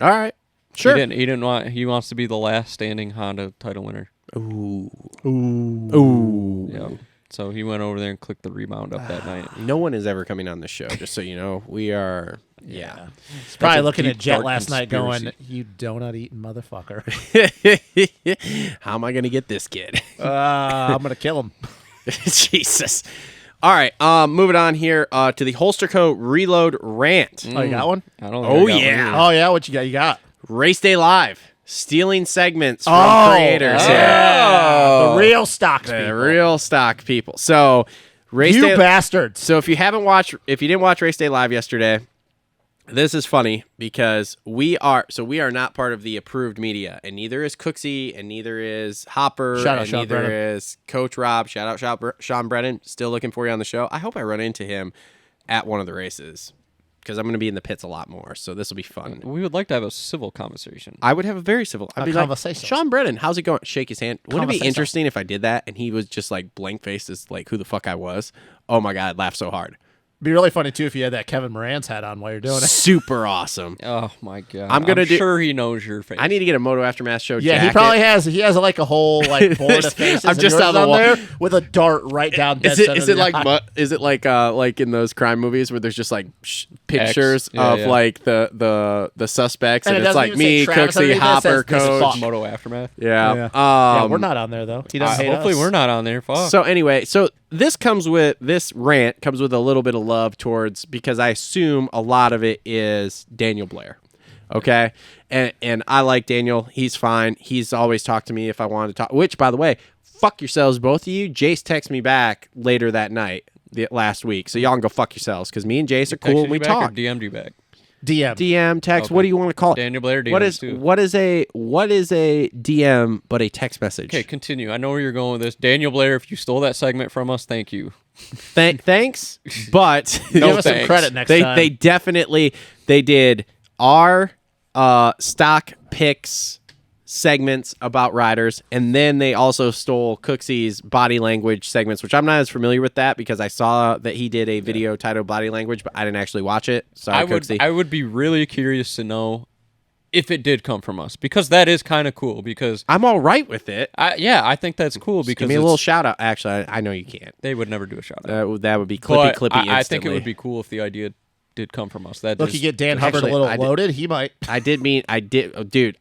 All right. Sure. He didn't want. He wants to be the last standing Honda title winner. Ooh. Yeah. So he went over there and clicked the rebound up that night. No one is ever coming on this show, just so you know. We are, yeah. He's probably a looking deep, at Jet dark last night conspiracy. going, you donut eating motherfucker. How am I going to get this kid? I'm going to kill him. Jesus. All right. Moving on here to the Holster Co. Reload rant. Oh, you got one? I don't. Oh, think I got one yeah. either. Oh, yeah, what you got? You got? Race Day Live. Stealing segments from creators here. The real stocks The people. real stock people. So, Race You Day. bastards. So if you didn't watch Race Day Live yesterday, this is funny because we are not part of the approved media, and neither is Cooksey, and neither is Hopper, Shout out and Sean neither Brennan. is Coach Rob. Shout out Sean Brennan. Still looking for you on the show. I hope I run into him at one of the races because I'm going to be in the pits a lot more. So this will be fun. We would like to have a civil conversation. I would have a very civil. I'd be like, conversation. Sean Brennan, how's it going? Shake his hand. Wouldn't it be Conversation. interesting if I did that and he was just like blank faced as like who the fuck I was? Oh my god, I'd laugh so hard. Be really funny, too, if you had that Kevin Moranz hat on while you're doing it. Super awesome. Oh my god! I'm gonna do- sure he knows your face. I need to get a Moto Aftermath Show Yeah, jacket. he probably has. He has like a whole like board of faces. I'm and just yours on the on wall. there with a dart right down. Dead Is it center of the like eye. is it like in those crime movies where there's just like pictures Yeah, of yeah. like the suspects And and, it it's doesn't like even me, say Travis Cooksey, underneath it, it Hopper, says this Coach. fuck. Moto Aftermath. Yeah. Yeah, we're not on there though. He doesn't hate Hopefully us. we're not on there. Fuck. So anyway, this rant comes with a little bit of love towards, because I assume a lot of it is Daniel Blair. Okay. And I like Daniel. He's fine. He's always talked to me if I wanted to talk, which by the way, fuck yourselves, both of you. Jace texted me back later that night last week. So y'all can go fuck yourselves because me and Jace are cool Texted and we you back or talk. DM'd you back. DM. text, Okay. what do you want to call it? Daniel Blair DMs What is too. what is a DM but a text message? Okay, continue. I know where you're going with this. Daniel Blair, if you stole that segment from us, thank you. Thanks, but Give us some thanks. credit next time. they definitely did our stock picks segments about riders, and then they also stole Cooksy's body language segments, which I'm not as familiar with that because I saw that he did a video titled Body Language, but I didn't actually watch it. Sorry, Cooksy. I would be really curious to know if it did come from us, because that is kind of cool, because I'm all right with it. I think that's cool, because give me a little shout out. Actually, I know you can't. They would never do a shout out. That would be clippy instantly. I think it would be cool if the idea did come from us. Look, you get Dan Hubbard a little loaded. He might. Dude.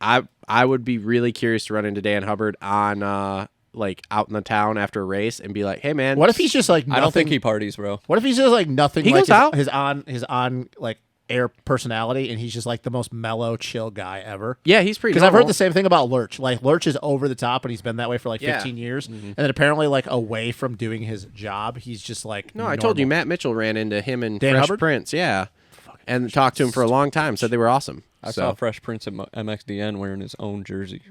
I would be really curious to run into Dan Hubbard on like out in the town after a race and be like, "Hey, man, what if he's just like nothing? I don't think he parties, bro. What if he's just like nothing? He like goes out. his on like air personality, and he's just like the most mellow, chill guy ever. Yeah, he's pretty. Because I've heard the same thing about Lurch. Like Lurch is over the top, and he's been that way for like 15 years. And then apparently, like away from doing his job, he's just like No, I told you, Matt Mitchell ran into him and Dan Fresh Hubbard? Prince. Yeah, and talked to him for a long time. Said they were awesome. I saw Fresh Prince at MXDN wearing his own jersey.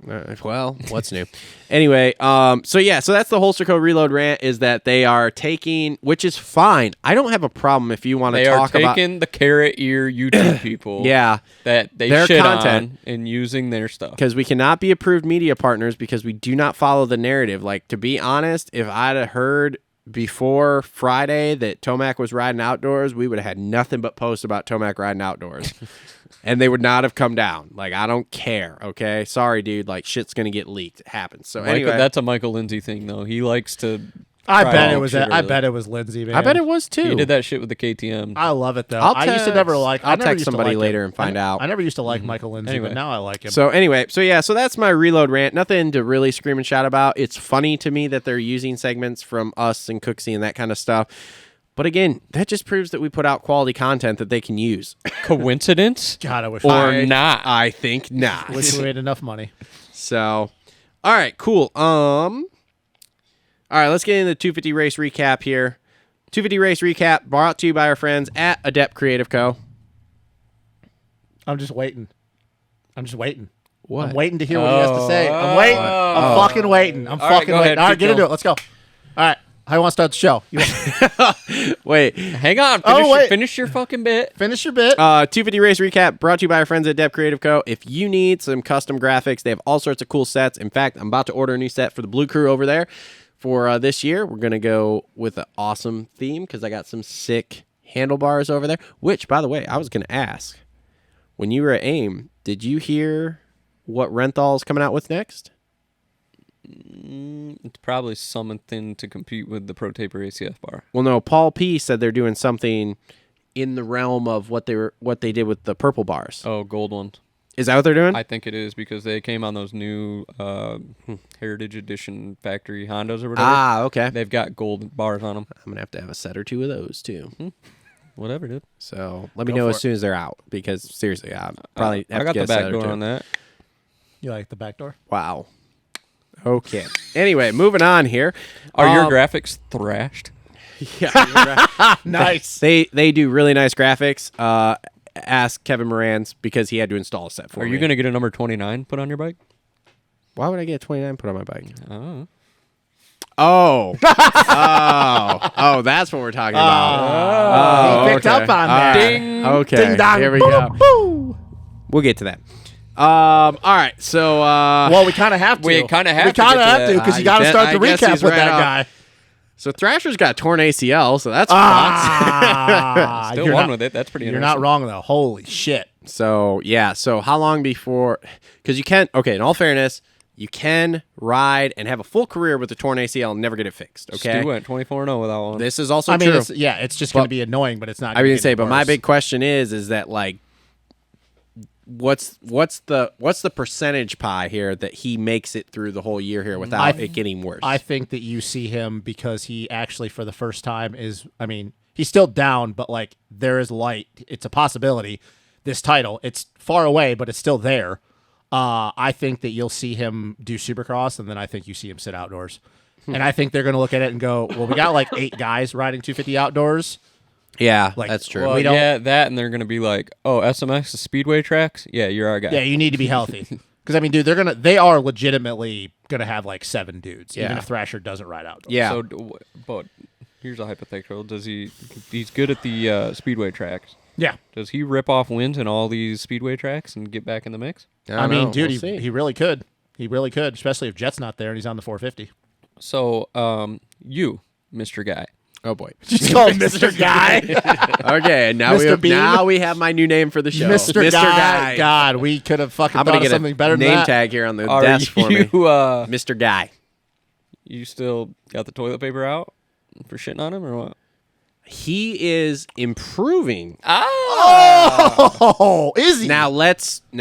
Well, what's new? Anyway, so that's the Holster Co. Reload rant, is that they are taking, which is fine. I don't have a problem if you want to talk about. They are taking the carrot ear YouTube people yeah, that they their shit content on and using their stuff. Because we cannot be approved media partners because we do not follow the narrative. Like, to be honest, if I'd have heard before Friday that Tomac was riding outdoors, we would have had nothing but posts about Tomac riding outdoors. And they would not have come down. Like, I don't care, okay? Sorry, dude. Like, shit's going to get leaked. It happens. So, anyway. That's a Michael Lindsay thing, though. He likes to... I bet it was Lindsay, man. I bet it was, too. He did that shit with the KTM. I love it, though. I used to never like... I'll text somebody later and find out. I never used to like Michael Lindsay, but now I like him. So, anyway. So that's my reload rant. Nothing to really scream and shout about. It's funny to me that they're using segments from us and Cooksey and that kind of stuff. But again, that just proves that we put out quality content that they can use. Coincidence? God, I wish not. I think not. Wish we made enough money. So, all right, cool. All right, let's get into the 250 race recap here. 250 race recap brought to you by our friends at Adept Creative Co. I'm just waiting. What? I'm waiting to hear what he has to say. I'm waiting. I'm fucking waiting. I'm fucking waiting. Ahead, all right, get into it. Let's go. All right. How you want to start the show? Wait. Hang on. Finish your fucking bit. Finish your bit. 250 race recap brought to you by our friends at Adept Creative Co. If you need some custom graphics, they have all sorts of cool sets. In fact, I'm about to order a new set for the Blue Crew over there for this year. We're going to go with an awesome theme because I got some sick handlebars over there, which, by the way, I was going to ask. When you were at AIM, did you hear what Renthal's coming out with next? It's probably something to compete with the Pro Taper ACF bar. Well, no. Paul P said they're doing something in the realm of what they did with the purple bars. Oh, gold ones. Is that what they're doing? I think it is because they came on those new Heritage Edition factory Hondas or whatever. Ah, okay. They've got gold bars on them. I'm gonna have a set or two of those too. Whatever, dude. So let me know as soon as they're out because seriously, I probably have I got to get the a set back or door two. on that. You like the back door? Wow. Okay. Anyway, moving on here. Are your graphics thrashed? Yeah. Nice. They do really nice graphics. Ask Kevin Moranz because he had to install a set for me. Are you going to get a number 29 put on your bike? Why would I get a 29 put on my bike? Oh. Oh, that's what we're talking about. He picked up on that. Ding. Okay. Ding dong. Here we Boo, go. boo. We'll get to that. All right. So, Well, we kind of have to. We kind of have We to. kind of have to because you got to start the I guess recap he's with right that off. guy. So Thrasher's got torn ACL, so that's Still you're won not- with it. That's pretty You're interesting. not wrong though. Holy shit. So, yeah. So how long before... Because you can... Okay, in all fairness, you can ride and have a full career with a torn ACL and never get it fixed, okay? Stu went 24-0 with that one. This is also I mean, true. it's just going to be annoying, but it's not. I was gonna going to say, get but my worse. big question is that, like, what's the percentage pie here that he makes it through the whole year here without it getting worse? I think that you see him because he actually, for the first time, is. I mean, he's still down, but like there is light. It's a possibility. This title, it's far away, but it's still there. I think that you'll see him do Supercross, and then I think you see him sit outdoors. And I think they're going to look at it and go, "Well, we got like 8 guys riding 250 outdoors." yeah, like, that's true. Well, we don't- yeah, that, and they're going to be like, oh, SMX is Speedway tracks? Yeah, you're our guy. Yeah, you need to be healthy. Because I mean, dude, they are legitimately gonna have like 7 dudes, even Yeah. if Thrasher doesn't ride outdoors. Yeah. So, but here's a hypothetical. He's good at the Speedway tracks. Yeah. Does he rip off wins in all these Speedway tracks and get back in the mix? I mean, know. dude, We'll see. he really could. He really could, especially if Jet's not there and he's on the 450. So, you, Mr. Guy. Oh boy. Just call him Mr. Guy. Okay, now Mr. we have my new name for the show. Mr. Guy. God, we could have fucking thought of something better than that. Name tag here on the Are desk for me. Mr. Guy. You still got the toilet paper out for shitting on him or what? He is improving. Oh, is he? Now let's tone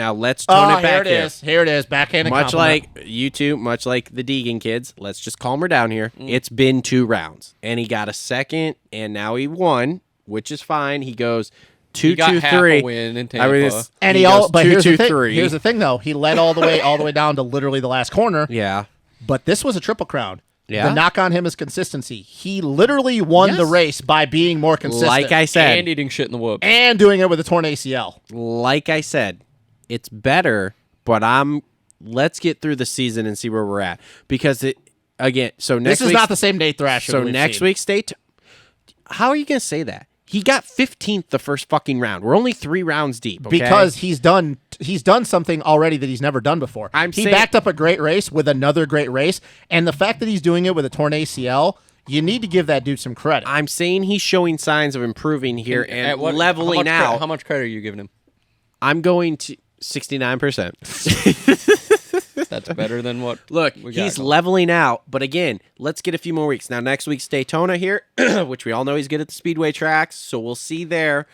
it back here. Here it is. Backhanded Much compliment. like you two, much like the Deegan kids, let's just calm her down here. It's been 2 rounds, and he got a second, and now he won, which is fine. He goes 2-2-3. He got half a win in Tampa. And but here's the thing. Here's the thing, though. He led all the way down to literally the last corner. Yeah. But this was a Triple Crown. Yeah. The knock on him is consistency. He literally won the race by being more consistent. Like I said. And eating shit in the whoops. And doing it with a torn ACL. Like I said, it's better, but let's get through the season and see where we're at. Because this is not the same Nate Thrasher. So next week's how are you going to say that? He got 15th the first fucking round. We're only 3 rounds deep. Okay? Because he's done something already that he's never done before. He backed up a great race with another great race, and the fact that he's doing it with a torn ACL, you need to give that dude some credit. I'm saying he's showing signs of improving here and leveling out. How much credit are you giving him? I'm going to 69%. That's better than what. Look, he's leveling out, but again, let's get a few more weeks. Now, next week's Daytona here, which we all know he's good at the speedway tracks, so we'll see there.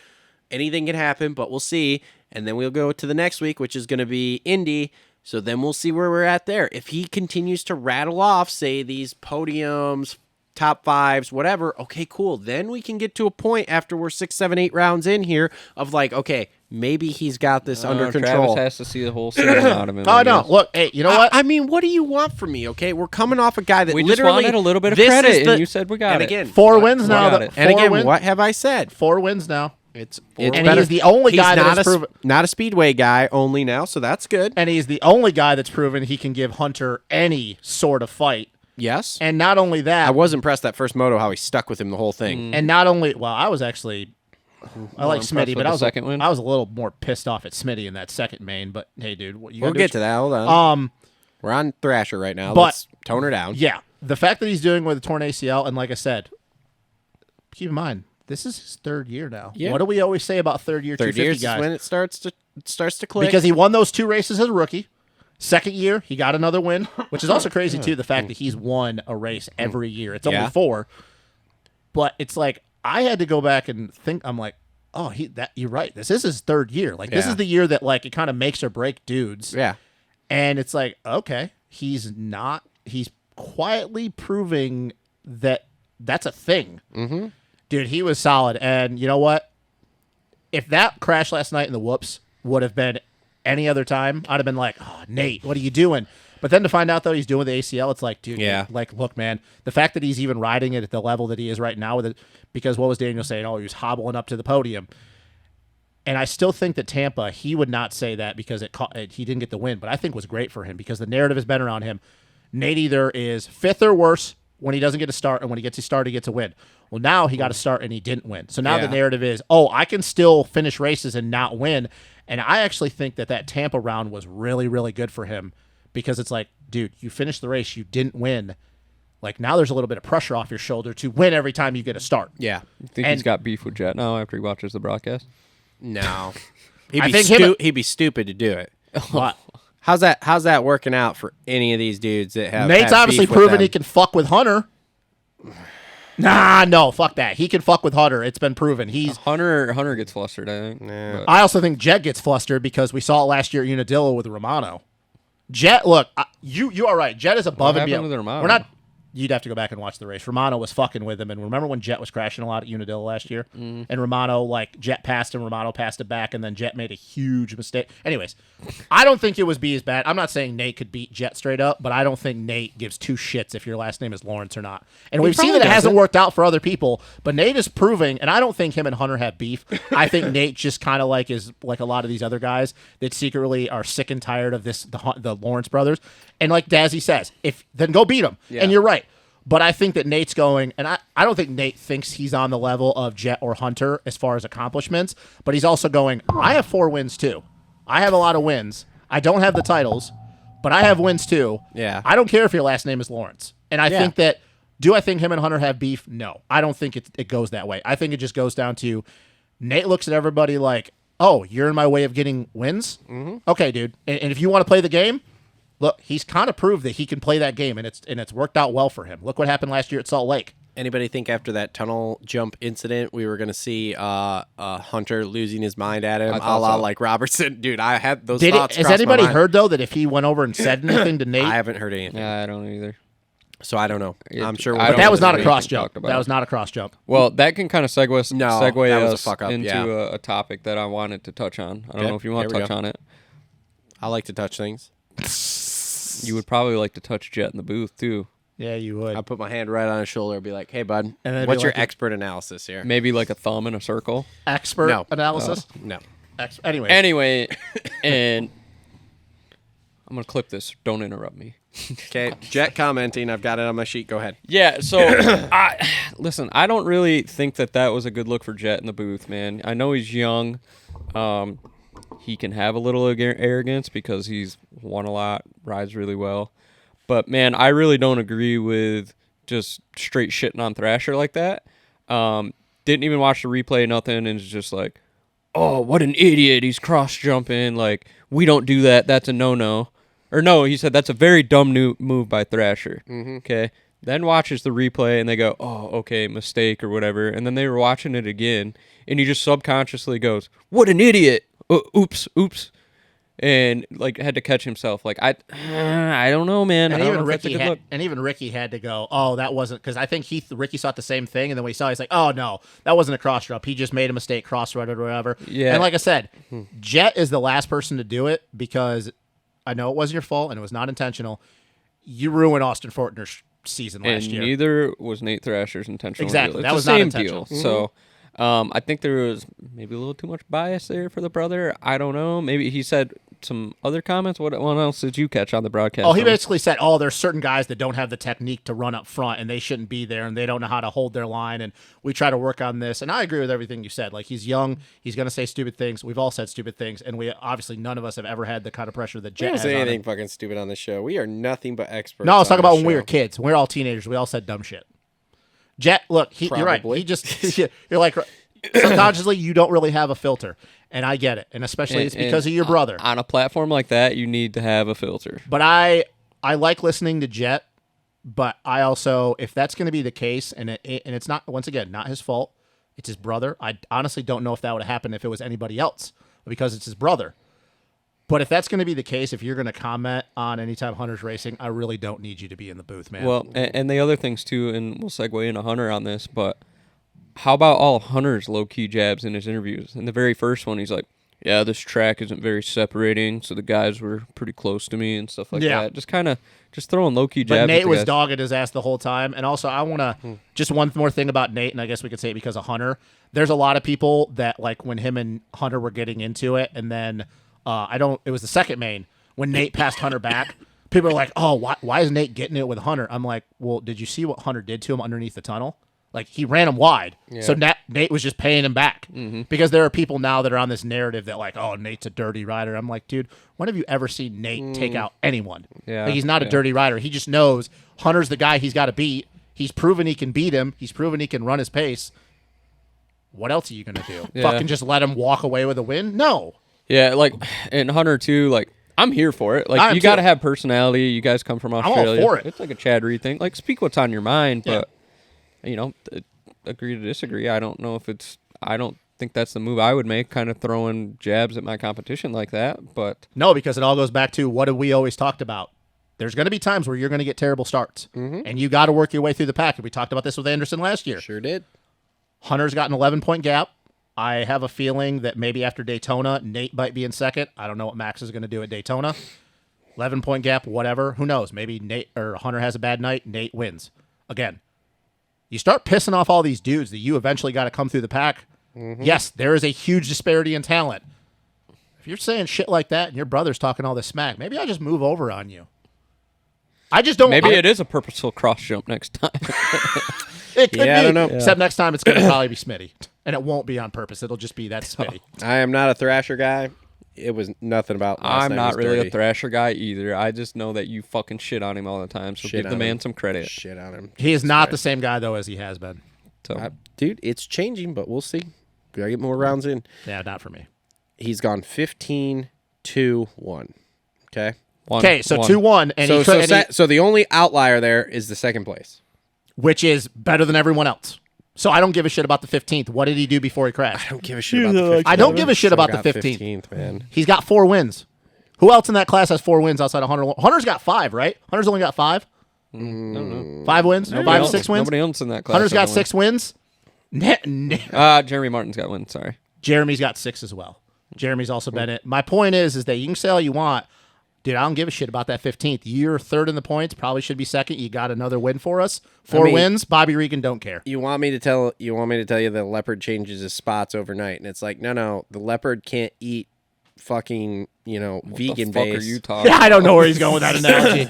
Anything can happen, but we'll see. And then we'll go to the next week, which is going to be Indy. So then we'll see where we're at there. If he continues to rattle off, say, these podiums, top 5s, whatever, okay, cool. Then we can get to a point after we're 6, 7, 8 rounds in here of like, okay, maybe he's got this under control. Travis has to see the whole season out of him. Oh, no. Look, hey, you know what? I mean, what do you want from me, okay? We're coming off a guy that we literally... just wanted a little bit of credit, and you said we got it. Again, 4 wins now. What have I said? 4 wins now. It's and better. he's the only guy that's proven... Not a speedway guy only now, so that's good. And he's the only guy that's proven he can give Hunter any sort of fight. Yes. And not only that... I was impressed that first moto how he stuck with him the whole thing. And not only... Well, I was actually... I like Smitty, but I was a little more pissed off at Smitty in that second main. But hey, dude, we'll get to that. Hold on. We're on Thrasher right now. Let's tone her down. Yeah, the fact that he's doing with a torn ACL, and like I said, keep in mind this is his 3rd year now. Yeah. What do we always say about third year 250 guys? Is when it starts to click. Because he won those 2 races as a rookie. Second year, he got another win, which is also crazy too. The fact that he's won a race every year. It's only 4, but it's like I had to go back and think. I'm like, oh, you're right. This is his 3rd year. Like this is the year that like it kind of makes or break dudes. Yeah. And it's like, okay, he's quietly proving that that's a thing. Mm-hmm. Dude, he was solid. And you know what? If that crash last night in the whoops would have been any other time, I'd have been like, oh, Nate, what are you doing? But then to find out, though, he's doing the ACL, it's like, dude, like, look, man, the fact that he's even riding it at the level that he is right now with it, because what was Daniel saying? Oh, he was hobbling up to the podium. And I still think that Tampa, he would not say that because he didn't get the win, but I think was great for him because the narrative has been around him. Nate either is 5th or worse when he doesn't get a start, and when he gets his start, he gets a win. Well, now he got a start and he didn't win. So now the narrative is, oh, I can still finish races and not win. And I actually think that Tampa round was really, really good for him because it's like, dude, you finished the race, you didn't win. Like, now there's a little bit of pressure off your shoulder to win every time you get a start. Yeah. You think he's got beef with Jet now after he watches the broadcast? No. He'd be stupid to do it. What? How's that working out for any of these dudes that have Nate's obviously proven he can fuck with Hunter. Nah, no, fuck that. He can fuck with Hunter. It's been proven. Hunter gets flustered, I think. Yeah. I also think Jet gets flustered because we saw it last year at Unadilla with Romano. Jet, look, you are right. Jet is above and beyond. We're not. You'd have to go back and watch the race. Romano was fucking with him, and remember when Jet was crashing a lot at Unadilla last year? And Romano, like, Jet passed him, Romano passed it back, and then Jet made a huge mistake. Anyways, I don't think it was be as bad. I'm not saying Nate could beat Jet straight up, but I don't think Nate gives 2 shits if your last name is Lawrence or not. And we've seen that it hasn't worked out for other people, but Nate is proving, and I don't think him and Hunter have beef. I think Nate just kind of like is like a lot of these other guys that secretly are sick and tired of the Lawrence brothers. And like Dazzy says, then go beat them. Yeah. And you're right. But I think that Nate's going, and I don't think Nate thinks he's on the level of Jet or Hunter as far as accomplishments, but he's also going, I have 4 wins too. I have a lot of wins. I don't have the titles, but I have wins too. Yeah. I don't care if your last name is Lawrence. And I think that, do I think him and Hunter have beef? No. I don't think it goes that way. I think it just goes down to Nate looks at everybody like, oh, you're in my way of getting wins? Mm-hmm. Okay, dude. And if you want to play the game, look, he's kind of proved that he can play that game, and it's worked out well for him. Look what happened last year at Salt Lake. Anybody think after that tunnel jump incident, we were going to see Hunter losing his mind at him, a la like Robertson? Dude, I had those thoughts. Has anybody heard, though, that if he went over and said anything to Nate? I haven't heard anything. Yeah, I don't either. So I don't know. I'm sure. But that was not a cross jump. That was not a cross jump. Well, that can kind of segue us into a topic that I wanted to touch on. I don't know if you want to touch on it. I like to touch things. You would probably like to touch Jet in the booth, too. Yeah, you would. I'd put my hand right on his shoulder and be like, hey, bud, and what's your expert analysis here? Maybe like a thumb in a circle. Expert analysis? No. Anyway, and I'm going to clip this. Don't interrupt me. Okay, Jet commenting. I've got it on my sheet. Go ahead. Yeah, so, listen, I don't really think that was a good look for Jet in the booth, man. I know he's young. He can have a little arrogance because he's won a lot, rides really well. But, man, I really don't agree with just straight shitting on Thrasher like that. Didn't even watch the replay, nothing, and it's just like, oh, what an idiot. He's cross-jumping. Like, we don't do that. That's a no-no. Or no, he said that's a very dumb new move by Thrasher. Mm-hmm. Okay. Then watches the replay, and they go, oh, okay, mistake or whatever. And then they were watching it again, and he just subconsciously goes, what an idiot. Oops. And like had to catch himself. Like I don't know, man. And even Ricky had to go, oh, that wasn't, because I think Ricky saw the same thing, and then when he saw it, he's like, oh no, that wasn't a cross jump. He just made a mistake, cross rutted or whatever. Yeah. And like I said, Jet is the last person to do it because I know it wasn't your fault and it was not intentional. You ruined Austin Fortner's season last year. And neither was Nate Thrasher's intentional. Exactly. It's that was the not same intentional. deal. So I think there was maybe a little too much bias there for the brother. I don't know. Maybe he said some other comments. What else did you catch on the broadcast? Oh, he basically said, oh, there's certain guys that don't have the technique to run up front, and they shouldn't be there, and they don't know how to hold their line, and we try to work on this. And I agree with everything you said. Like, he's young. He's going to say stupid things. We've all said stupid things, and we obviously none of us have ever had the kind of pressure that Jet has. We don't say anything fucking stupid on the show. We are nothing but experts. No, I was talking about when we were kids. When we were all teenagers. We all said dumb shit. Jet, look, you're right. He just, you're like, subconsciously, you don't really have a filter. And I get it. And especially it's because of your brother. On a platform like that, you need to have a filter. But I like listening to Jet, but I also, if that's going to be the case, and it's not, once again, not his fault, it's his brother. I honestly don't know if that would have happened if it was anybody else, because it's his brother. But if that's going to be the case, if you're going to comment on anytime Hunter's racing, I really don't need you to be in the booth, man. Well, and the other things too, and we'll segue into Hunter on this, but how about all of Hunter's low-key jabs in his interviews? In the very first one, he's like, yeah, this track isn't very separating, so the guys were pretty close to me and stuff like that. Just throwing low-key jabs. But Nate was dogging his ass the whole time. And also, I want to, just one more thing about Nate, and I guess we could say it because of Hunter. There's a lot of people that, like, when him and Hunter were getting into it, and then, it was the second main, when Nate passed Hunter back, people are like, oh, why is Nate getting it with Hunter? I'm like, well, did you see what Hunter did to him underneath the tunnel? Like, he ran him wide. Yeah. So Nate was just paying him back. Mm-hmm. Because there are people now that are on this narrative that, like, oh, Nate's a dirty rider. I'm like, dude, when have you ever seen Nate take out anyone? Yeah. Like, he's not a dirty rider. He just knows Hunter's the guy he's got to beat. He's proven he can beat him. He's proven he can run his pace. What else are you going to do? Yeah. Fucking just let him walk away with a win? No. Yeah, like, and Hunter, too, like, I'm here for it. Like, you got to have personality. You guys come from Australia. I'm all for it. It's like a Chad Reed thing. Like, speak what's on your mind, but... You know, agree to disagree. I don't know if I don't think that's the move I would make, kind of throwing jabs at my competition like that. But no, because it all goes back to what have we always talked about. There's going to be times where you're going to get terrible starts, and you got to work your way through the pack. We talked about this with Anderson last year. Sure did. Hunter's got an 11-point gap. I have a feeling that maybe after Daytona, Nate might be in second. I don't know what Max is going to do at Daytona. 11-point gap, whatever. Who knows? Maybe Nate or Hunter has a bad night. Nate wins. Again, you start pissing off all these dudes that you eventually got to come through the pack. Mm-hmm. Yes, there is a huge disparity in talent. If you're saying shit like that and your brother's talking all this smack, maybe I just move over on you. I just don't. Maybe it is a purposeful cross jump next time. It could be. I don't know. Except next time it's going to probably be Smitty. And it won't be on purpose. It'll just be that Smitty. I am not a Thrasher guy. it was nothing about. I'm not really a Thrasher guy either. I just know that you fucking shit on him all the time. So give the man some credit. Shit on him. He is not the same guy though as he has been. So, dude, it's changing, but we'll see. Gotta get more rounds in. Yeah, not for me. He's gone 15-2-1. Okay. Okay, so 2-1, and so the only outlier there is the second place, which is better than everyone else. So I don't give a shit about the 15th. What did he do before he crashed? I don't give a shit about the 15th. I don't give a shit about the 15th. Man. He's got 4 wins. Who else in that class has 4 wins outside of Hunter? Hunter's got 5, right? Hunter's only got 5? No. 5 wins? 5, 6 wins? Nobody else in that class. Hunter's got 6 wins? Jeremy Martin's got wins, sorry. Jeremy's got 6 as well. Jeremy's also been it. My point is that you can say all you want. Dude, I don't give a shit about that 15th. You're third in the points. Probably should be second. You got another win for us. 4 wins. Bobby Regan don't care. You want me to tell you the leopard changes his spots overnight, and it's like, no, the leopard can't eat fucking, vegan the fuck base. Are you talking? Yeah, I don't know where he's going with that analogy.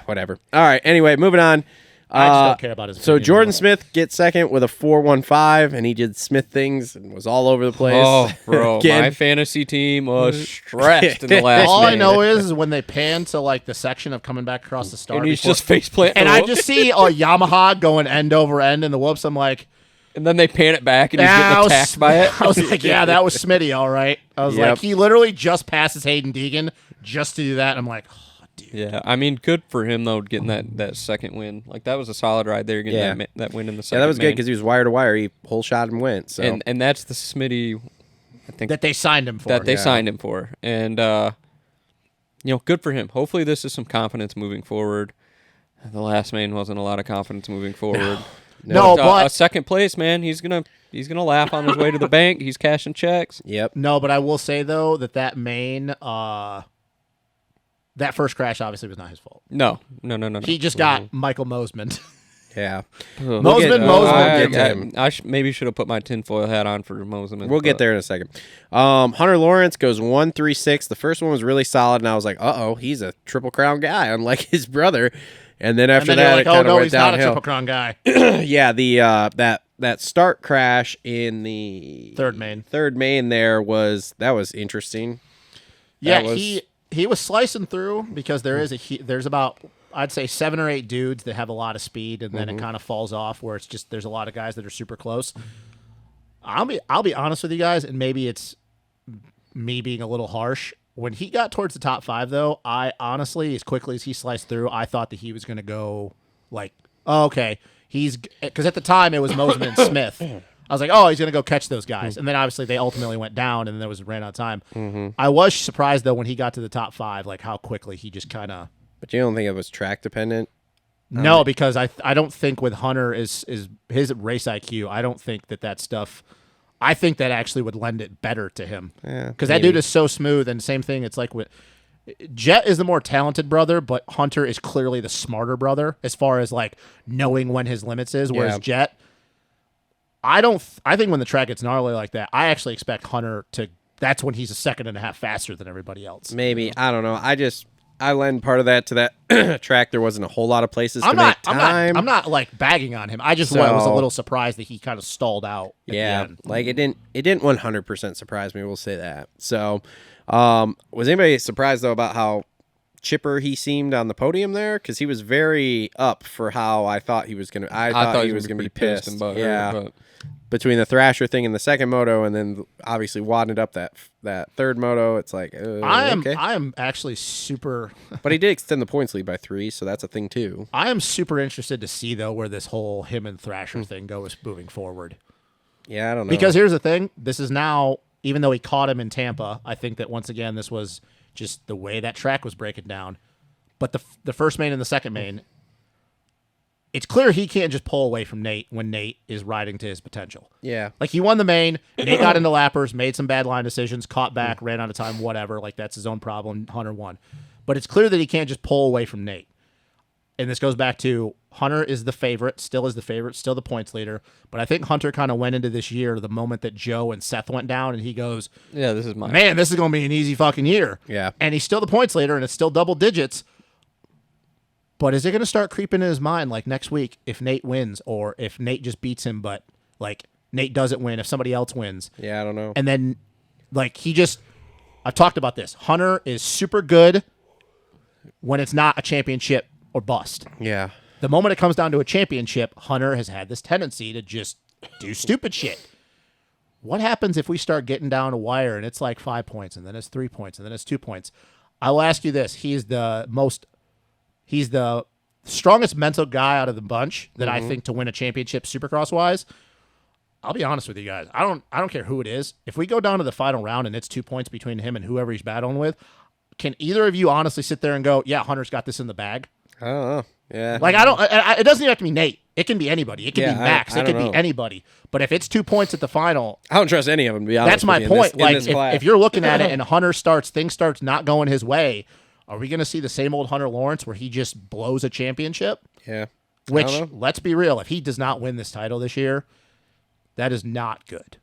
Whatever. All right. Anyway, moving on. I just don't care about his So opinion Jordan anymore. Smith gets second with a 4.15, and he did Smith things and was all over the place. Oh, bro, Again. my fantasy team was stressed in the last All I minute. know is when they pan to like the section of coming back across the start, And he's before- just faceplanting. and I just see a Yamaha going end over end in the whoops. I'm like, And then they pan it back, and he's I getting was- attacked by it. I was like, yeah, that was Smitty, all right. I was Yep. like, he literally just passes Hayden Deegan just to do that. And I'm like, oh, dude. Yeah, I mean, good for him though, getting that second win. Like that was a solid ride there, getting that win in the second. Yeah, that was good main. because he was wire to wire. He whole shot and went. So and that's the Smitty, I think That they signed him for. that they signed him for, and good for him. Hopefully, this is some confidence moving forward. The last main wasn't a lot of confidence moving forward. No, but a second place, man. He's gonna laugh on his way to the bank. He's cashing checks. Yep. no, but I will say though that main, that first crash obviously was not his fault. No. He just got Michael Mosman. Yeah. Mosman. I maybe should have put my tinfoil hat on for Mosman. We'll get there in a second. Hunter Lawrence goes 1-3-6. The first one was really solid, and I was like, he's a Triple Crown guy, unlike his brother. And then after And then that, you're like, it kind of went he's not a downhill. Triple Crown guy. Yeah, the that start crash in the Third main there was interesting. Yeah, That was- he was slicing through because there's about I'd say 7 or 8 dudes that have a lot of speed, and then it kind of falls off where it's just there's a lot of guys that are super close. I'll be honest with you guys, and maybe it's me being a little harsh. When he got towards the top 5, though, I honestly, as quickly as he sliced through, I thought that he was going to go like, oh, okay, because at the time it was Mosman and Smith. I was like, oh, he's going to go catch those guys. And then obviously they ultimately went down, and then there was ran out of time. I was surprised, though, when he got to the top 5, like how quickly he just kind of. But you don't think it was track dependent? No, because I don't think with Hunter is his race IQ, I don't think that stuff. I think that actually would lend it better to him. Yeah, because that dude is so smooth, and same thing. It's like with Jet is the more talented brother, but Hunter is clearly the smarter brother as far as like knowing when his limits is. Whereas Yeah. Jet, I think when the track gets gnarly like that, I actually expect Hunter to. That's when he's a second and a half faster than everybody else. Maybe. I don't know. I lend part of that to that track. There wasn't a whole lot of places to make time. I'm not like bagging on him. I just was a little surprised that he kind of stalled out. At the end. Like it didn't 100% surprise me. We'll say that. So, was anybody surprised though about how chipper he seemed on the podium there? Because he was very up for how I thought he was gonna. I thought he was gonna be pissed. and butthurt, Yeah. but- Between the Thrasher thing and the second moto, and then obviously wadding up that third moto, it's like I okay. am actually super. But he did extend the points lead by 3, so that's a thing too. I am super interested to see though where this whole him and Thrasher thing goes moving forward. Yeah, I don't know. Because here's the thing: this is now, even though he caught him in Tampa, I think that once again this was just the way that track was breaking down. But the first main and the second main, it's clear he can't just pull away from Nate when Nate is riding to his potential. Yeah. Like he won the main, Nate got into lappers, made some bad line decisions, caught back, ran out of time, whatever. Like that's his own problem. Hunter won. But it's clear that he can't just pull away from Nate. And this goes back to Hunter is the favorite, still the points leader. But I think Hunter kind of went into this year the moment that Joe and Seth went down, and he goes, Yeah, this is mine. man, this is going to be an easy fucking year. Yeah. And he's still the points leader, and it's still double digits. But is it going to start creeping in his mind like next week if Nate wins or if Nate just beats him, but like Nate doesn't win, if somebody else wins? Yeah, I don't know. And then like I've talked about this. Hunter is super good when it's not a championship or bust. Yeah. The moment it comes down to a championship, Hunter has had this tendency to just do stupid shit. What happens if we start getting down a wire and it's like 5 points and then it's 3 points and then it's 2 points? I will ask you this. He's the strongest mental guy out of the bunch that I think to win a championship Supercross wise. I'll be honest with you guys. I don't care who it is. If we go down to the final round and it's 2 points between him and whoever he's battling with, can either of you honestly sit there and go, yeah, Hunter's got this in the bag? I don't know. Yeah. Like, it doesn't even have to be Nate. It can be anybody. It can be Max. It can be anybody. But if it's 2 points at the final, I don't trust any of them, to be honest. That's my point. If you're looking at it and Hunter things starts not going his way, are we going to see the same old Hunter Lawrence where he just blows a championship? Yeah. Which, let's be real, if he does not win this title this year, that is not good.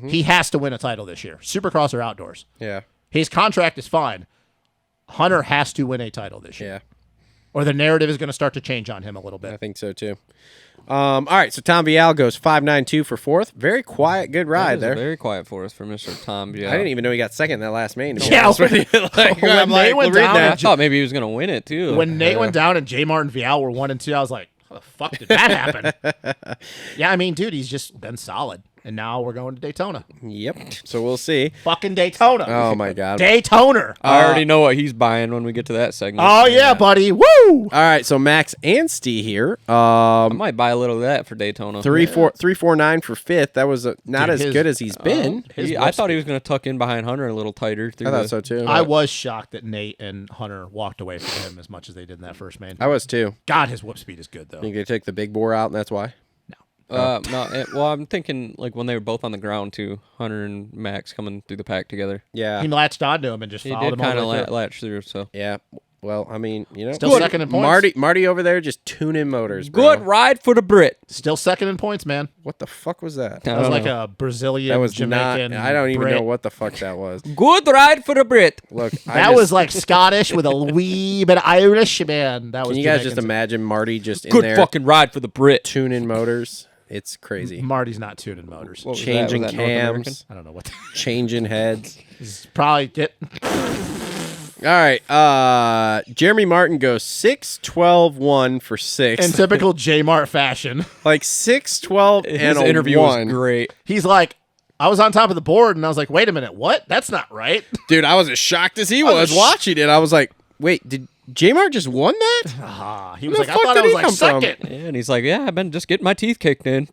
He has to win a title this year. Supercross or outdoors. Yeah. His contract is fine. Hunter has to win a title this year. Yeah. Or the narrative is going to start to change on him a little bit. I think so, too. All right, so Tom Vial goes 5.92 for fourth. Very quiet, good ride there. Very quiet for us for Mr. Tom Vial. I didn't even know he got second in that last main. Yeah, when Nate went down, I thought maybe he was going to win it, too. When Nate went down and J. Martin Vial were 1 and 2, I was like, how the fuck did that happen? Yeah, I mean, dude, he's just been solid. And now we're going to Daytona. Yep. So we'll see. Fucking Daytona. Oh, my God. Daytona. I already know what he's buying when we get to that segment. Oh, yeah, buddy. Woo! All right, so Max Anstey here. I might buy a little of that for Daytona. 349 for fifth. That was not as good as he's been. I thought he was going to tuck in behind Hunter a little tighter. I thought so, too. I was shocked that Nate and Hunter walked away from him as much as they did in that first main. I was, too. God, his whoop speed is good, though. Think they take the big bore out, and that's why? No, I'm thinking like when they were both on the ground too, Hunter and Max coming through the pack together. Yeah. He latched onto him and just followed him all the way through. latch through. So Yeah. Well, I mean, still second in points. Marty over there just tuning motors, bro. Good ride for the Brit. Still second in points, man. What the fuck was that? That was like a Brazilian, That was Jamaican. I don't even Brit. know what the fuck that was. Good ride for the Brit. Look, That was like Scottish with a wee bit of Irish, man. That was. Can you guys Jamaican. just imagine Marty just in Good there fucking ride for the Brit. tuning motors? It's crazy. Marty's not tuning motors. What was Changing that? Was that North American? cams, I don't know what. changing heads. He's probably get. All right, Jeremy Martin goes 6-12-1 for sixth. In typical J Mart fashion. Like 6-12 His and a interview 1. was great. He's like, I was on top of the board and I was like, wait a minute, what? That's not right. Dude, I was as shocked as he was watching it. I was like, wait, did J-Mart just won that? He was Where like, the I fuck thought did I was he like come from? second. Yeah, and he's like, yeah, I've been just getting my teeth kicked in.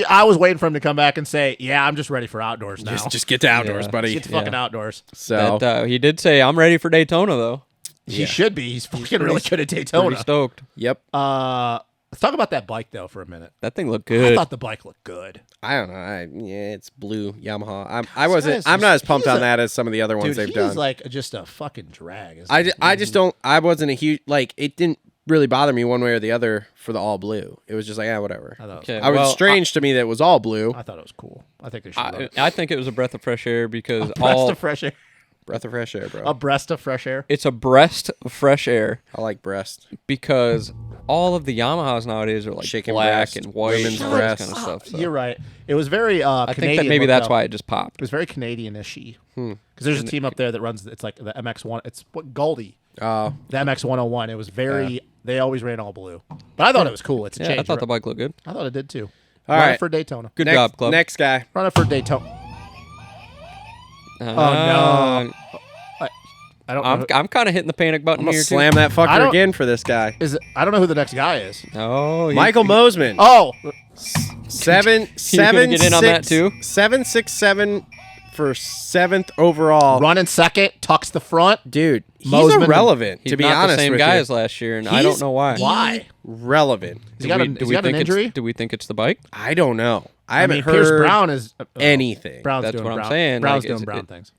I was waiting for him to come back and say, yeah, I'm just ready for outdoors now. Just get to outdoors, Yeah. buddy. Get the fucking outdoors. So, He did say, I'm ready for Daytona, though. He should be. He's fucking really good at Pretty Daytona. stoked. yep. Let's talk about that bike, though, for a minute. That thing looked I good. thought the bike looked good. I don't know. It's blue Yamaha. guy's I'm not as just- pumped he's on a- that as some of the other ones Dude, they've he's done. like just a fucking drag. Isn't he? I just don't. I wasn't a huge it didn't really bother me one way or the other for the all blue. It was just like, whatever. I thought, Okay. I was Well, strange to me that it was all blue. I thought it was cool. I think they should. I think it was a breath of fresh air because Breast of fresh air. Breath of fresh air, bro. A breast of fresh air. it's a breast of fresh air I like breast. because all of the Yamahas nowadays are like Chicken black breast, and white women's and all this breast. kind of stuff. So. You're right. It was very I Canadian. think that maybe looked that's up. why it just popped. It was very Canadian-ishy. Because there's a team up there that runs. It's like the MX1. It's what Goldie. Oh, The MX101. It was very. They always ran all blue. But I thought it was cool. It's a Yeah, change. I thought the bike looked good. I thought it did too. All Run right. it for Daytona. Good next, job, club. Next guy. Run it for Daytona. Oh no. I don't know. I'm kind of hitting the panic button I'm gonna here slam too. that I fucker don't- again for this guy. I don't know who the next guy is. Oh, Michael Mosman. Oh, 7 get in on that too? 767 for 7th overall. running second, tucks the front. Dude, he's Mosman- irrelevant, He's to be not honest the same with guy you. as last year, and I don't know why. Why? Relevant. Has he got an injury? Do we think it's the bike? I don't know. I haven't Pierce heard Brown is anything. Brown's That's doing what I'm Brown. saying. Brown's Like, doing is Brown it- things.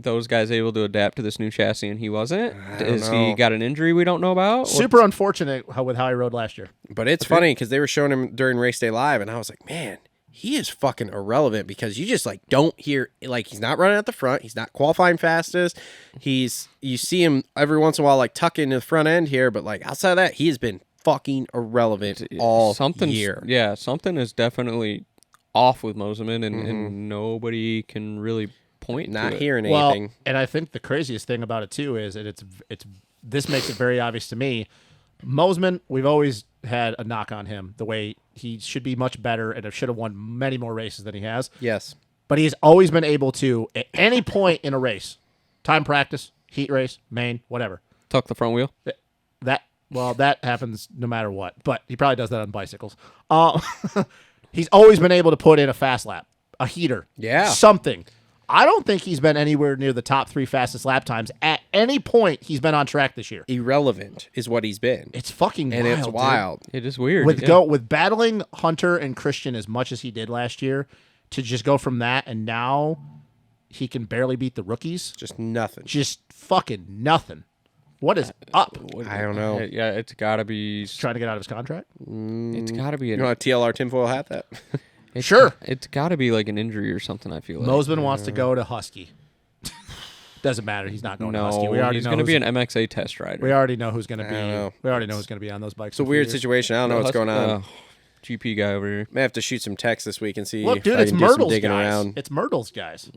Those guys able to adapt to this new chassis, and he wasn't. don't Is know. he got an injury we don't know about? Super unfortunate with how he rode last year. But it's funny because they were showing him during race day live, and I was like, man, he is fucking irrelevant because you just like don't hear like he's not running at the front, he's not qualifying fastest. You see him every once in a while like tuck into the front end here, but like outside of that, he has been fucking irrelevant all year. Yeah, something is definitely off with Mosiman, and nobody can really point. Not to hearing Well, anything. and I think the craziest thing about it too is that it's this makes it very obvious to me. Mosman, we've always had a knock on him, the way he should be much better and should have won many more races than he has. Yes. But he's always been able to, at any point in a race, time practice, heat race, main, whatever. tuck the front wheel. That happens no matter what. But he probably does that on bicycles. He's always been able to put in a fast lap, a heater, something. I don't think he's been anywhere near the top 3 fastest lap times at any point he's been on track this year. Irrelevant is what he's been. It's fucking wild. And it's wild. It is weird. With battling Hunter and Christian as much as he did last year, to just go from that and now he can barely beat the rookies. Just nothing. Just fucking nothing. What is up? I don't know. Yeah, it's got to be. He's trying to get out of his contract? It's got to be. You want a TLR tinfoil hat that? Sure. It's got to be like an injury or something, I feel like. Mosman wants to go to Husky. Doesn't matter. He's not going to Husky. No, he's going to be an MXA test rider. We already know who's going to be. know. We already know who's going to be on those bikes. It's a weird situation. I don't know what's going on. GP guy over here. May have to shoot some text this week and see Look, dude, if I it's can do some Myrtle's digging guys. around. It's Myrtle's guys.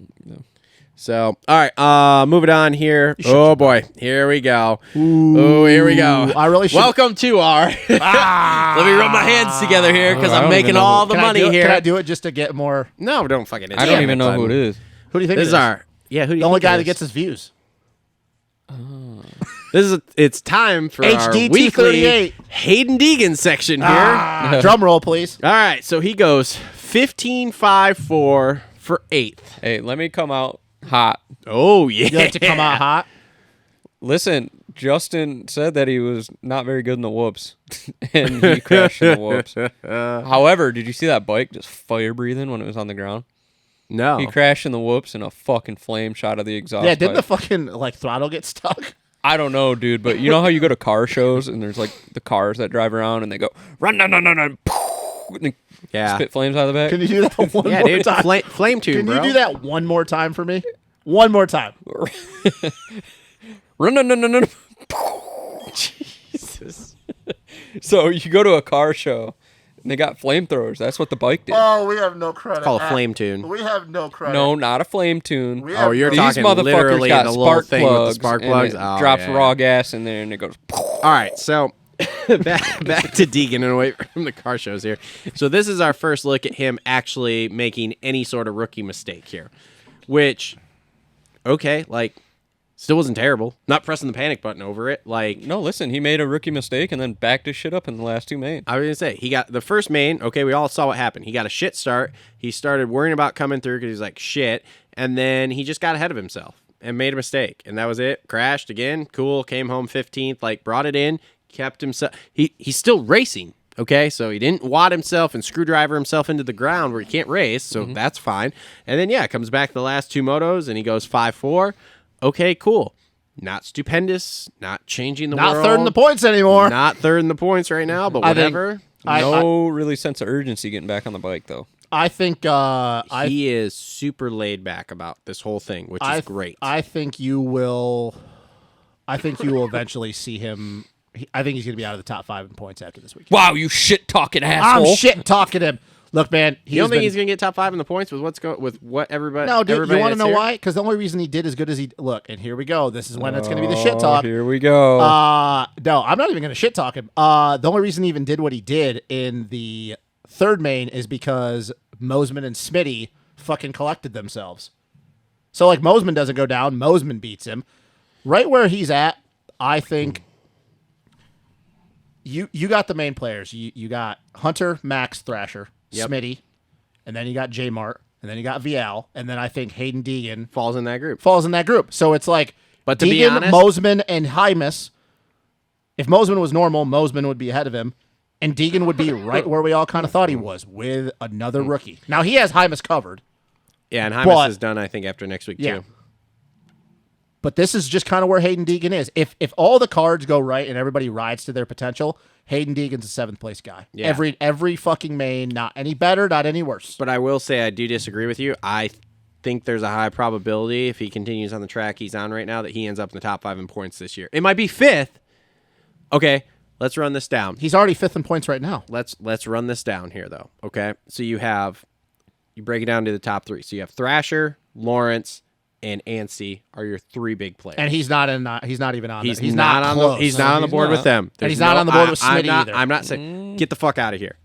So, all right, moving on here. Oh, boy. Here we go. Oh, here we go. I really should. Welcome to our... Let me rub my hands together here because I I'm don't making even know all who- the Can I money do it? here. Can I do it just to get more? No, don't fucking... I don't even know who it is. Who do you think This it is our... Yeah, who do you the only think guy it that is? gets his views? It's time for our HD weekly 238. Hayden Deegan section here. Drum roll, please. All right, so he goes 15.54 for 8th. Hey, let me come out hot. Oh, yeah. You like to come out hot? Listen, Justin said that he was not very good in the whoops, and he crashed in the whoops. However, did you see that bike just fire breathing when it was on the ground? No. He crashed in the whoops and a fucking flame shot of the exhaust. Yeah, didn't the pipe. fucking throttle get stuck? I don't know, dude, but you know how you go to car shows and there's like the cars that drive around and they go run, run, run, run, run, and they Yeah. spit flames out of the back. Can you do that one Yeah, more dude. time? Flame tune, Can bro. you do that one more time for me? One more time. Run, run, run, run, run. Jesus. So you go to a car show and they got flamethrowers. That's what the bike did. Oh, we have no credit. Call a flame tune. We have no credit. No, not a flame tune. We have Oh, you're no- These talking motherfuckers literally got the little spark thing with the plugs. spark and plugs? it Oh, drops yeah. raw gas in there and it goes. All right, so back to Deegan and away from the car shows here. So this is our first look at him actually making any sort of rookie mistake here, which, okay, like, still wasn't terrible. Not pressing the panic button over it. Like, No, listen, he made a rookie mistake and then backed his shit up in the last 2 mains. I was going to say, he got the first main. Okay, we all saw what happened. He got a shit start. He started worrying about coming through because he's like, shit. And then he just got ahead of himself and made a mistake. And that was it. Crashed again. Cool. Came home 15th. Like, brought it in. Kept himself. He's still racing. Okay, so he didn't wad himself and screwdriver himself into the ground where he can't race. So that's fine. And then, yeah, comes back the last 2 motos and he goes 5-4. Okay, cool. Not stupendous. Not changing the world. Not third in the points anymore. Not third in the points right now, but I think- whatever. No really sense of urgency getting back on the bike, though. I think He is super laid back about this whole thing, which is great. I think you will. I think you will eventually see him. I think he's going to be out of the top 5 in points after this week. Wow, you shit talking asshole. I'm shit talking him. Look, man. you don't think he's going to get top 5 in the points with what everybody? No, dude. everybody You want to that's know here? why? Because the only reason he did as good as he and here we go. This is when it's going to be the shit talk. Here we go. No, I'm not even going to shit talk him. The only reason he even did what he did in the third main is because Mosman and Smitty fucking collected themselves. So like Mosman doesn't go down, Mosman beats him. Right where he's at, I think you got the main players. You got Hunter, Max, Thrasher, Smitty, and then you got J Mart, and then you got Vial, and then I think Hayden Deegan Falls in that group. falls in that group. So it's like But to Deegan, be honest- Mosman, and Hymus. If Mosman was normal, Mosman would be ahead of him, and Deegan would be right where we all kind of thought he was with another rookie. Now he has Hymus covered, Yeah, and Hymus But- is done, I think, after next week, Yeah. too. but this is just kind of where Hayden Deegan is. If all the cards go right and everybody rides to their potential, Hayden Deegan's a 7th place guy. Yeah. Every fucking main, not any better, not any worse. But I will say I do disagree with you. I think there's a high probability if he continues on the track he's on right now that he ends up in the top 5 in points this year. It might be 5th. Okay, let's run this down. He's already 5th in points right now. Let's run this down here, though. Okay, so you break it down to the top 3. So you have Thrasher, Lawrence, and Anstey are your 3 big players. And he's not in. He's not even on. He's he's not on the. close. He's not on the board with them. And he's not on the board with Smitty either. I'm not saying get the fuck out of here.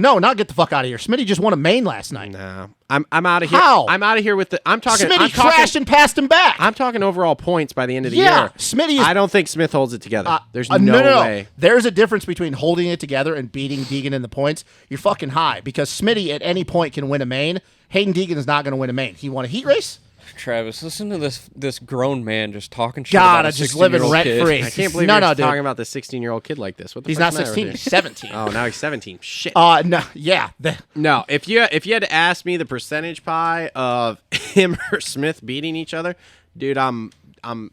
No, not get the fuck out of here. Smitty just won a main last night. No, I'm out of here. How? I'm out of here with the. I'm talking. Smitty crashed and passed him back. I'm talking overall points by the end of the year. Yeah, Smitty is. I don't think Smith holds it together. There's no way. There's a difference between holding it together and beating Deegan in the points. You're fucking high because Smitty at any point can win a main. Hayden Deegan is not going to win a main. He won a heat race. Travis, listen to this grown man just talking shit God, about I a just living 16-year-old rent kid. free. I can't believe you're talking about the 16-year-old kid like this. What the He's fuck's not the 16. matter with He's you? 17. Oh, now he's 17. Shit. No, yeah. No, if you had to ask me the percentage pie of him or Smith beating each other, dude, I'm gonna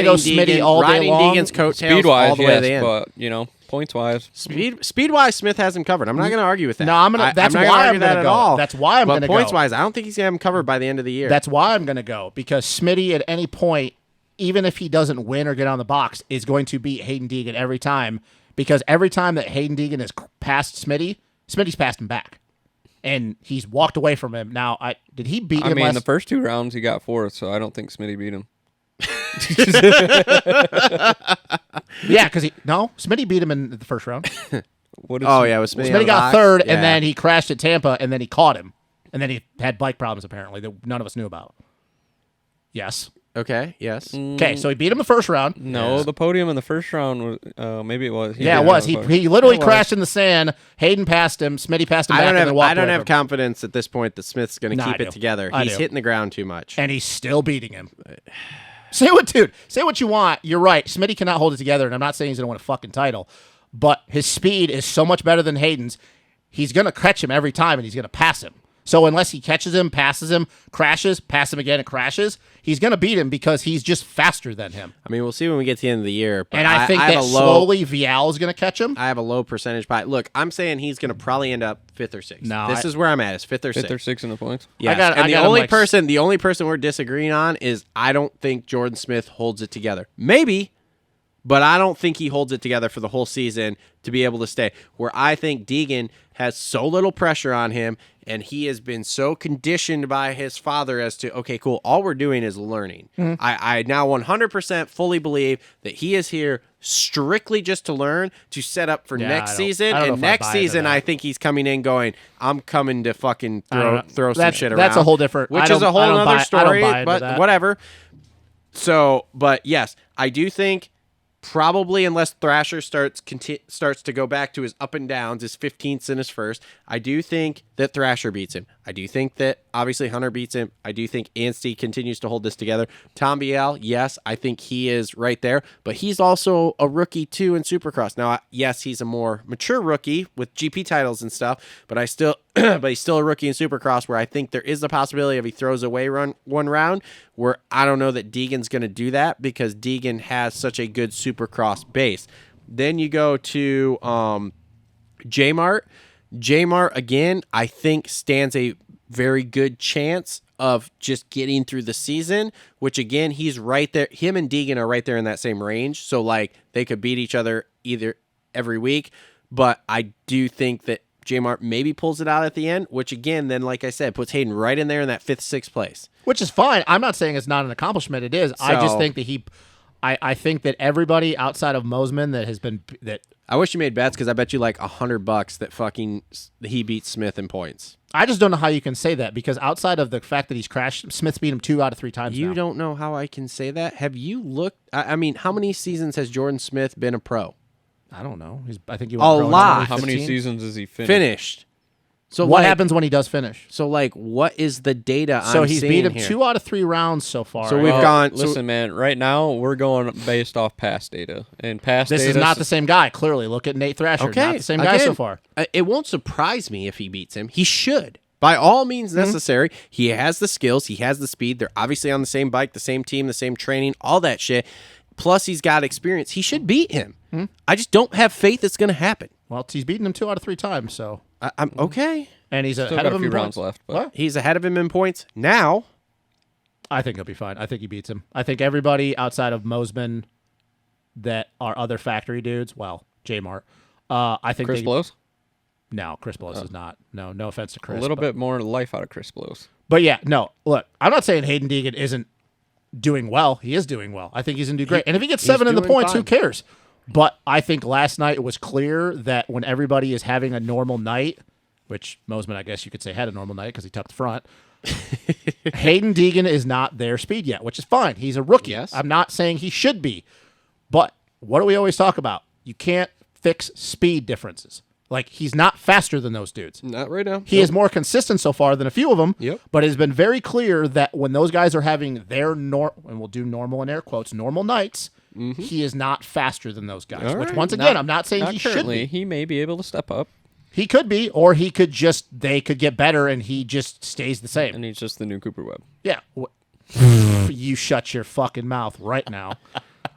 go Smitty all day long. Riding Deegan's coattails Speed-wise, all the way to the end. but points-wise, Speed-wise, Smith has him covered. I'm not going to argue with that. No, I'm gonna. That's I'm not why argue I'm that gonna at go. all. That's why I'm but gonna go. points-wise, I don't think he's going to have him covered by the end of the year. That's why I'm gonna go because Smitty at any point, even if he doesn't win or get on the box, is going to beat Hayden Deegan every time because every time that Hayden Deegan has passed Smitty, Smitty's passed him back. And he's walked away from him. Now, did he beat him? I mean, the first 2 rounds he got 4th, so I don't think Smitty beat him. Yeah, because Smitty beat him in the first round. It was Smitty. Smitty got 3rd, yeah. and then he crashed at Tampa, and then he caught him, and then he had bike problems apparently that none of us knew about. Yes. Okay. Yes. Okay, so he beat him the first round. No, the podium in the first round was maybe it was. Yeah, it was. He literally crashed in the sand. Hayden passed him. Smitty passed him back. I don't have confidence at this point that Smith's going to keep it together. He's hitting the ground too much, and he's still beating him. Say what you want. You're right. Smitty cannot hold it together, and I'm not saying he's going to win a fucking title, but his speed is so much better than Hayden's. He's going to catch him every time, and he's going to pass him. So unless he catches him, passes him, crashes, pass him again, and crashes, he's going to beat him because he's just faster than him. I mean, we'll see when we get to the end of the year. But and I think that slowly Vial is going to catch him. I have a low percentage pie. Look, I'm saying he's going to probably end up 5th or 6th. No, this is where I'm at. Is 5th or 6th. 5th or 6th in the points. Yeah, the only person we're disagreeing on is I don't think Jordan Smith holds it together. Maybe, but I don't think he holds it together for the whole season to be able to stay. Where I think Deegan has so little pressure on him, and he has been so conditioned by his father as to, okay, cool, all we're doing is learning. Mm-hmm. I now 100% fully believe that he is here strictly just to learn, to set up for next season. And next season, I think he's coming in going, I'm coming to fucking throw some shit around. That's a whole different... Which is a whole other story, but whatever. So, but yes, I do think probably unless Thrasher starts to go back to his up and downs, his 15th and his first, I do think that Thrasher beats him. I do think that obviously Hunter beats him. I do think Anstey continues to hold this together. Tom Biel, yes, I think he is right there, but he's also a rookie too in Supercross. Now, yes, he's a more mature rookie with GP titles and stuff, but but he's still a rookie in Supercross where I think there is the possibility of he throws away one round where I don't know that Deegan's going to do that because Deegan has such a good Supercross base. Then you go to J-Mart. J-Mart, again, I think stands a very good chance of just getting through the season, which, again, he's right there. Him and Deegan are right there in that same range. So, like, they could beat each other either every week. But I do think that J-Mart maybe pulls it out at the end, which, again, then, like I said, puts Hayden right in there in that 5th, 6th place. Which is fine. I'm not saying it's not an accomplishment. It is. So, I just think that I think that everybody outside of Mosman that has been... that. I wish you made bets because I bet you like $100 that he beats Smith in points. I just don't know how you can say that because outside of the fact that he's crashed, Smith's beat him 2 out of 3 times. You don't know how I can say that? Have you looked? I mean, how many seasons has Jordan Smith been a pro? I don't know. I think he went pro lot. How many seasons has he finished? So what happens when he does finish? So like, what is the data? So he's beat him 2 out of 3 rounds so far. So we've gone. Listen, man. Right now we're going based off past data, and past. This is not the same guy. Clearly, look at Nate Thrasher. Okay, not the same guy so far. It won't surprise me if he beats him. He should, by all means necessary. Mm-hmm. He has the skills. He has the speed. They're obviously on the same bike, the same team, the same training, all that shit. Plus, he's got experience. He should beat him. Mm-hmm. I just don't have faith it's going to happen. Well, he's beaten him 2 out of 3 times, so I'm okay. And he's still ahead of him a few in rounds points. left. But. What? He's ahead of him in points now. I think he'll be fine. I think he beats him. I think everybody outside of Mosman that are other factory dudes, well, J-Mart, I think Chris Blows? No, Chris Blows is not. No offense to Chris. A little bit more life out of Chris Blows. But yeah, no. Look, I'm not saying Hayden Deegan isn't doing well. He is doing well. I think he's going to do great. And if he gets 7 in the points, who cares? But I think last night it was clear that when everybody is having a normal night, which Mosman, I guess you could say, had a normal night because he tucked the front, Hayden Deegan is not their speed yet, which is fine. He's a rookie. Yes. I'm not saying he should be. But what do we always talk about? You can't fix speed differences. Like, he's not faster than those dudes. Not right now. He is more consistent so far than a few of them. Yep. But it has been very clear that when those guys are having their and we'll do normal in air quotes, normal nights, he is not faster than those guys. All which, right. once again, I'm not saying he should Currently, be. he may be able to step up. He could be, or he could they could get better and he just stays the same. And he's just the new Cooper Webb. Yeah. You shut your fucking mouth right now.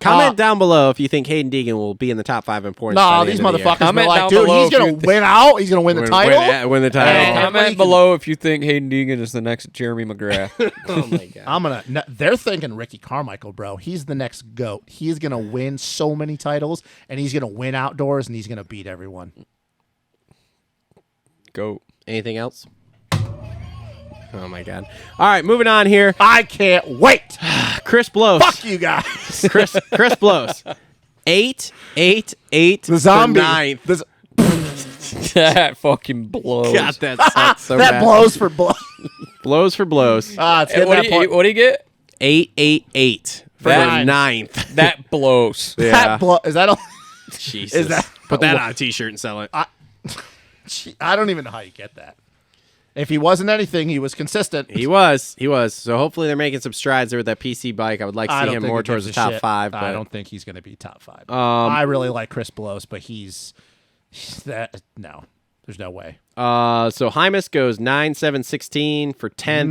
Comment down below if you think Hayden Deegan will be in the top 5 in points. No, these motherfuckers are Comment like, down dude, below he's if going you to win out. He's going to win the title. Win the title. And Comment everybody can- below if you think Hayden Deegan is the next Jeremy McGrath. Oh my god. They're thinking Ricky Carmichael, bro. He's the next GOAT. He's going to win so many titles, and he's going to win outdoors, and he's going to beat everyone. Go. Anything else? Oh my god. All right, moving on here. I can't wait. Chris Blows. Fuck you guys. Chris Blows. 8, 8, 8. The zombie. 9th. That fucking blows. God, that sucks so that bad. blows for blow. Blows for blows. It's Hey, getting what that do point. you get? 8, 8, 8 for That- 9th. That blows. Yeah. That blow. Is that a? Jesus. Is that- Put that on a t-shirt and sell it. I don't even know how you get that. If he wasn't anything, he was consistent. He was. So hopefully they're making some strides there with that PC bike. I would like to I see don't him think more he towards the gives a top shit. 5. But I don't think he's going to be top 5. I really like Chris Blows, but he's that. No, there's no way. So Hymus goes 9, 7, 16 for 10th.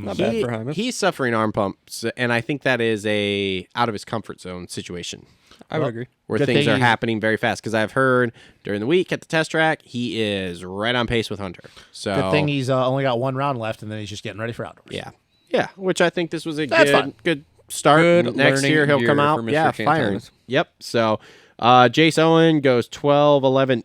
Not bad for Hymus. He's suffering arm pumps, and I think that is a out of his comfort zone situation. I would agree. Where Good things thing are he's- happening very fast. Because I've heard during the week at the test track, he is right on pace with Hunter. So Good thing he's only got 1 round left, and then he's just getting ready for outdoors. yeah. Which I think this was a That's fine. good start. Good Next learning year he'll year come for out. Mr. Yeah, Chantalis. firing. Yep. So Jace Owen goes 12, 11,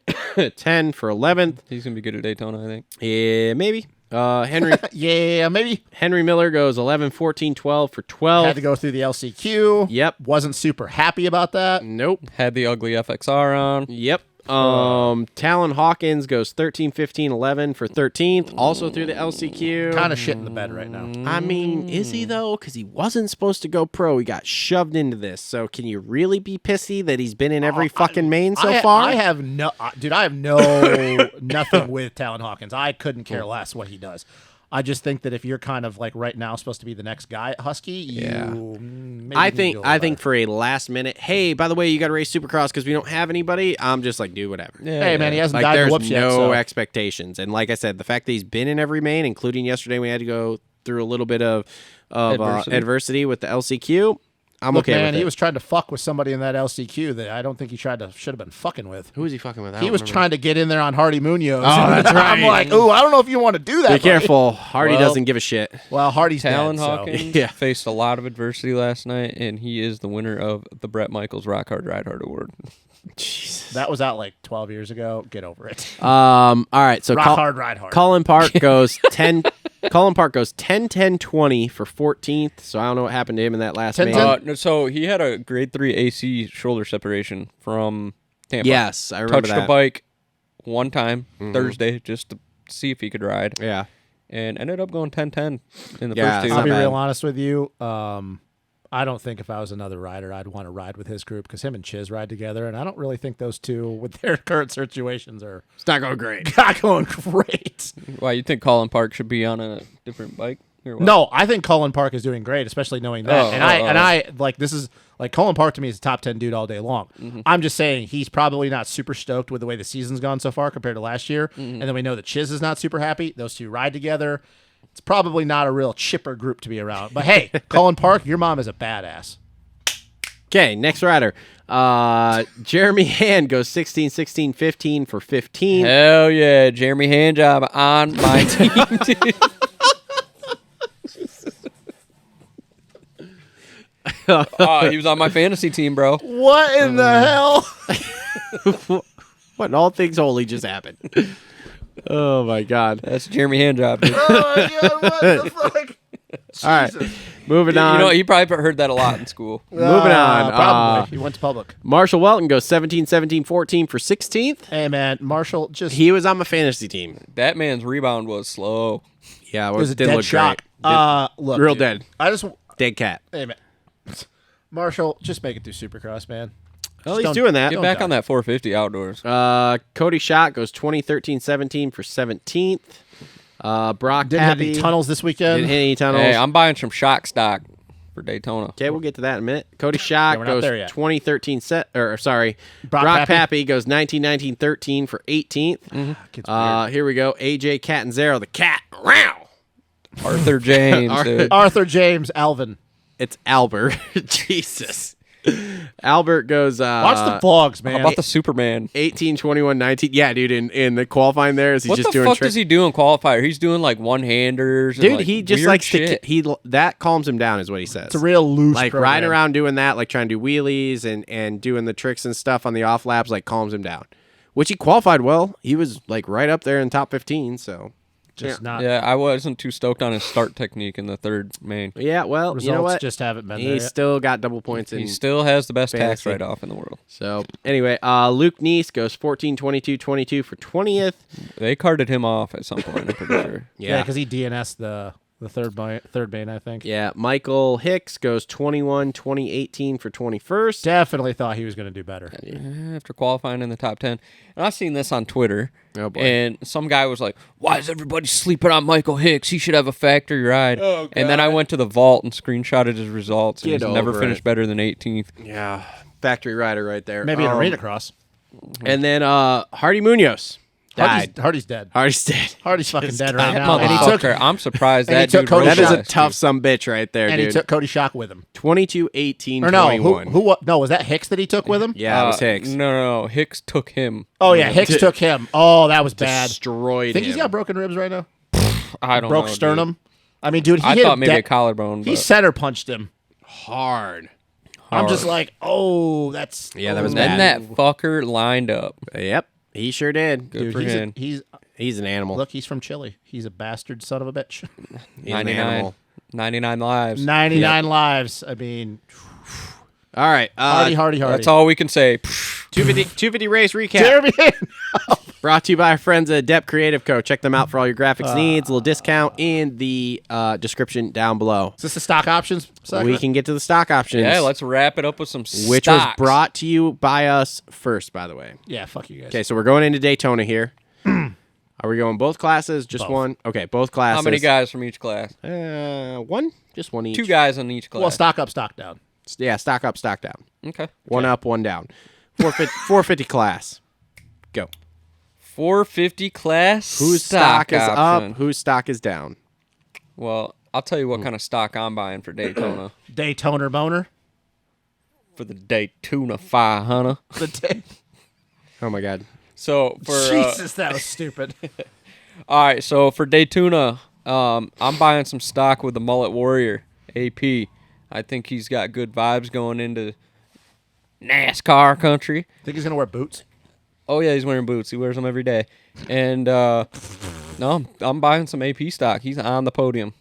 10 for 11th. He's going to be good at Daytona, I think. Yeah, maybe. Henry Yeah, maybe. Henry Miller goes 11, 14, 12 for 12. Had to go through the LCQ. Yep. Wasn't super happy about that. Nope. Had the ugly FXR on. Yep. Talon Hawkins goes 13, 15, 11 for 13th, also through the LCQ. Kind of shit in the bed right now. I mean, is he though? Because he wasn't supposed to go pro. He got shoved into this. So can you really be pissy that he's been in every fucking main so far? I have no, dude. I have no nothing with Talon Hawkins. I couldn't care less what he does. I just think that if you're kind of like right now supposed to be the next guy at Husky, maybe I you can do a think little better. for a last minute, hey, by the way, you got to race Supercross because we don't have anybody. I'm just like, do whatever. Hey man, he hasn't Like died in there's whoops no yet. So. expectations, and like I said, the fact that he's been in every main, including yesterday, we had to go through a little bit of adversity with the LCQ. I'm Look, okay man, with it. he was trying to fuck with somebody in that LCQ that I don't think he should have been fucking with. Who was he fucking with? I He don't was remember. trying to get in there on Hardy Munoz. Oh, that's right. I'm like, ooh, I don't know if you want to do that. Be buddy. careful. Hardy Well- doesn't give a shit. Well, Hardy's Talon dead, so- Hawkins Yeah. faced a lot of adversity last night, and he is the winner of the Brett Michaels Rock Hard Ride Hard Award. That was out like 12 years ago. Get over it. All right, so Rock hard, ride hard. Colin Park goes 10. Colin Park goes 10, 10, 20 for 14th. So I don't know what happened to him in that last 10, main. 10. No, so he had a grade 3 AC shoulder separation from Tampa. Yes, I remember Touched that. the bike one time Thursday just to see if he could ride, Yeah. and ended up going 10-10 in the Yeah, first it's two. I'll be bad. real honest with you. I don't think if I was another rider, I'd want to ride with his group because him and Chiz ride together, and I don't really think those two, with their current situations, are It's not going great. not going great. Why, you think Colin Park should be on a different bike? Or what? No, I think Colin Park is doing great, especially knowing that. Oh, I like this is like Colin Park to me is a top 10 dude all day long. I'm just saying he's probably not super stoked with the way the season's gone so far compared to last year, and then we know that Chiz is not super happy. Those two ride together. It's probably not a real chipper group to be around. But hey, Colin Park, your mom is a badass. Okay, next rider. Jeremy Hand goes 16, 16, 15 for 15. Hell yeah, Jeremy Handjob on my team, dude. Oh, he was on my fantasy team, bro. What in the hell? What all things holy just happened? Oh my God. That's Jeremy Handjob, dude. Oh my God, what the fuck? All right, moving on. You know, you probably heard that a lot in school. Moving on. Probably. He went to public. Marshall Welton goes 17, 17, 14 for 16th. Hey, man. Marshall just... He was on my fantasy team. That man's rebound was slow. Yeah, it was a didn't dead look shot. great. Look, Real dude, dead. I just... Dead cat. Hey, man. Marshall, just make it through Supercross, man. Well, he's doing that. Get back on that 450 outdoors. Cody Schott goes 20, 13, 17 for 17th. Brock Didn't hit Pappy. any tunnels this weekend. Didn't hit any tunnels. Hey, I'm buying some shock stock for Daytona. Okay, we'll get to that in a minute. Cody Schott we're not there goes yet. 20, 13, Brock Pappy goes 19, 19, 13 for 18th. Mm-hmm. Here we go. AJ Catanzaro, the cat. Wow. Arthur James, dude. Arthur James, Alvin. It's Albert. Jesus. Albert goes Watch the vlogs, man. How about the Superman? 18, 21, 19. Yeah, dude, in the qualifying there, is he What just the doing fuck tricks? does he do in qualifier? He's doing like one-handers. Dude, and, like, he just weird likes shit. to that calms him down is what he says. It's a real loose like program. riding around doing that, like trying to do wheelies and doing the tricks and stuff on the off laps, like calms him down. Which he qualified well. He was like right up there in top 15, so Just not. Yeah, I wasn't too stoked on his start technique in the third main. yeah, well, Results you know what? just haven't been there He yet. still got double points in. He still has the best tax fantasy. write-off in the world. So anyway, Luke Neese goes 14, 22, 22 for 20th. They carted him off at some point, I'm pretty sure. Yeah, because he DNS'd the third main, I think. Yeah, Michael Hicks goes 21, 20, 18 for 21st. Definitely thought he was going to do better. After qualifying in the top 10. And I've seen this on Twitter. Oh, boy. And some guy was like, why is everybody sleeping on Michael Hicks? He should have a factory ride. Oh, and then I went to the vault and screenshotted his results. And Get he's never over finished it. better than 18th. Yeah, factory rider right there. Maybe an arena cross. And then Hardy Munoz died. Hardy's dead. Hardy's dead. Hardy's fucking dead right That now. And he took motherfucker, I'm surprised and he that took dude Cody rode That is a last tough year. some bitch right there, and dude. he took Cody Schock with him. 22, 18, Or no, 21. no, was that Hicks that he took with him? Yeah, it was Hicks. No, Hicks took him. Oh yeah, Hicks took him. Oh, that was bad. Destroyed Think him. he's got broken ribs right now? I don't Broke know. sternum. Dude. I mean, dude, he I hit thought him maybe a dead. collarbone. He But center punched him. hard. I'm just like, oh, that's Yeah, that was and then bad. that fucker lined up. Yep, he sure did. Good dude. for him. He's an animal. Look, he's from Chile. He's a bastard son of a bitch. He's an animal. 99 lives. 99 lives. I mean, All right, hardy. That's all we can say. 250 race recap. Jeremy. Brought to you by our friends at Adept Creative Co. Check them out for all your graphics needs. A little discount in the description down below. Is this the stock options segment? We can get to the stock options. Yeah, let's wrap it up with some which stocks. was brought to you by us first, by the way. Yeah, fuck you guys. Okay, so we're going into Daytona here. Are we going both classes? Just Both. one? Okay, both classes. How many guys from each class? One? Just one each. 2 guys in each class. Well, stock up, stock down. Yeah, stock up, stock down. Okay. One up, one down. 450 class. Go. 450 class. Whose stock is option. up? Whose stock is down? Well, I'll tell you what kind of stock I'm buying for Daytona. Daytona boner. For the Daytona 500. Oh my God. So for Jesus, that was stupid. all right, so for Daytona, I'm buying some stock with the Mullet Warrior AP. I think he's got good vibes going into NASCAR country. Think he's gonna wear boots? Oh yeah, he's wearing boots. He wears them every day. And no, I'm buying some AP stock. He's on the podium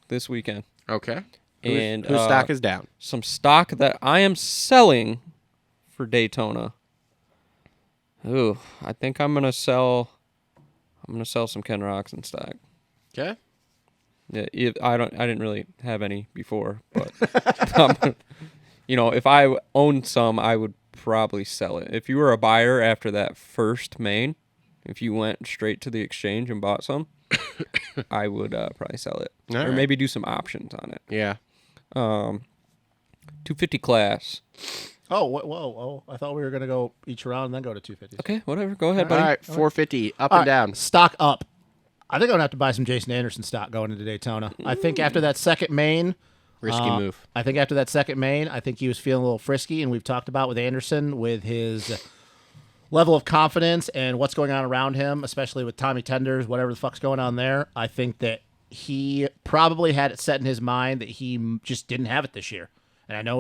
this weekend. Okay. And whose stock is down? Some stock that I am selling for Daytona. Ooh, I think I'm gonna sell some Ken Roxon stock. Okay. Yeah, I didn't really have any before, but if I owned some, I would probably sell it. If you were a buyer after that first main, if you went straight to the exchange and bought some, I would probably sell it, All or right. maybe do some options on it. Yeah. 250 class. Oh, whoa! I thought we were gonna go each round and then go to 250. Okay, whatever. Go ahead, All buddy. right, 450 up All and right, down. Stock up. I think I'm gonna have to buy some Jason Anderson stock going into Daytona. I think after that second main, Risky move. I think after that second main, I think he was feeling a little frisky, and we've talked about with Anderson with his level of confidence and what's going on around him, especially with Tommy Tenders, whatever the fuck's going on there. I think that he probably had it set in his mind that he just didn't have it this year. And I know it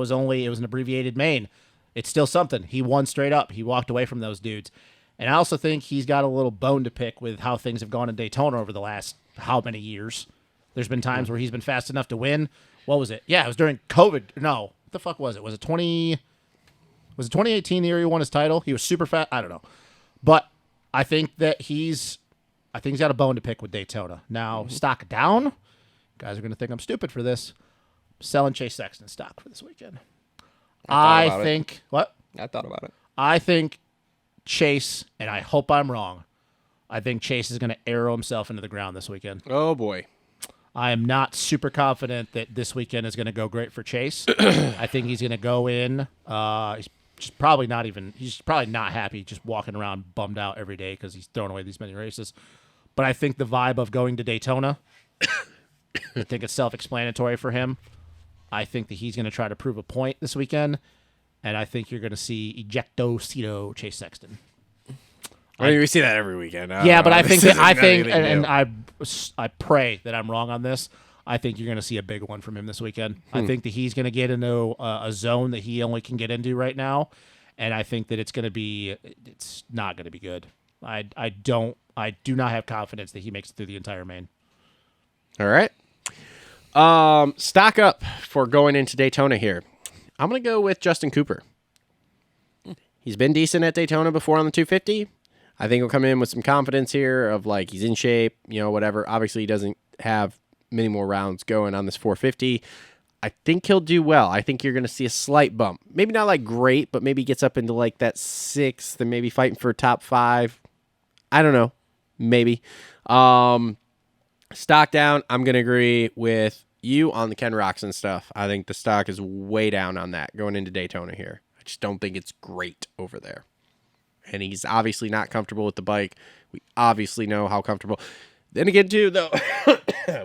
was an abbreviated main. It's still something. He won straight up. He walked away from those dudes. And I also think he's got a little bone to pick with how things have gone in Daytona over the last how many years. There's been times where he's been fast enough to win. What was it? Yeah, it was during COVID. No, what the fuck was it? Was it 2018 the year he won his title? He was super fast. I don't know. But I think that he's got a bone to pick with Daytona. Now, stock down. Guys are going to think I'm stupid for this. Selling Chase Sexton stock for this weekend. I think what? I thought about it. I think Chase, and I hope I'm wrong, I think Chase is going to arrow himself into the ground this weekend. Oh, boy. I am not super confident that this weekend is going to go great for Chase. I think he's going to go in. He's probably not happy just walking around bummed out every day because he's throwing away these many races. But I think the vibe of going to Daytona, I think it's self-explanatory for him. I think that he's going to try to prove a point this weekend. And I think you're going to see Ejecto-Cito Chase Sexton. I mean, we see that every weekend. Yeah, but I think I pray that I'm wrong on this. I think you're going to see a big one from him this weekend. I think that he's going to get into a zone that he only can get into right now, and I think that it's not going to be good. I do not have confidence that he makes it through the entire main. All right. Stock up for going into Daytona here. I'm going to go with Justin Cooper. He's been decent at Daytona before on the 250. I think he'll come in with some confidence here of like he's in shape, whatever. Obviously, he doesn't have many more rounds going on this 450. I think he'll do well. I think you're going to see a slight bump. Maybe not like great, but maybe gets up into like that 6th and maybe fighting for top 5. I don't know. Maybe. Stock down. I'm going to agree with you on the Ken Roczen stuff. I think the stock is way down on that going into Daytona here. I just don't think it's great over there. And he's obviously not comfortable with the bike. We obviously know how comfortable. Then again, too, though,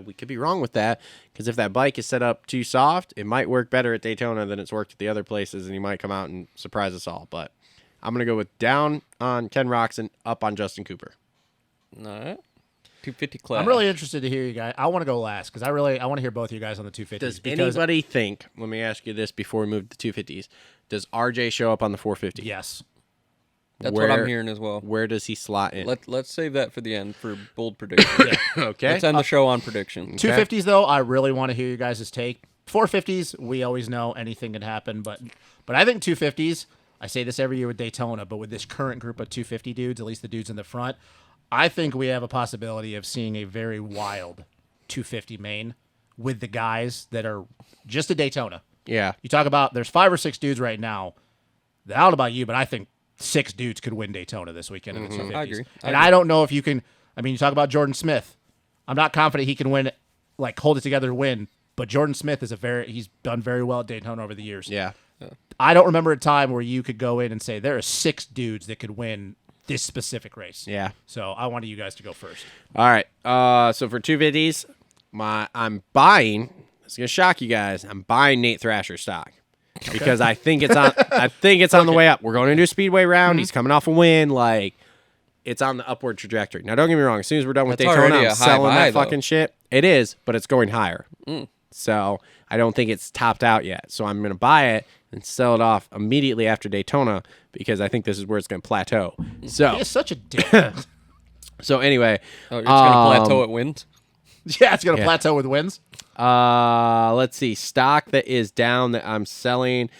we could be wrong with that because if that bike is set up too soft, it might work better at Daytona than it's worked at the other places, and he might come out and surprise us all. But I'm going to go with down on Ken Roczen, up on Justin Cooper. All right. 250 class. I'm really interested to hear you guys. I want to go last because I want to hear both of you guys on the 250s. Does anybody think, let me ask you this before we move to the 250s, does RJ show up on the 450? Yes. That's what I'm hearing as well. Where does he slot in? Let's save that for the end for bold predictions. Okay. Let's end the show on prediction. 250s, though, I really want to hear you guys' take. 450s, we always know anything can happen, but I think 250s, I say this every year with Daytona, but with this current group of 250 dudes, at least the dudes in the front, I think we have a possibility of seeing a very wild 250 main with the guys that are just at Daytona. Yeah. You talk about, there's 5 or 6 dudes right now. I don't know about you, but I think 6 dudes could win Daytona this weekend in the 250s. I agree. I don't know if you can. I mean, you talk about Jordan Smith. I'm not confident he can win, like hold it together to win. But Jordan Smith he's done very well at Daytona over the years. Yeah. I don't remember a time where you could go in and say there are 6 dudes that could win this specific race. Yeah. So I wanted you guys to go first. All right. So for 250s, I'm buying. It's gonna shock you guys. I'm buying Nate Thrasher stock. Because I think it's on. I think it's on the way up. We're going into a speedway round. Mm-hmm. He's coming off a win. Like it's on the upward trajectory. Now, don't get me wrong. As soon as we're done with Daytona, I'm selling that fucking shit. It is, but it's going higher. So I don't think it's topped out yet. So I'm going to buy it and sell it off immediately after Daytona because I think this is where it's going to plateau. So he is such a dick. So anyway, it's going to plateau at wins. Yeah, it's going to plateau with wins. Let's see. Stock that is down that I'm selling.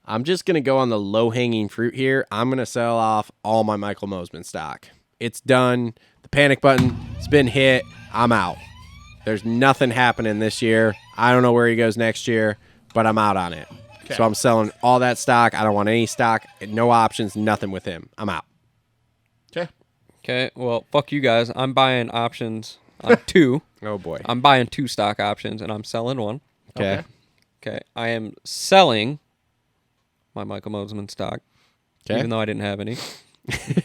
I'm just going to go on the low-hanging fruit here. I'm going to sell off all my Michael Mosiman stock. It's done. The panic button has been hit. I'm out. There's nothing happening this year. I don't know where he goes next year, but I'm out on it. Okay. So I'm selling all that stock. I don't want any stock. No options. Nothing with him. I'm out. Okay. Well, fuck you guys. I'm buying options on 2. Oh, boy. I'm buying 2 stock options, and I'm selling 1. Okay. I am selling my Michael Mosiman stock, even though I didn't have any.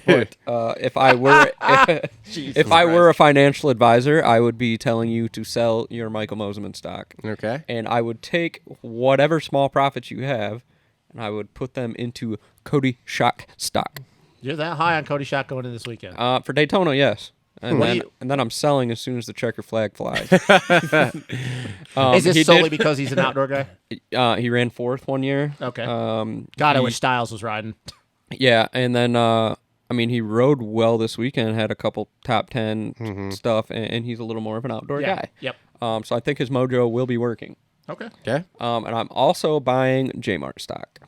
But if I were a financial advisor, I would be telling you to sell your Michael Mosiman stock. Okay. And I would take whatever small profits you have, and I would put them into Cody Schock stock. You're that high on Cody Schock going in this weekend? For Daytona, yes. And then I'm selling as soon as the checker flag flies. Is this solely because he's an outdoor guy? He ran 4th one year. Okay. God, I wish Styles was riding. Yeah, and then I mean, he rode well this weekend, had a couple top 10 stuff, and he's a little more of an outdoor guy. Yep. So I think his mojo will be working. Okay. Okay. And I'm also buying J-Mart stock.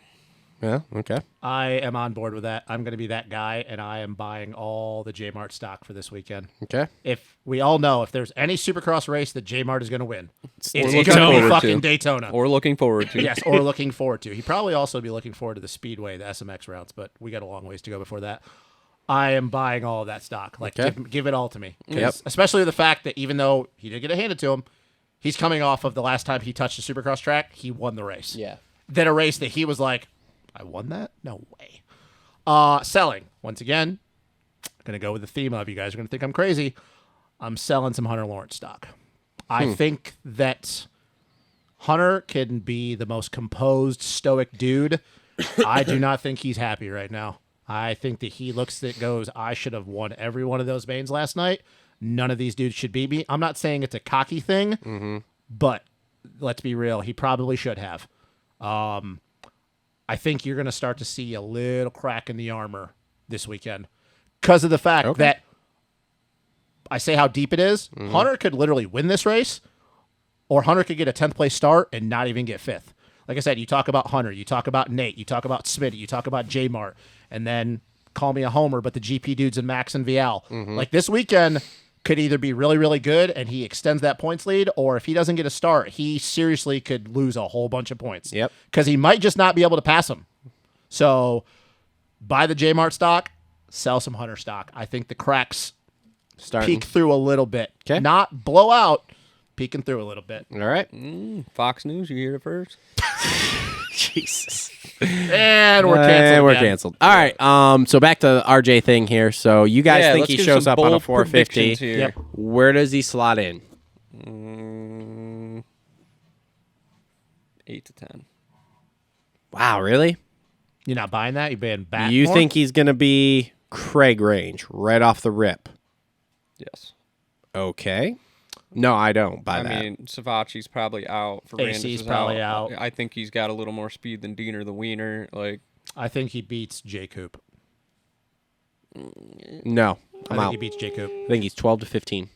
Yeah. Okay. I am on board with that. I'm going to be that guy, and I am buying all the J-Mart stock for this weekend. Okay. If we all know, if there's any Supercross race that J-Mart is going to win, it's going looking to be forward fucking to. Daytona. Or looking forward to. Yes, or looking forward to. He'd probably also be looking forward to the Speedway, the SMX routes, but we got a long ways to go before that. I am buying all of that stock. Like, Okay. give it all to me. Yep. Especially the fact that even though he did get it handed to him, he's coming off of the last time he touched a Supercross track, he won the race. Yeah. Then a race that he was like, I won that? No way. Selling. Once again, going to go with the theme of, you guys are going to think I'm crazy. I'm selling some Hunter Lawrence stock. I think that Hunter can be the most composed, stoic dude. I do not think he's happy right now. I think that he looks at it, goes, I should have won every one of those mains last night. None of these dudes should beat me. I'm not saying it's a cocky thing, but let's be real. He probably should have. I think you're going to start to see a little crack in the armor this weekend because of the fact that I say how deep it is. Hunter could literally win this race, or Hunter could get a 10th place start and not even get 5th. Like I said, you talk about Hunter, you talk about Nate, you talk about Smitty, you talk about J-Mart, and then call me a homer, but the GP dudes and Max and Vial. Like this weekend could either be really, really good and he extends that points lead, or if he doesn't get a start, he seriously could lose a whole bunch of points. Yep. Because he might just not be able to pass him. So buy the J-Mart stock, sell some Hunter stock. I think the cracks peek through a little bit. Okay. Not blow out, peeking through a little bit. All right. Fox News, you hear it first? Jesus. And we're canceled. We're again. canceled. All right. So back to the RJ thing here. So you guys think let's he give shows some up on a bold 450? predictions here. Yep. Where does he slot in? 8 to 10. Wow, really? You're not buying that? You're buying back You more? think he's going to be Craig range right off the rip? Yes. Okay. No, I don't buy that. I mean, Savachi's probably out. AC's Ferrandis is probably out. I think he's got a little more speed than Diener the Wiener. Like, I think he beats J. Coop. No, I I'm think out. he beats J. Coop. I think he's 12 to 15.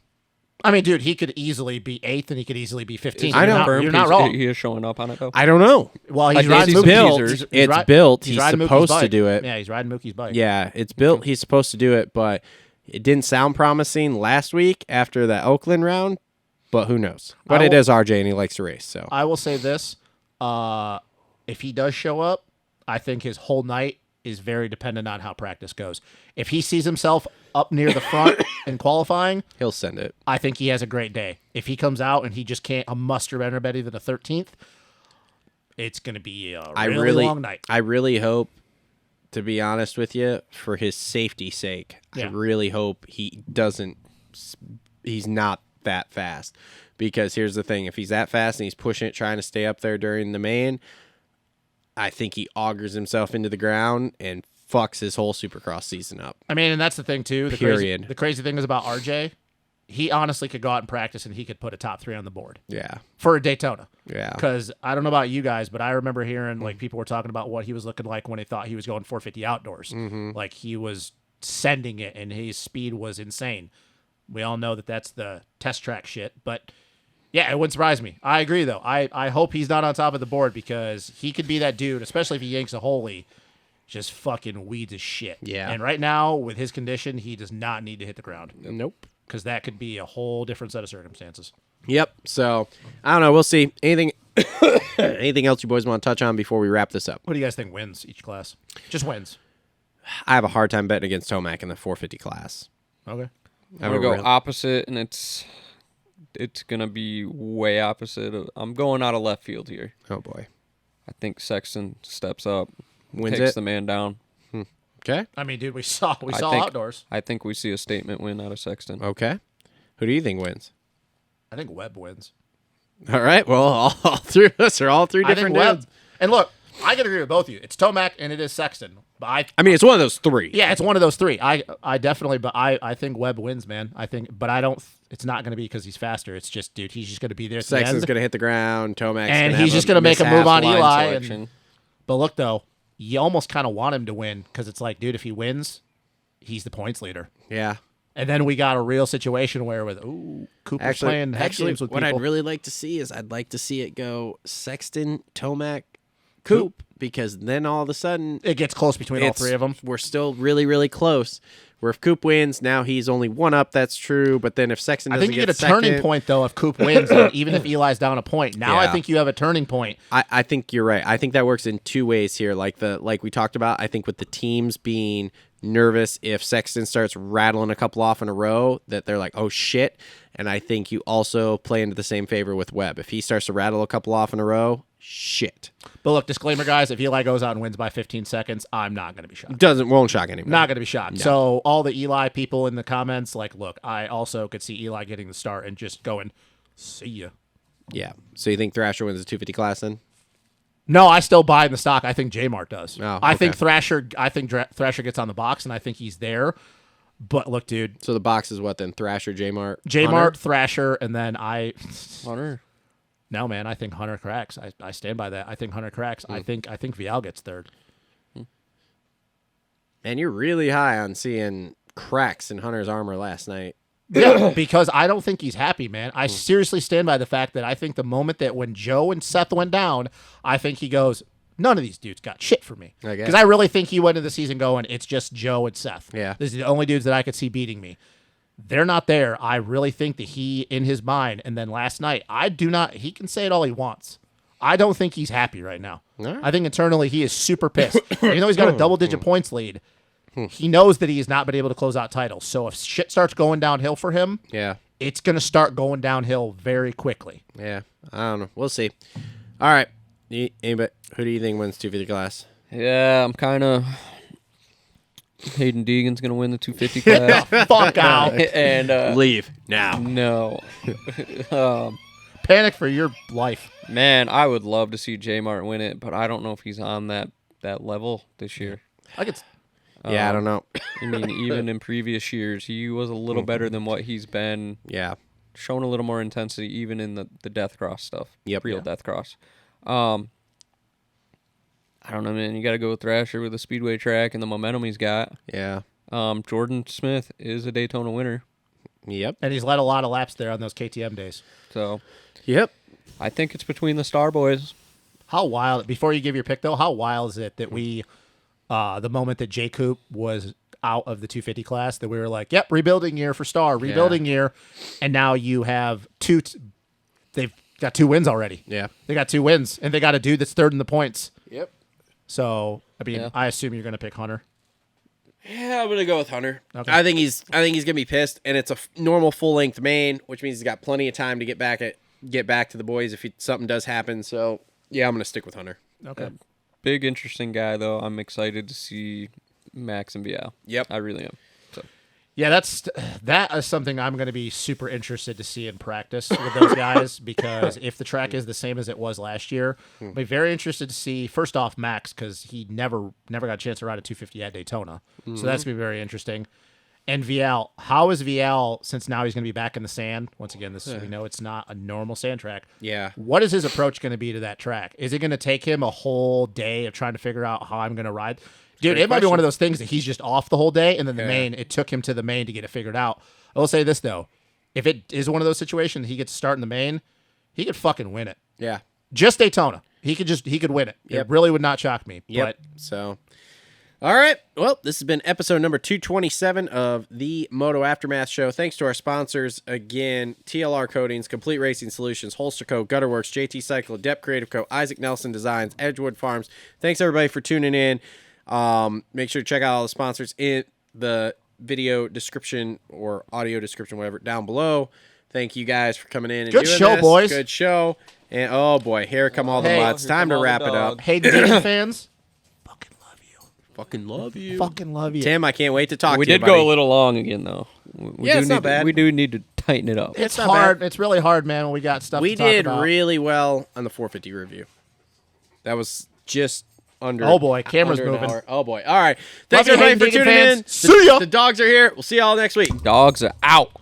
I mean, dude, he could easily be 8th and he could easily be 15th. I know. You're not wrong. He is showing up on it, though. I don't know. Well, he's I riding guess It's he's Mookie's. built. teasers. It's built. He's riding Mookie's supposed to bike. do it. Yeah, he's riding Mookie's bike. Yeah, it's built. He's supposed to do it, but it didn't sound promising last week after that Oakland round. But who knows? But it is RJ, and he likes to race. So I will say this: if he does show up, I think his whole night is very dependent on how practice goes. If he sees himself up near the front in qualifying, he'll send it. I think he has a great day. If he comes out and he just can't muster anybody than a 13th, it's going to be a really long night. I really hope, to be honest with you, for his safety's sake, I really hope he's not that fast. Because here's the thing, if he's that fast and he's pushing it, trying to stay up there during the main, I think he augers himself into the ground and fucks his whole Supercross season up. I mean, and that's the thing, too. Period. The crazy thing is about RJ, he honestly could go out and practice and he could put a top 3 on the board Yeah. for a Daytona. Yeah. Because I don't know about you guys, but I remember hearing like people were talking about what he was looking like when they thought he was going 450 outdoors. Like he was sending it and his speed was insane. We all know that that's the test track shit, but yeah, it wouldn't surprise me. I agree though. I hope he's not on top of the board because he could be that dude, especially if he yanks a holy, just fucking weeds his shit. Yeah. And right now with his condition, he does not need to hit the ground Nope. because that could be a whole different set of circumstances. Yep. So, I don't know. We'll see. Anything else you boys want to touch on before we wrap this up? What do you guys think wins each class? Just wins. I have a hard time betting against Tomac in the 450 class. Okay. I'm going to go opposite, and it's going to be way opposite. I'm going out of left field here. Oh, boy. I think Sexton steps up, Wins takes it? the man down. Okay. I mean, dude, we saw think- outdoors. I think we see a statement win out of Sexton. Okay. Who do you think wins? I think Webb wins. All right. Well, all three of us are all three I think different Webb. dudes. And look, I can agree with both of you. It's Tomac and it is Sexton. But I mean, it's one of those three. yeah, it's one of those three. I definitely, but I think Webb wins, man. I think, but I don't. It's not going to be because he's faster. It's just, dude, he's just going to be there. At the Sexton's end. going to hit the ground. Tomac's And gonna he's have just gonna make a move on Line Eli. selection. But look, though, you almost kind of want him to win because it's like, dude, if he wins, he's the points leader. Yeah. And then we got a real situation where Cooper's playing head games with what people. I'd really like to see is I'd like to see it go Sexton, Tomac, Coop, because then all of a sudden it gets close between all three of them. We're still really, really close. Where if Coop wins, now he's only one up. That's true. But then if Sexton doesn't I think you get a second, turning point, though, if Coop wins, even if Eli's down a point. Now I think you have a turning point. I think you're right. I think that works in two ways here. Like we talked about, I think with the teams being nervous if Sexton starts rattling a couple off in a row, that they're like, oh, shit. And I think you also play into the same favor with Webb. If he starts to rattle a couple off in a row, shit. But look, disclaimer, guys, if Eli goes out and wins by 15 seconds, I'm not going to be shocked. Won't shock anyone. Not going to be shocked. No. So all the Eli people in the comments, like, look, I also could see Eli getting the start and just going, see ya. Yeah. So you think Thrasher wins the 250 class then? No, I still buy in the stock. I think J-Mart does. Oh, okay. I think Thrasher gets on the box, and I think he's there. But look, dude. So the box is what then? Thrasher, J-Mart? J-Mart, Thrasher, and then Hunter. No, man, I think Hunter cracks. I stand by that. I think Hunter cracks. I think Vial gets third. Man, you're really high on seeing cracks in Hunter's armor last night. Yeah, because I don't think he's happy, man. I seriously stand by the fact that I think the moment that when Joe and Seth went down, I think he goes, none of these dudes got shit for me. Because I really think he went into the season going, it's just Joe and Seth. Yeah. These are the only dudes that I could see beating me. They're not there. I really think that he, in his mind, and then last night, he can say it all he wants. I don't think he's happy right now. Right. I think internally he is super pissed. Even though he's got a double-digit points lead, he knows that he has not been able to close out titles. So if shit starts going downhill for him, it's going to start going downhill very quickly. Yeah, I don't know. We'll see. All right. Anybody, who do you think wins 250 class? Yeah, I'm kind of... Hayden Deegan's going to win the 250 class. Fuck out. And leave now. No. Panic for your life. Man, I would love to see J-Mart win it, but I don't know if he's on that level this year. I could... I don't know. I mean, even in previous years, he was a little better than what he's been. Yeah. Shown a little more intensity, even in the Death Cross stuff. Yep. Real Death Cross. I don't know, man. You got to go with Thrasher with the speedway track and the momentum he's got. Yeah. Jordan Smith is a Daytona winner. Yep. And he's led a lot of laps there on those KTM days. So. Yep. I think it's between the Star Boys. How wild, before you give your pick, though, how wild is it that we... the moment that J. Coop was out of the 250 class, that we were like, yep, rebuilding year for Star, rebuilding year. And now you have they've got 2 wins already. Yeah. They got 2 wins, and they got a dude that's third in the points. Yep. So, I mean, I assume you're going to pick Hunter. Yeah, I'm going to go with Hunter. Okay. I think he's going to be pissed, and it's a normal full-length main, which means he's got plenty of time to get back to the boys if something does happen. So, yeah, I'm going to stick with Hunter. Okay. Big, interesting guy, though. I'm excited to see Max and Vial. Yep. I really am. So. Yeah, that is something I'm going to be super interested to see in practice with those guys, because if the track is the same as it was last year, I'll be very interested to see, first off, Max, because he never got a chance to ride a 250 at Daytona. So that's going to be very interesting. And Vial, how is Vial, since now he's going to be back in the sand? Once again, we know it's not a normal sand track. Yeah. What is his approach going to be to that track? Is it going to take him a whole day of trying to figure out how I'm going to ride? Dude, it might be one of those things that he's just off the whole day, and then the main, it took him to the main to get it figured out. I will say this, though. If it is one of those situations he gets to start in the main, he could fucking win it. Yeah. Just Daytona. He could win it. Yep. It really would not shock me. Yep. But So, all right. Well, this has been episode number 227 of the Moto Aftermath Show. Thanks to our sponsors again: TLR Coatings, Complete Racing Solutions, Holster Co, Gutter Works, JT Cycle, Adept Creative Co, Isaac Nelson Designs, Edgewood Farms. Thanks everybody for tuning in. Make sure to check out all the sponsors in the video description or audio description, whatever, down below. Thank you guys for coming in and good doing show, this. boys. Good show. And oh boy, here come all the mutts. Time to wrap it up. hey, Disney fans, fucking love you. Fucking love you. Fucking love you. Tim, I can't wait to talk We to you, did go buddy. a little long again, though. It's not bad. We do need to tighten it up. It's not hard. bad. It's really hard, man, when we got stuff We to talk did about. really well on the 450 review. That was just under. Oh, boy. Camera's under an moving. hour. Oh, boy. All right. Thanks, Love you, everybody, for Hayden tuning fans. in. See ya. The dogs are here. We'll see y'all next week. Dogs are out.